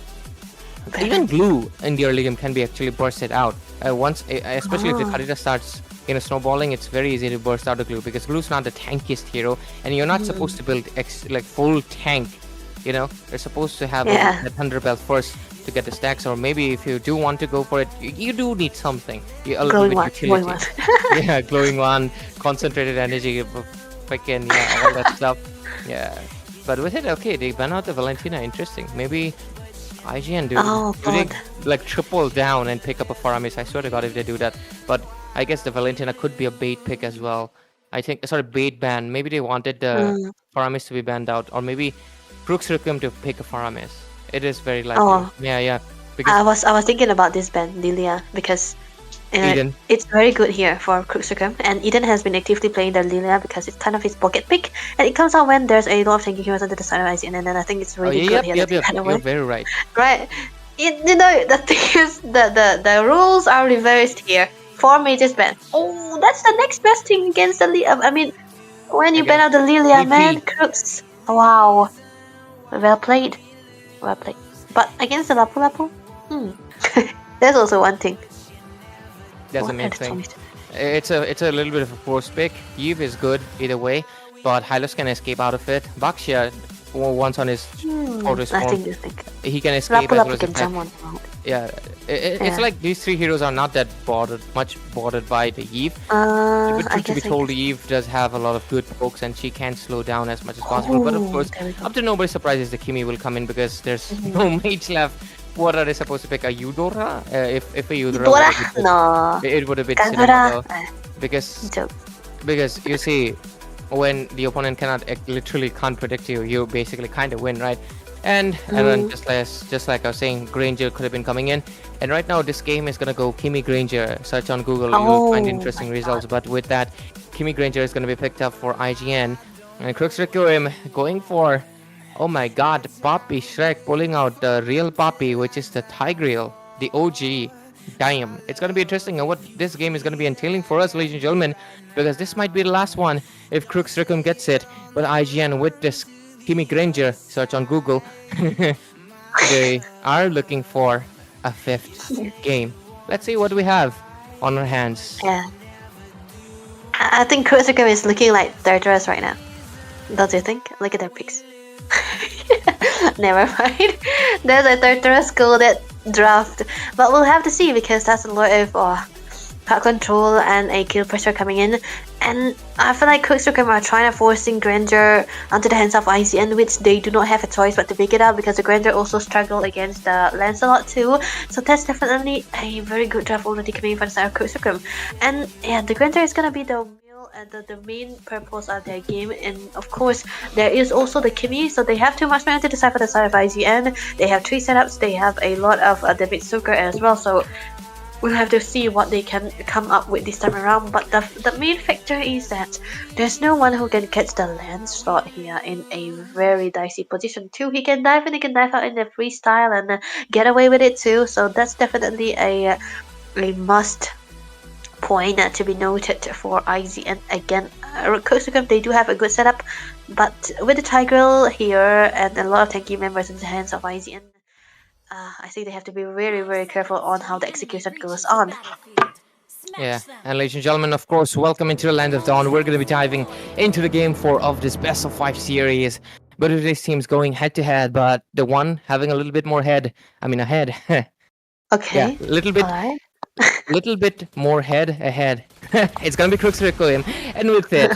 even glue in the early game can be actually bursted out. Especially if the Kadita starts snowballing, it's very easy to burst out the glue because glue's not the tankiest hero, and you're not supposed to build like full tank. You're supposed to have a Thunder Belt first to get the stacks, or maybe if you do want to go for it, you do need something. A little bit utility. Yeah, glowing one, concentrated energy, freaking all that stuff. Yeah, but with it, okay, they ban out the Valentina. Interesting. Maybe IGN do they like triple down and pick up a Faramis? I swear to God, if they do that. But I guess the Valentina could be a bait pick as well. I think bait ban. Maybe they wanted the Faramis to be banned out, or maybe Crux Requiem to pick a Faramis. It is very likely. Oh, Yeah. Because I was thinking about this band, Lilia, because Eden. it's very good here for Crux Requiem, and Eden has been actively playing the Lilia because it's kind of his pocket pick, and it comes out when there's a lot of tanky heroes under the side of IGN, and then I think it's Oh, really good here. that they kind of You're win. very right. Right. You know, the thing is, the rules are reversed here. 4 mages ban. Oh, that's the next best thing against the Lilia. I mean, when you ban out the Lilia, EP. man, Crux. Wow. Well played. Well played. But against the Lapu Lapu? That's also one thing. That's the What main are the thing. choices? It's a little bit of a forced pick. Eve is good either way, but Hylos can escape out of it. Baxia, once on his Fortress I form, think you think. he can escape Lapu as well Lapu as can attack. jump on around. Yeah, it's Yeah. like these 3 heroes are not that much bothered by the Eve. I But truth to be guess. told, Eve does have a lot of good pokes and she can slow down as much as possible. But of Oh, course, there we go. up to nobody's surprises, the Kimi will come in because there's no mage left. What are they supposed to pick? A Eudora? If a Eudora, Dora? would have been- No. it would have been Kagura? cinema though. Because Joke. you see, when the opponent literally can't predict you, you basically kind of win, right? And then just like I was saying, Granger could have been coming in, and right now this game is gonna go Kimi Granger. Search on Google, you'll find Oh interesting my results. But with that, Kimi Granger is gonna be picked up for IGN, and Crux Requiem going for, oh my God, Papi Shrek pulling out the real Papi, which is the Tigreal, the OG. Damn, it's gonna be interesting what this game is gonna be entailing for us, ladies and gentlemen, because this might be the last one if Crux Requiem gets it. But IGN with this Kimi Granger, search on Google, they are looking for a 5th game. Let's see what we have on our hands. Yeah. I think Crux Requiem is looking like Tartarus right now. Don't you think? Look at their picks. Never mind. There's a Tartarus that draft. But we'll have to see because that's a lot of card control and a kill pressure coming in. And I feel like Crux Requiem are trying to forcing Granger onto the hands of IGN, which they do not have a choice but to pick it up because the Granger also struggled against the Lancelot too. So that's definitely a very good draft already coming from the side of Crux Requiem. And yeah, the Granger is gonna be the the main purpose of their game, and of course there is also the Kimi, so they have too much money to decide for the side of IGN. They have 3 setups, they have a lot of damage soaker as well, so we'll have to see what they can come up with this time around. But the main factor is that there's no one who can catch the Lancelot here in a very dicey position too. He can dive in, he can dive out in the freestyle and get away with it too, so that's definitely a must point to be noted for IGN again. Crux Requiem, they do have a good setup, but with the Tigreal here and a lot of tanky members in the hands of IGN, I think they have to be very, very careful on how the execution goes on. Yeah, and ladies and gentlemen, of course, welcome into the Land of Dawn. We're going to be diving into the game 4 of this best of 5 series. But today's team's going head to head, but the one having a little bit more ahead. Okay. Yeah, little bit more head ahead. It's gonna be Crux Requiem, and with it,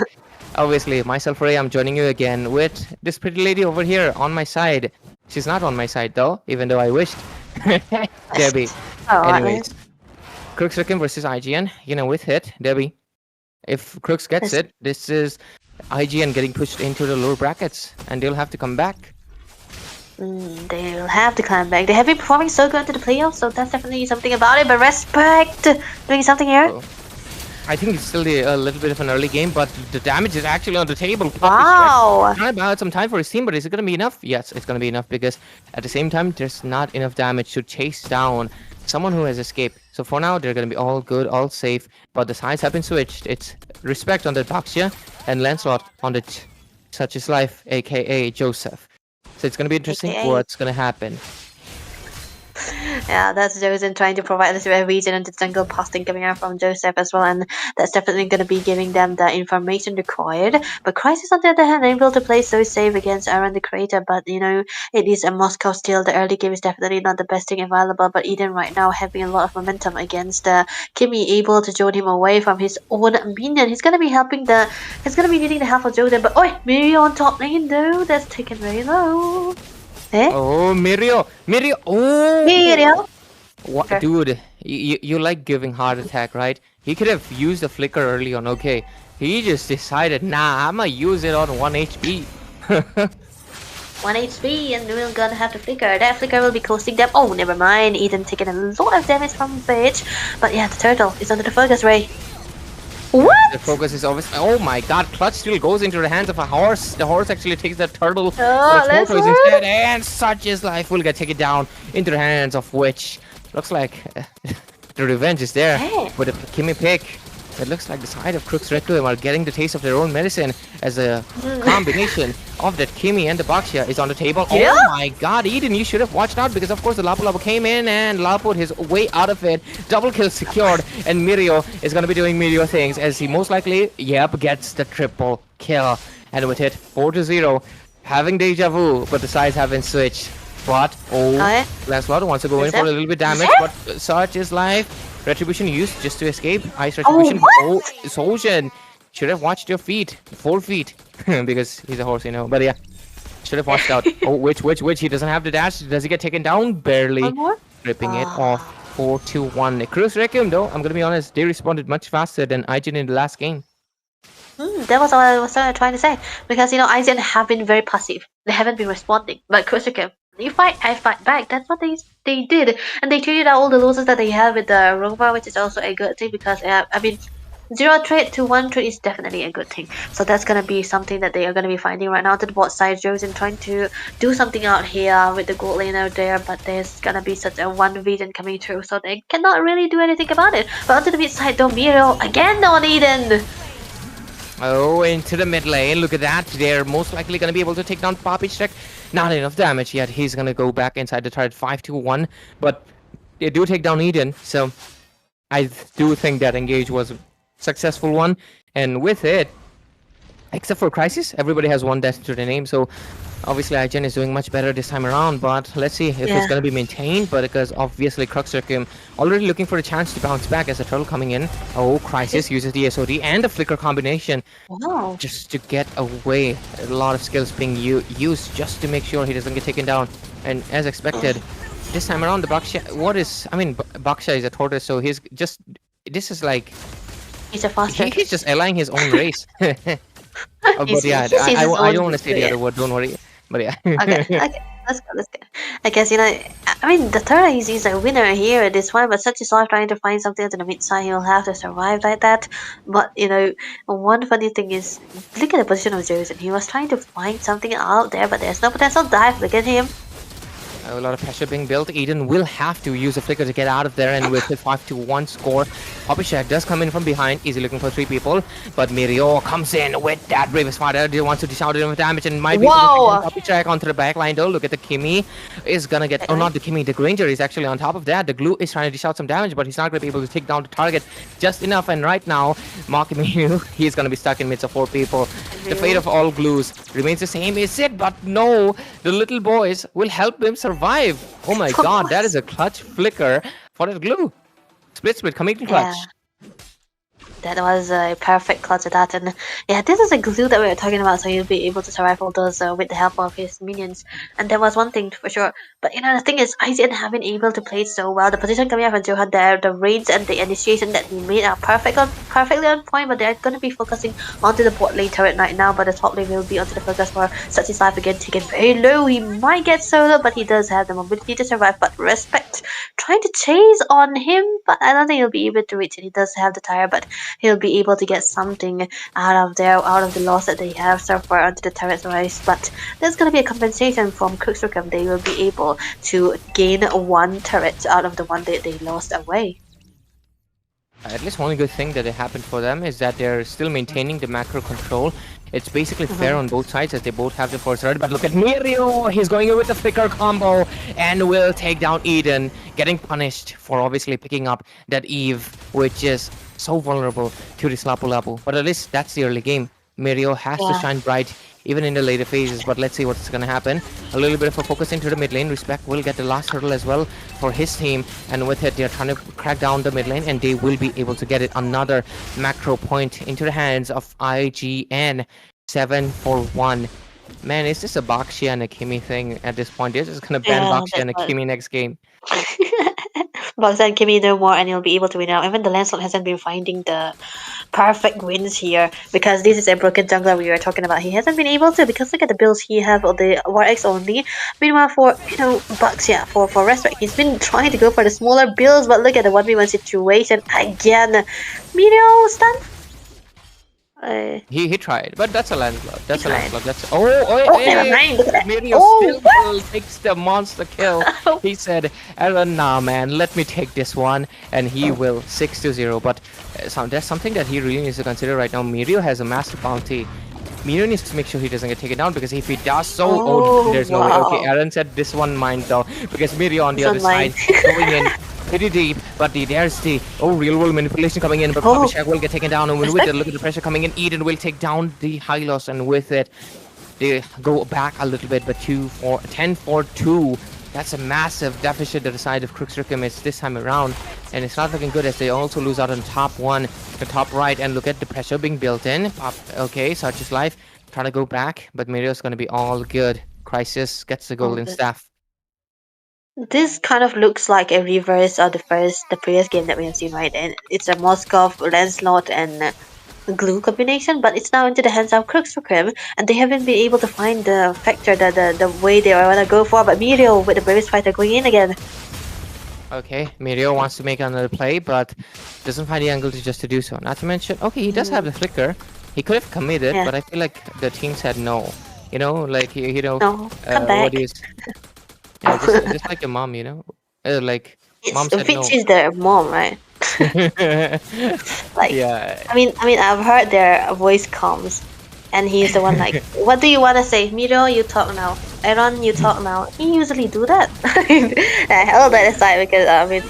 obviously, myself, Ray, I'm joining you again with this pretty lady over here on my side. She's not on my side though, even though I wished. Debbie. Anyways, Crux Requiem versus IGN. With it, Debbie. If Crux gets it, this is IGN getting pushed into the lower brackets, and they'll have to come back. They will have to climb back. They have been performing so good into the playoffs, so that's definitely something about it. But Respect doing something here. I think it's still a little bit of an early game, but the damage is actually on the table. Wow. Trying to buy out some time for his team, but is it going to be enough? Yes, it's going to be enough because at the same time, there's not enough damage to chase down someone who has escaped. So for now, they're going to be all good, all safe, but the sides have been switched. It's Respect on the Baxia and Lancelot on the Such Is Life, aka Joseph. So it's going to be interesting what's going to happen. Yeah, that's Joseph trying to provide a little bit of region and the jungle posting coming out from Joseph as well, and that's definitely going to be giving them the information required. But Crisis, on the other hand, able to play so safe against Aaron the Creator, but it is a Moscow still. The early game is definitely not the best thing available, but Eden right now having a lot of momentum against Kimi, able to join him away from his own minion. He's going to be needing the help of Joseph, but Miri on top lane though, that's taken very low. Oh, Mirio! Oh! Mirio! What, okay. Dude, you like giving heart attack, right? He could have used the flicker early on, okay? He just decided, nah, I'ma use it on 1 HP. 1 HP, and we're gonna have to flicker. That flicker will be costing them. Oh, never mind. Eden taking a lot of damage from Bitch. But yeah, the turtle is under the focus ray. What? The focus is obvious. Oh my god, Clutch still goes into the hands of a horse. The horse actually takes the turtle. Oh, but let's Tortoise run. instead, and such is life will get taken down into the hands of which looks like the revenge is there Hey. with a Kimmy pick. It looks like the side of Crux Requiem are getting the taste of their own medicine as a combination of that Kimmy and the Bakshia is on the table. Yeah. Oh my god, Eden, you should have watched out because of course the Lapu Lapu came in and Lapu his way out of it. Double kill secured, and Mirio is gonna be doing Mirio things as he most likely, gets the triple kill. And with it, 4-0, having deja vu, but the sides haven't switched. But Okay. Lancelot wants to go in Is for a that- little bit damage, is but such is life. Retribution used just to escape. Ice Retribution. what? Soulshen. Should have watched your feet. 4 feet. Because he's a horse, you know. But yeah. Should have watched out. Oh, which? He doesn't have the dash. Does he get taken down? Barely. One more? Ripping it off. 4-1. Crux Requiem, though, I'm gonna be honest, they responded much faster than IGN in the last game. That was what I was trying to say. Because, IGN have been very passive. They haven't been responding. But Crux Requiem, you fight, I fight back. That's what they did. And they treated out all the losses that they had with the Roma, which is also a good thing because, 0 trade to 1 trade is definitely a good thing. So that's going to be something that they are going to be finding right now to the bot side. Josen trying to do something out here with the gold lane out there, but there's going to be such a one vision coming through, so they cannot really do anything about it. But onto the mid side, Domiro again on Eden. Oh, into the mid lane. Look at that. They're most likely going to be able to take down Poppy's check. Not enough damage yet. He's going to go back inside the turret 5-1. But they do take down Eden. So I do think that engage was a successful one. And with it, except for Crisis, everybody has one death to the name. So obviously IGN is doing much better this time around. But let's see if it's going to be maintained. But because obviously Crux Requiem already looking for a chance to bounce back as a turtle coming in. Oh, Crisis uses the SOD and the flicker combination. Wow. Just to get away. A lot of skills being used just to make sure he doesn't get taken down. And as expected, this time around the Bakshia, Bakshia is a tortoise, so he's just, this is like, He's a fast he's just allying his own race. But He's- yeah, he's his I own don't want to say the player. other word, don't worry. But yeah. Okay, let's go. I guess, the turret is a winner here at this one, but such is life trying to find something to the mid side, he'll have to survive like that. But, one funny thing is, look at the position of Josen. He was trying to find something out there, but there's no potential dive. Look at him. A lot of pressure being built. Eden will have to use a flicker to get out of there, and with the 5-1 score, Abhishek does come in from behind. Easy looking for 3 people, but Mirio comes in with that bravest fighter. He wants to dish out enough damage and might be Wow. Abhishek onto the back line though. Look at the Kimmy is gonna get, oh not the Kimmy, the Granger is actually on top of that. The Glue is trying to dish out some damage, but he's not gonna be able to take down the target just enough. And right now, Makimiru, he's gonna be stuck in midst of 4 people. The fate of all glues remains the same, is it? But no, the little boys will help him survive. Oh my god, that is a clutch flicker for that glue. Split, coming to clutch. That was a perfect clutch at that, and yeah, this is a glue that we were talking about, so he'll be able to survive all those with the help of his minions. And there was one thing for sure, but the thing is, IGN have been able to play it so well. The position coming up from Johan there, the raids and the initiation that he made are perfectly on point, but they're going to be focusing onto the bot lane turret right now, but the top lane will be onto the focus for such his life again, taken very low. He might get solo, but he does have the mobility to survive, but respect trying to chase on him, but I don't think he'll be able to reach it. He does have the tire, but he'll be able to get something out of the loss that they have so far onto the turret rise. But there's going to be a compensation from Crux Requiem. They will be able to gain 1 turret out of the one that they lost away. At least one good thing that happened for them is that they're still maintaining the macro control. It's basically fair on both sides as they both have the first turret. But look at Mirio! He's going in with the flicker combo and will take down Eden, getting punished for obviously picking up that Eve, which is so vulnerable to this Lapu Lapu. But at least that's the early game. Mirio has to shine bright even in the later phases, but let's see what's gonna happen. A little bit of a focus into the mid lane. Respect will get the last hurdle as well for his team, and with it they're trying to crack down the mid lane, and they will be able to get it. Another macro point into the hands of IGN. 7-1. Man, is this a Bakshia and a Kimmy thing at this point? They're just gonna ban Yeah, Bakshia and a that's Kimmy next game. Box and Kimmy no more, and he'll be able to win out. Even the Lancelot hasn't been finding the perfect wins here because this is a broken jungler we were talking about. He hasn't been able to because look at the builds he have of the War X only. Meanwhile, for Bucks, yeah, for Respect, he's been trying to go for the smaller builds, but look at the 1v1 situation again. Meteor stun. He tried, but that's a Lancelot. That's a tried. Lancelot. That's Never mind. Look at that. Mirio Oh, still takes the monster kill. He said, Aaron, nah man, let me take this one, and he will 6-0. But that's something that he really needs to consider right now. Mirio has a massive bounty. Mirio needs to make sure he doesn't get taken down, because if he does so, there's no way. Okay, Aaron said this one mine though, because Mirio on the other side going in pretty deep, but there's the real world manipulation coming in, but Abhishek will get taken down, and with it, look at the pressure coming in. Eden will take down the Hylos, and with it, they go back a little bit, but 10-4-2. That's a massive deficit that the side of Crux Requiem is this time around, and it's not looking good as they also lose out on top one, the top right, and look at the pressure being built in. Okay, such is life. Trying to go back, but Mirio's gonna be all good. Crisis gets the golden staff. This kind of looks like a reverse of the previous game that we have seen, right? And it's a Moskov, Lancelot, and Glue combination, but it's now into the hands of Crux Requiem, and they haven't been able to find the factor, the way they want to go for. But Mirio with the bravest fighter going in again. Okay, Mirio wants to make another play, but doesn't find the angle to do so. Not to mention, okay, he does have the flicker. He could have committed, but I feel like the team said no. You know, like no, come back. Yeah, just like your mom, like mom said no. She's their mom, right? Like, yeah. I mean, I've heard their voice comms, and he's the one like, "What do you want to say, Miro? You talk now. Aaron, you talk now." He usually do that. All that aside, because I mean,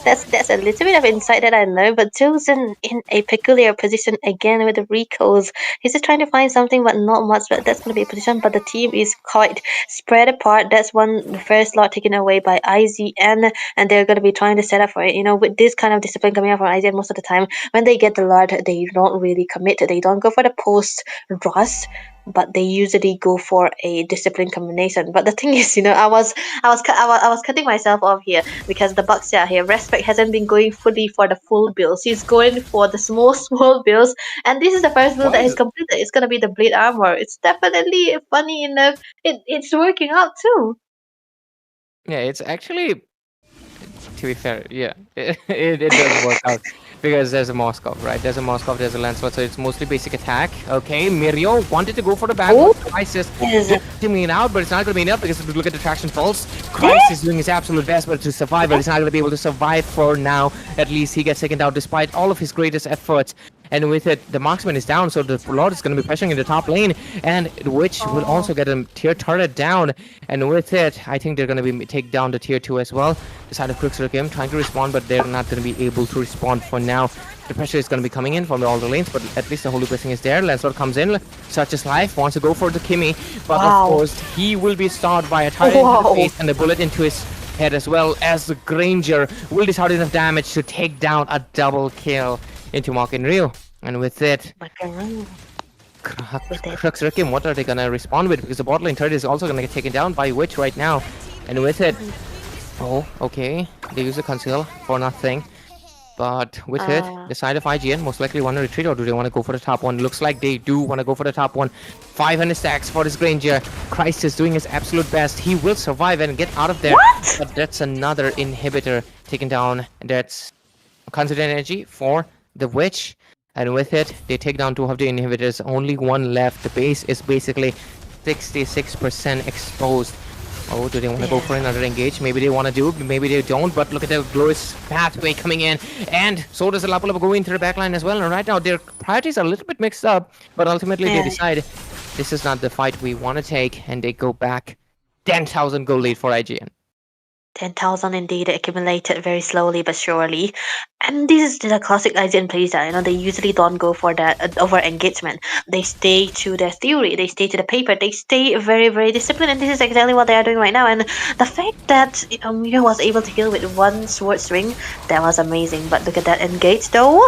that's a little bit of insight that I know. But chosen in a peculiar position again with the recalls. He's just trying to find something, but not much. But that's going to be a position. But the team is quite spread apart. That's the first lot taken away by IGN, and they're going to be trying to set up for it. With this kind of discipline coming out from IGN, most of the time when they get the lot, they don't really commit. They don't go for the post rush, but they usually go for a discipline combination. But the thing is, I was cutting myself off here because the Bucks here, Respect hasn't been going fully for the full builds. He's going for the small builds, and this is the first build that he's completed. It's gonna be the blade armor. It's definitely funny enough. It's working out too. Yeah, it's actually, to be fair, yeah, it does work out. Because there's a Moskov, right? There's a Moskov, there's a Lancelot, so it's mostly basic attack. Okay, Mirio wanted to go for the back. Crisis timing it out, but it's not going to be enough because look at the traction falls. Crisis is doing his absolute best, but to survive, but he's not going to be able to survive for now. At least he gets taken down despite all of his greatest efforts. And with it, the marksman is down, so the Lord is going to be pressuring in the top lane, and Witch will also get a tier turret down. And with it, I think they're going to take down the tier 2 as well. The side of Crux Requiem trying to respond, but they're not going to be able to respond for now. The pressure is going to be coming in from all the lanes, but at least the Holy Blessing is there. Lancelot comes in, such as life, wants to go for the Kimmy, but of course he will be starred by a target into the face and a bullet into his head, as well as the Granger will discard enough damage to take down a double kill into Mark and Rio. And with it, Crux Requiem, what are they gonna respond with? Because the bot lane turret is also gonna get taken down by Witch right now. And with it, okay, they use the conceal for nothing. But with it, the side of IGN most likely want to retreat, or do they want to go for the top one? Looks like they do want to go for the top one. 500 stacks for this Granger. Christ is doing his absolute best. He will survive and get out of there. But that's another inhibitor taken down. That's constant energy for the Witch. And with it, they take down 2 of the inhibitors. Only one left. The base is basically 66% exposed. Oh, do they want to go for another engage? Maybe they want to do, maybe they don't, but look at the glorious pathway coming in. And so does the Lapalapa go into the backline as well. And right now, their priorities are a little bit mixed up, but ultimately they decide this is not the fight we want to take, and they go back. 10,000 goal lead for IGN. 10,000 indeed accumulated very slowly but surely. And this is the classic IGN playstyle. They usually don't go for that over engagement. They stay to their theory, they stay to the paper, they stay very, very disciplined, and this is exactly what they are doing right now. And the fact that Mio was able to kill with one sword swing, that was amazing. But look at that engage though.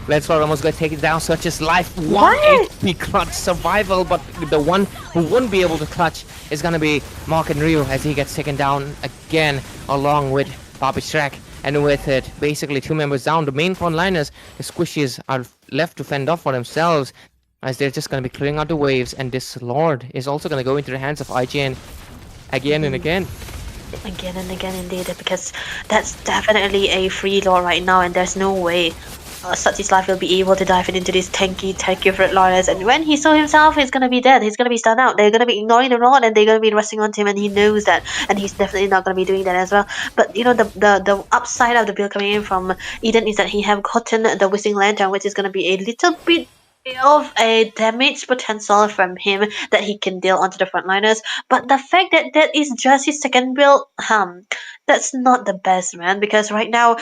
Lancelot almost got taken down, such as life. 1 HP clutch survival, but the one who wouldn't be able to clutch is gonna be Mark and Rio as he gets taken down again, along with Bobby Shrek, and with it, basically 2 members down. The main frontliners, the squishies, are left to fend off for themselves, as they're just going to be clearing out the waves, and this Lord is also going to go into the hands of IGN again and again. Again and again, indeed, because that's definitely a free lore right now, and there's no way Satchi's life will be able to dive into these tanky frontliners. And when he saw himself, he's gonna be dead. He's gonna be stunned out. They're gonna be ignoring the rod, and they're gonna be rushing onto him, and he knows that, and he's definitely not gonna be doing that as well. But you know, the upside of the build coming in from Eden is that he have gotten the Whistling Lantern, which is gonna be a little bit of a damage potential from him that he can deal onto the frontliners. But the fact that that is just his second build, that's not the best, man. Because right now,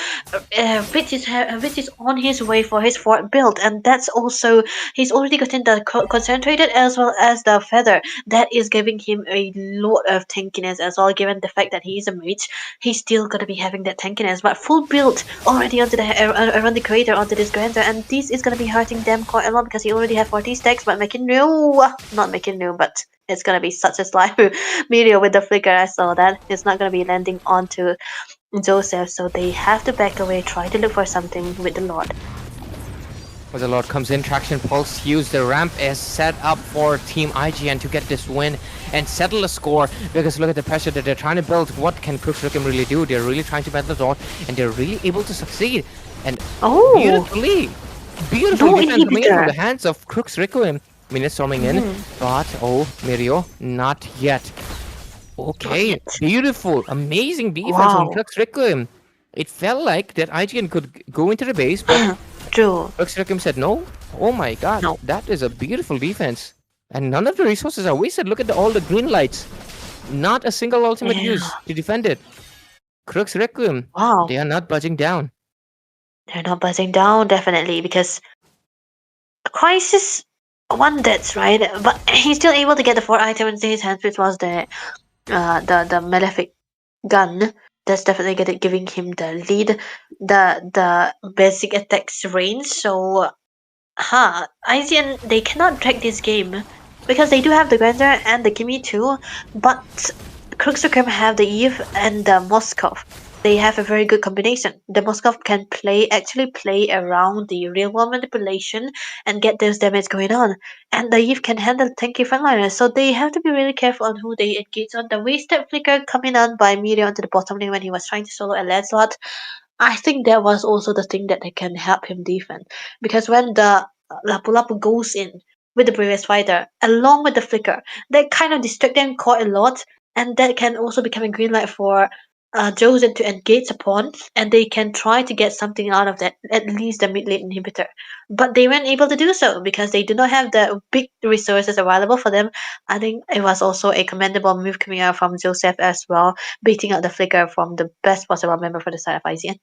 Rich is on his way for his fourth build, and that's also he's already gotten the concentrated as well as the feather. That is giving him a lot of tankiness as well. Given the fact that he is a mage, he's still gonna be having that tankiness. But full build already onto the around the crater onto this Grander, and this is gonna be hurting them quite a lot because he already have 40 stacks. But not making new, but it's gonna be such a slime meteor with the flicker. I saw that it's not gonna be landing onto Joseph, so they have to back away, try to look for something with the Lord. As the Lord comes in, Traction Pulse use the ramp is set up for Team IGN to get this win and settle the score, because look at the pressure that they're trying to build. What can Crux Requiem really do? They're really trying to battle the Lord, and they're really able to succeed. And beautiful defense coming in from the hands of Crux Requiem. Minutes storming in, but Mirio, not yet. Okay, beautiful, amazing defense from Crux Requiem. It felt like that IGN could go into the base, but Crux Requiem said no. Oh my god, that is a beautiful defense. And none of the resources are wasted. Look at all the green lights. Not a single ultimate use to defend it. Crux Requiem, they are not budging down. They're not buzzing down, definitely, because Crisis one that's right, but he's still able to get the 4 items in his hands, which was the malefic gun. That's definitely giving him the lead, the basic attacks range. So, IGN, they cannot drag this game because they do have the Grander and the Gimme too, but Crux Requiem have the Eve and the Moskov. They have a very good combination. The Moskov can actually play around the real world manipulation and get those damage going on. And the Eve can handle tanky frontliners, so they have to be really careful on who they engage on. The wasted flicker coming on by Meteor onto the bottom lane when he was trying to solo a Lancelot, I think that was also the thing that can help him defend. Because when the Lapu Lapu goes in with the previous fighter, along with the flicker, that kind of distract them quite a lot, and that can also become a green light for Josen to engage upon, and they can try to get something out of that, at least the mid lane inhibitor. But they weren't able to do so because they do not have the big resources available for them. I think it was also a commendable move coming out from Joseph as well, beating out the flicker from the best possible member for the side of IGN.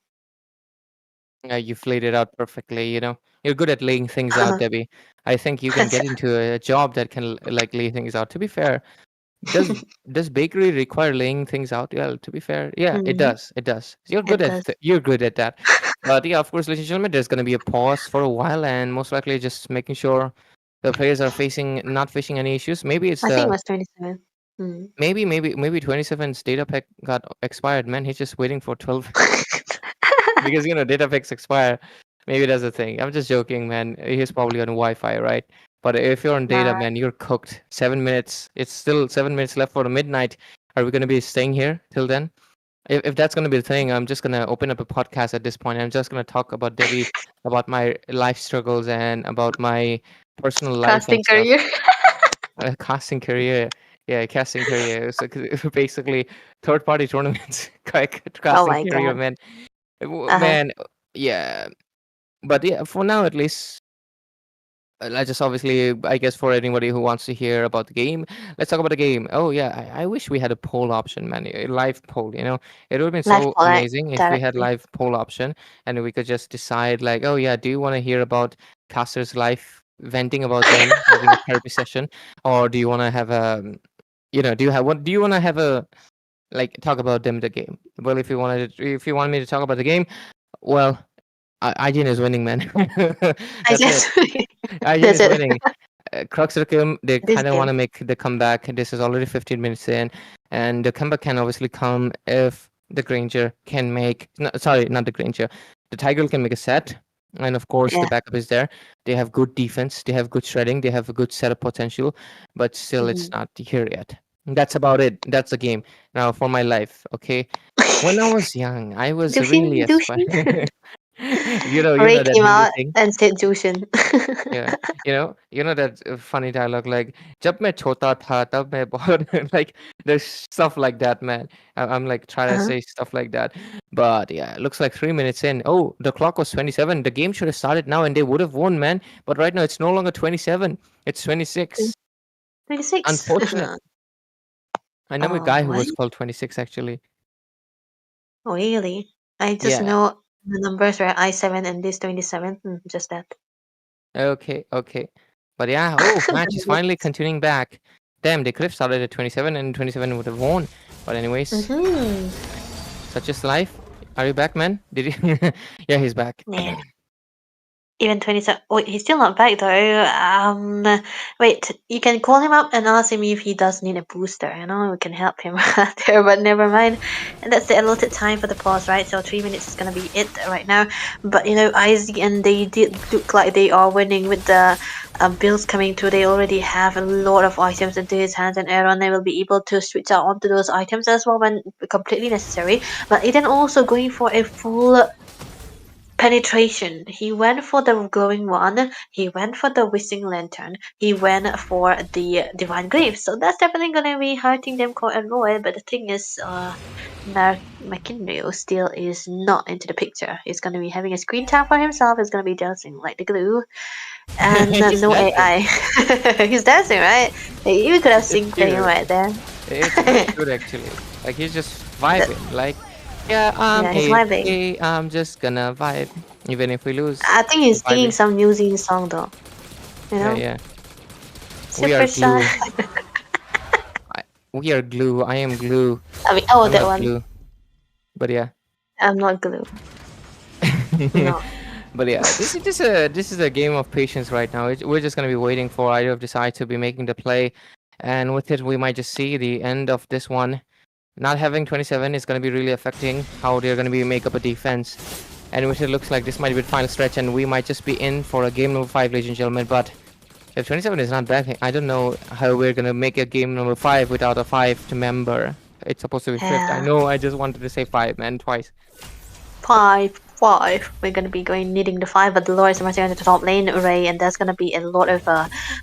You've laid it out perfectly. You're good at laying things out, Debbie. I think you can get into a job that can lay things out. To be fair, does bakery require laying things out? Yeah, to be fair, yeah, it does. It does. You're good at that. But yeah, of course, ladies and gentlemen, there's gonna be a pause for a while, and most likely just making sure the players are not facing any issues. Maybe it's I think it was 27. maybe 27's data pack got expired. Man, he's just waiting for 12 because data packs expire. Maybe that's the thing. I'm just joking, man. He's probably on Wi-Fi, right? But if you're on data, man, you're cooked. 7 minutes. It's still 7 minutes left for the midnight. Are we going to be staying here till then? If that's going to be the thing, I'm just going to open up a podcast at this point. I'm just going to talk about Debbie, about my life struggles, and about my personal life. Casting career. Casting career. Yeah, casting career. So basically, third-party tournaments. Casting career, God. man. Man, yeah. But yeah, for now at least, I just obviously, I guess for anybody who wants to hear about the game, let's talk about the game. Oh yeah, I wish we had a poll option, man. A live poll, it would have been so amazing if we had live poll option and we could just decide like, oh yeah, do you want to hear about casters live venting about them having a therapy session, or do you want to have a, do you want to have a talk about them the game? Well, if you want me to talk about the game, well, IGN is winning, man. That's it. IGN is winning. Crux Requiem, they kind of want to make the comeback. This is already 15 minutes in, and the comeback can obviously come if the Granger can make. No, sorry, not the Granger. The Tiger can make a set, and of course the Yeah. backup is there. They have good defense. They have good shredding. They have a good setup potential, but still, it's Mhm. not here yet. That's about it. That's the game. Now for my life, okay. When I was young, I was really Dushin, aspire. Dushin. You Ray know that came Hindi out thing. and said Dushin. Yeah, you know that funny dialogue like "जब मैं छोटा था तब मैं बहुत" like there's stuff like that, man. I'm like trying to Uh-huh. say stuff like that, but yeah, it looks like 3 minutes in. Oh, the clock was 27. The game should have started now, and they would have won, man. But right now, it's no longer 27. It's 26. 26. Unfortunate. I know a Oh, guy who what? was called 26 actually. Really? I just Yeah. know the numbers were I7 and this 27. Just that. Okay. Okay. But yeah. Oh, match is finally continuing back. Damn, they could have started at 27, and 27 would have won. But anyways. Mm-hmm. Such is life. Are you back, man? Did he? Yeah, he's back. Yeah. Even 27. Wait, he's still not back though. Wait, you can call him up and ask him if he does need a booster. You know, we can help him out there, but never mind. And that's the allotted time for the pause, right? So 3 minutes is gonna be it right now. But you know, IGN, they did look like they are winning with the builds coming through. They already have a lot of items into his hands, and Aaron, they will be able to switch out onto those items as well when completely necessary. But Eden also going for a full penetration. He went for the glowing one. He went for the whistling lantern. He went for the divine glaive. So that's definitely gonna be hurting them quite a lot. But the thing is, McKinley still is not into the picture. He's gonna be having a screen time for himself. He's gonna be dancing like the glue, and He's no dancing. AI. He's dancing, right? You could have It's seen playing cute. right there. It's very cute, actually. Like he's just vibing. Like, yeah, Yeah, he's vibing. AFK, I'm just gonna vibe, even if we lose. I think he's singing Vibing. some New Zealand song though. You Yeah, know, yeah. We are super shy. glue. We are glue. I am glue. I mean, oh, I'm that not one. glue. But yeah. I'm not glue. No. But yeah, this is a game of patience right now. We're just gonna be waiting for either of the side to be making the play, and with it, we might just see the end of this one. Not having 27 is gonna be really affecting how they're gonna be make up a defense, and with it looks like this might be the final stretch, and we might just be in for a game number 5, ladies and gentlemen. But if 27 is not back, I don't know how we're gonna make a game number 5 without a 5th member. It's supposed to be 5th. I Yeah. know. I just wanted to say 5, man, twice. Five. We're gonna be going needing the five, but Dolores is marching into the top lane array, and there's gonna be a lot of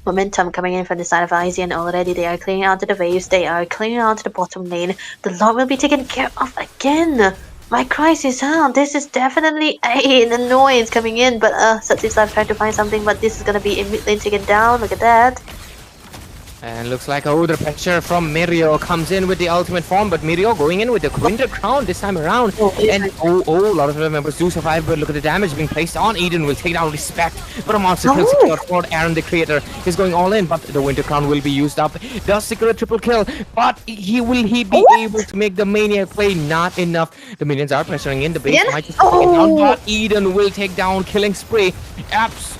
momentum coming in from the side of IGN already. They are clearing out to the waves, they are clearing out to the bottom lane. The Lord will be taken care of again. My crisis, huh? This is definitely an annoyance coming in, but Satsu's life trying to find something, but this is gonna be a mid lane taken down. Look at that. And looks like the pressure from Mirio comes in with the ultimate form, but Mirio going in with the Winter Crown this time around. And a lot of the members do survive, but look at the damage being placed on Eden. Will take down Respect, but a monster kill secured for Aaron the Creator. He's going all in, but the Winter Crown will be used up. Does secure a triple kill, but he be able to make the Maniac play? Not enough. The minions are pressuring in. The base might just be taken down, but Eden will take down Killing Spree.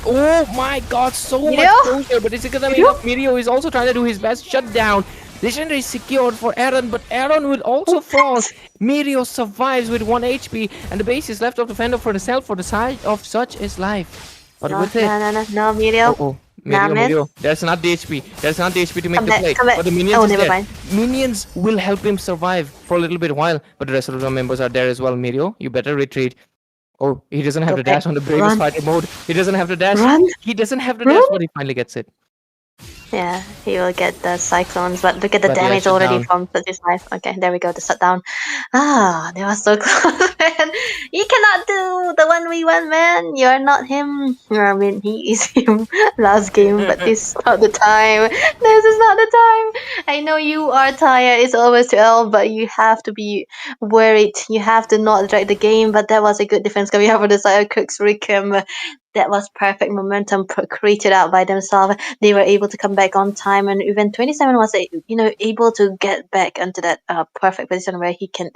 Oh my god, so much closure, but is it gonna be enough? Mirio is also trying to do his best. Shut down. Legendary is secured for Aaron, but Aaron will also fall. Mirio survives with 1 HP, and the base is left of the fender for the self for the side of Such is Life. But with it. No, Mirio. Mirio. That's not the HP. That's not the HP to make the play. But the minions is never there. mind. Minions will help him survive for a little bit while, but the rest of the members are there as well. Mirio, you better retreat. Oh, he doesn't have the dash on the bravest fighter mode. He doesn't have the dash. He doesn't have the dash, but he finally gets it. Yeah, he will get the cyclones, but look at the But yeah, damage shut already down. from his life. Okay, there we go, the shutdown. They were so close, man. You cannot do the 1v1, man. You're not him. I mean, he is him last game, but this is not the time. This is not the time. I know you are tired. It's always 12, but you have to be worried. You have to not drag the game, but that was a good defense coming out from the side of Crux Requiem. That was perfect momentum created out by themselves. They were able to come back on time, and even 27 was able to get back into that perfect position where he can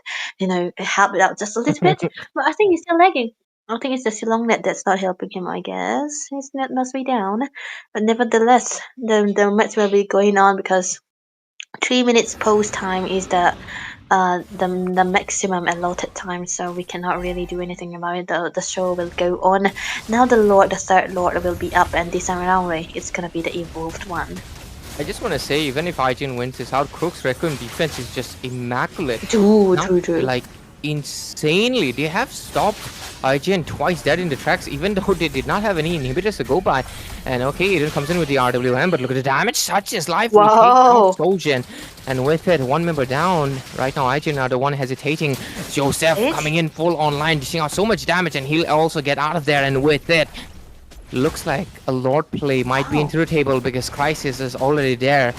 help it out just a little bit. But I think he's still lagging. I think it's the Silongnet that's not helping him, I guess. His net must be down. But nevertheless, the match will be going on because 3 minutes post time is the the maximum allotted time, so we cannot really do anything about it. The show will go on. Now the third lord will be up, and this time around, it's gonna be the evolved one. I just want to say, even if IGN wins this out, Crux Requiem defense is just immaculate. True. Like, insanely. They have stopped IGN twice dead in the tracks, even though they did not have any inhibitors to go by. And okay, Eden comes in with the RWM, but look at the damage. Such is life. Wow. Soulgen. And with it, one member down. Right now, IGN are the one hesitating. Joseph coming in full online, dishing out so much damage, and he'll also get out of there. And with it, looks like a Lord play might be into the table because Crisis is already there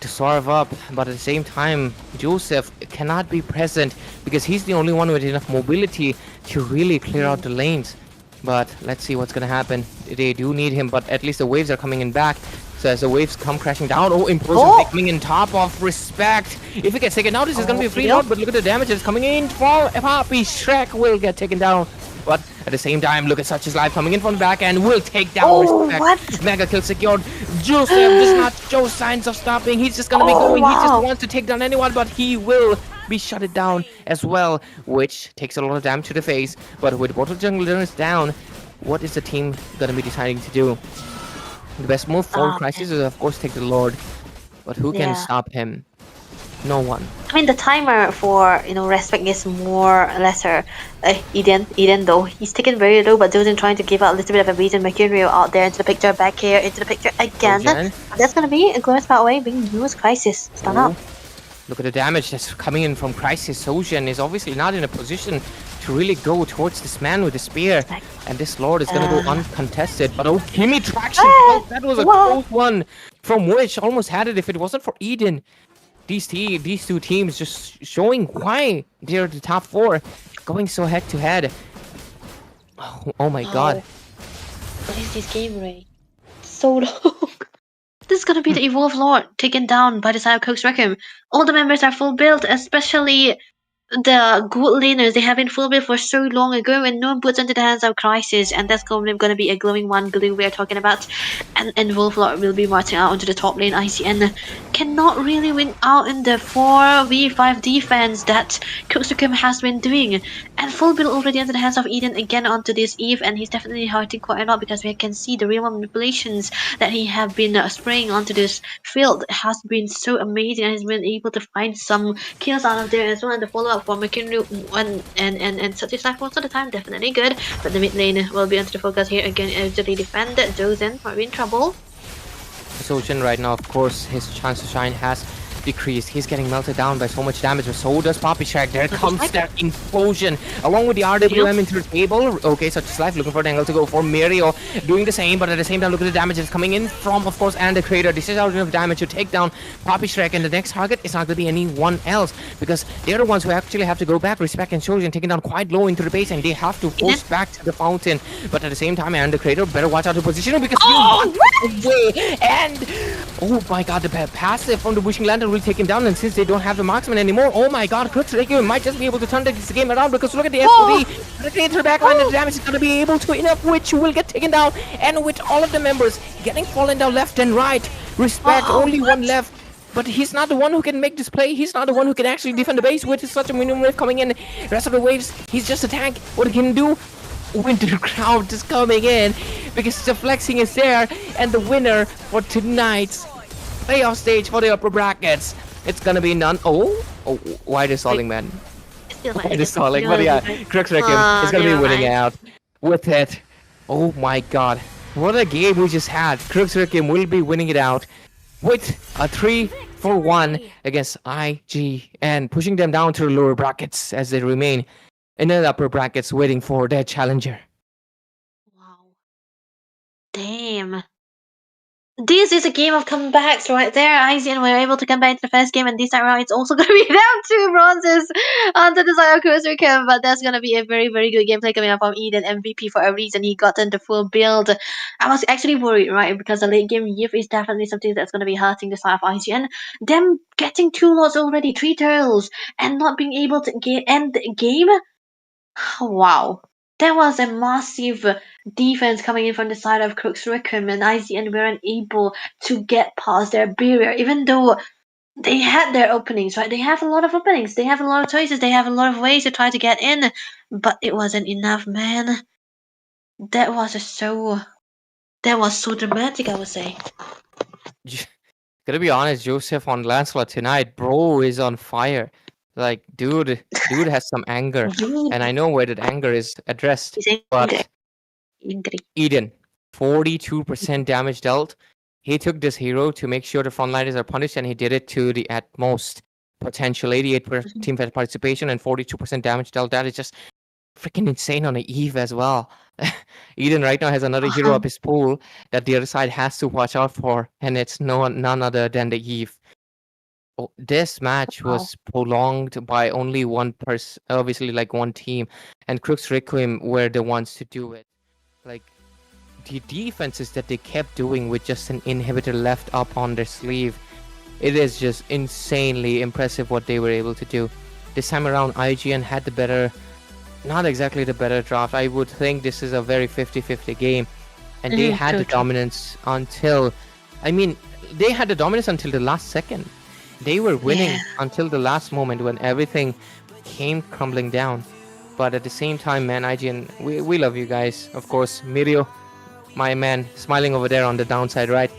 to swerve up, but at the same time, Joseph cannot be present because he's the only one with enough mobility to really clear out the lanes. But let's see what's gonna happen. They do need him, but at least the waves are coming in back. So as the waves come crashing down, Implosion coming in top of Respect. If it gets taken out, this is gonna be a free load, but look at the damage that's coming in for Poppy. Shrek will get taken down. But at the same time, look at Such is Life coming in from the back and will take down Respect. What? Mega kill secured. Joseph does not show signs of stopping. He's just gonna be going. He just wants to take down anyone, but he will be shut it down as well, which takes a lot of damage to the face. But with Bottle Jungler down, what is the team gonna be deciding to do? The best move for Crisis is of course take the Lord, but who can stop him? No one. I mean, the timer for Respect is more or lesser. Eden though, he's taken very low, but Dozen trying to give out a little bit of a reason. Mercurial out there into the picture, back here into the picture again. That's gonna be a glorious power away, being used. Crisis stun up. Look at the damage that's coming in from Crisis. Sojian is obviously not in a position to really go towards this man with the spear, and this Lord is gonna go uncontested. But Kimi traction, that was a close one from Wish. Almost had it if it wasn't for Eden. These two teams just showing why they're the top four, going so head to head. Oh my god. What is this game rate? So long. This is gonna be the Evolved Lord taken down by the side of Crux Requiem. All the members are full build, especially the good laners. They have been full build for so long ago, and no one puts into the hands of Crisis, and that's going to be a glowing one glue we're talking about. And Wolflord will be marching out onto the top lane. IGN cannot really win out in the 4v5 defense that Crux Requiem has been doing. And full build already into the hands of Eden again onto this Eve, and he's definitely hurting quite a lot because we can see the real manipulations that he have been spraying onto this field has been so amazing, and he's been able to find some kills out of there as well. And the follow-up for McKinley and such is like most of the time definitely good, but the mid lane will be under the focus here again as they defend. Josen might be in trouble. Sojian right now, of course, his chance to shine has decreased. He's getting melted down by so much damage, but so does Poppy Shack. There comes that implosion along with the RWM into the table. Okay, Such is Life looking for the angle to go for Mirio, doing the same, but at the same time, look at the damage that's coming in from, of course, and the Creator. This is out enough damage to take down Poppy Shrek, and the next target is not going to be anyone else because they're the ones who actually have to go back. Respect and Sojian taking down quite low into the base, and they have to force back to the fountain. But at the same time, and the Creator better watch out the position because you want away. And oh my god, the passive from the Wishing Lantern will take him down, and since they don't have the marksman anymore, oh my god, Crux Requiem might just be able to turn this game around because look at the SOD. Directly into the backline, and the damage is going to be able to enough, which will get taken down, and with all of the members getting fallen down left and right. Respect, only one left. But he's not the one who can make this play. He's not the one who can actually defend the base with such a minimum wave coming in. Rest of the waves, he's just a tank. What he can do? Winter Crowd is coming in because the flexing is there, and the winner for tonight's playoff stage for the upper brackets, it's gonna be none. Why the stalling, man? Why the stalling? But yeah, Crux Requiem is gonna be winning out with it. Oh my god, what a game we just had. Crux Requiem will be winning it out with a 3-for-1 against IGN, pushing them down to the lower brackets as they remain in the upper brackets waiting for their challenger. Wow. Damn. This is a game of comebacks right there. IGN were able to come back into the first game, and this time around it's also going to be down 2 bronzes onto the side of Crux Requiem, but that's going to be a very, very good gameplay coming up from Eden. MVP for a reason. He got into full build. I was actually worried, right, because the late game Yiv is definitely something that's going to be hurting the side of IGN. Them getting 2 lots already, 3 turtles, and not being able to end the game? Wow. There was a massive defense coming in from the side of Crux Requiem, and IGN weren't able to get past their barrier, even though they had their openings, right? They have a lot of openings. They have a lot of choices. They have a lot of ways to try to get in, but it wasn't enough, man. That was so dramatic, I would say. Gotta be honest, Joseph on Lancelot tonight, bro, is on fire. Like, dude has some anger, Dude, and I know where that anger is addressed. he's angry. But Eden, 42% damage dealt. He took this hero to make sure the frontliners are punished, and he did it to the at most potential 88% team participation and 42% damage dealt. That is just freaking insane on a Eve as well. Eden right now has another hero up his pool that the other side has to watch out for, and it's none other than the Eve. This match Wow. was prolonged by only one person, obviously like one team, and Crux Requiem were the ones to do it. Like the defenses that they kept doing with just an inhibitor left up on their sleeve, it is just insanely impressive what they were able to do. This time around, IGN had the better, not exactly the better draft. I would think this is a very 50-50 game, and they had the dominance until, they had the dominance until the last second. They were winning until the last moment when everything came crumbling down. But at the same time, man, IGN, we love you guys. Of course, Mirio, my man, smiling over there on the downside, right?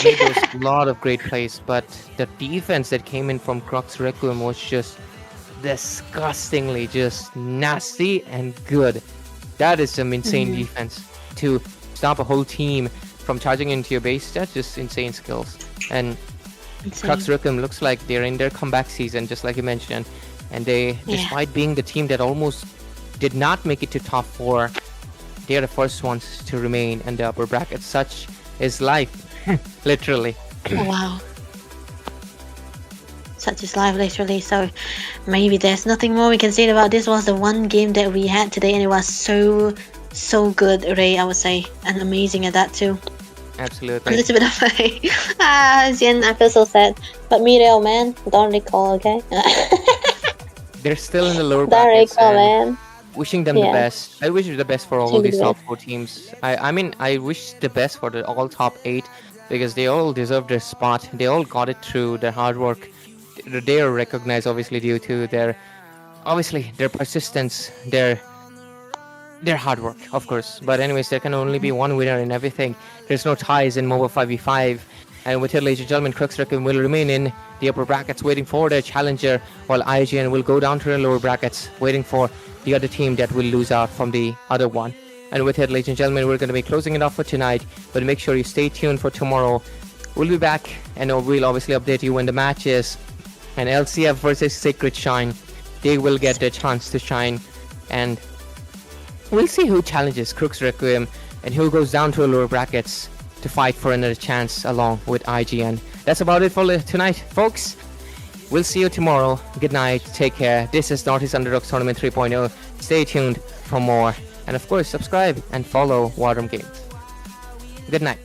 Made those lot of great plays, but the defense that came in from Crux Requiem was just disgustingly just nasty and good. That is some insane defense to stop a whole team from charging into your base. That's just insane skills. And Crux Requiem looks like they're in their comeback season, just like you mentioned. And they, despite being the team that almost did not make it to top 4, they are the first ones to remain in the upper bracket. Such is life, literally. Wow. Such is life, literally. So maybe there's nothing more we can say about this. Was the one game that we had today, and it was so good, Ray, I would say, and amazing at that too. Absolutely. A little bit of Jen, I feel so sad. But Muriel, man, don't recall, okay? They're still in the lower Don't brackets. recall, And man. wishing them the best. I wish the best for all Wishing these the top best. 4 teams. I wish the best for the all top 8 because they all deserve their spot. They all got it through their hard work. They are recognized obviously due to their persistence, their hard work, of course. But anyways, there can only be one winner in everything. There's no ties in Moba 5v5. And with it, ladies and gentlemen, Crux Requiem will remain in the upper brackets waiting for their challenger, while IGN will go down to the lower brackets waiting for the other team that will lose out from the other one. And with it, ladies and gentlemen, we're going to be closing it off for tonight, but make sure you stay tuned for tomorrow. We'll be back, and we'll obviously update you when the match is. And LCF versus Sacred Shine, they will get their chance to shine, and we'll see who challenges Crux Requiem and who goes down to the lower brackets to fight for another chance along with IGN. That's about it for tonight, folks. We'll see you tomorrow. Good night. Take care. This is Northeast Underdogs Tournament 3.0. Stay tuned for more. And of course, subscribe and follow Wadrum Games. Good night.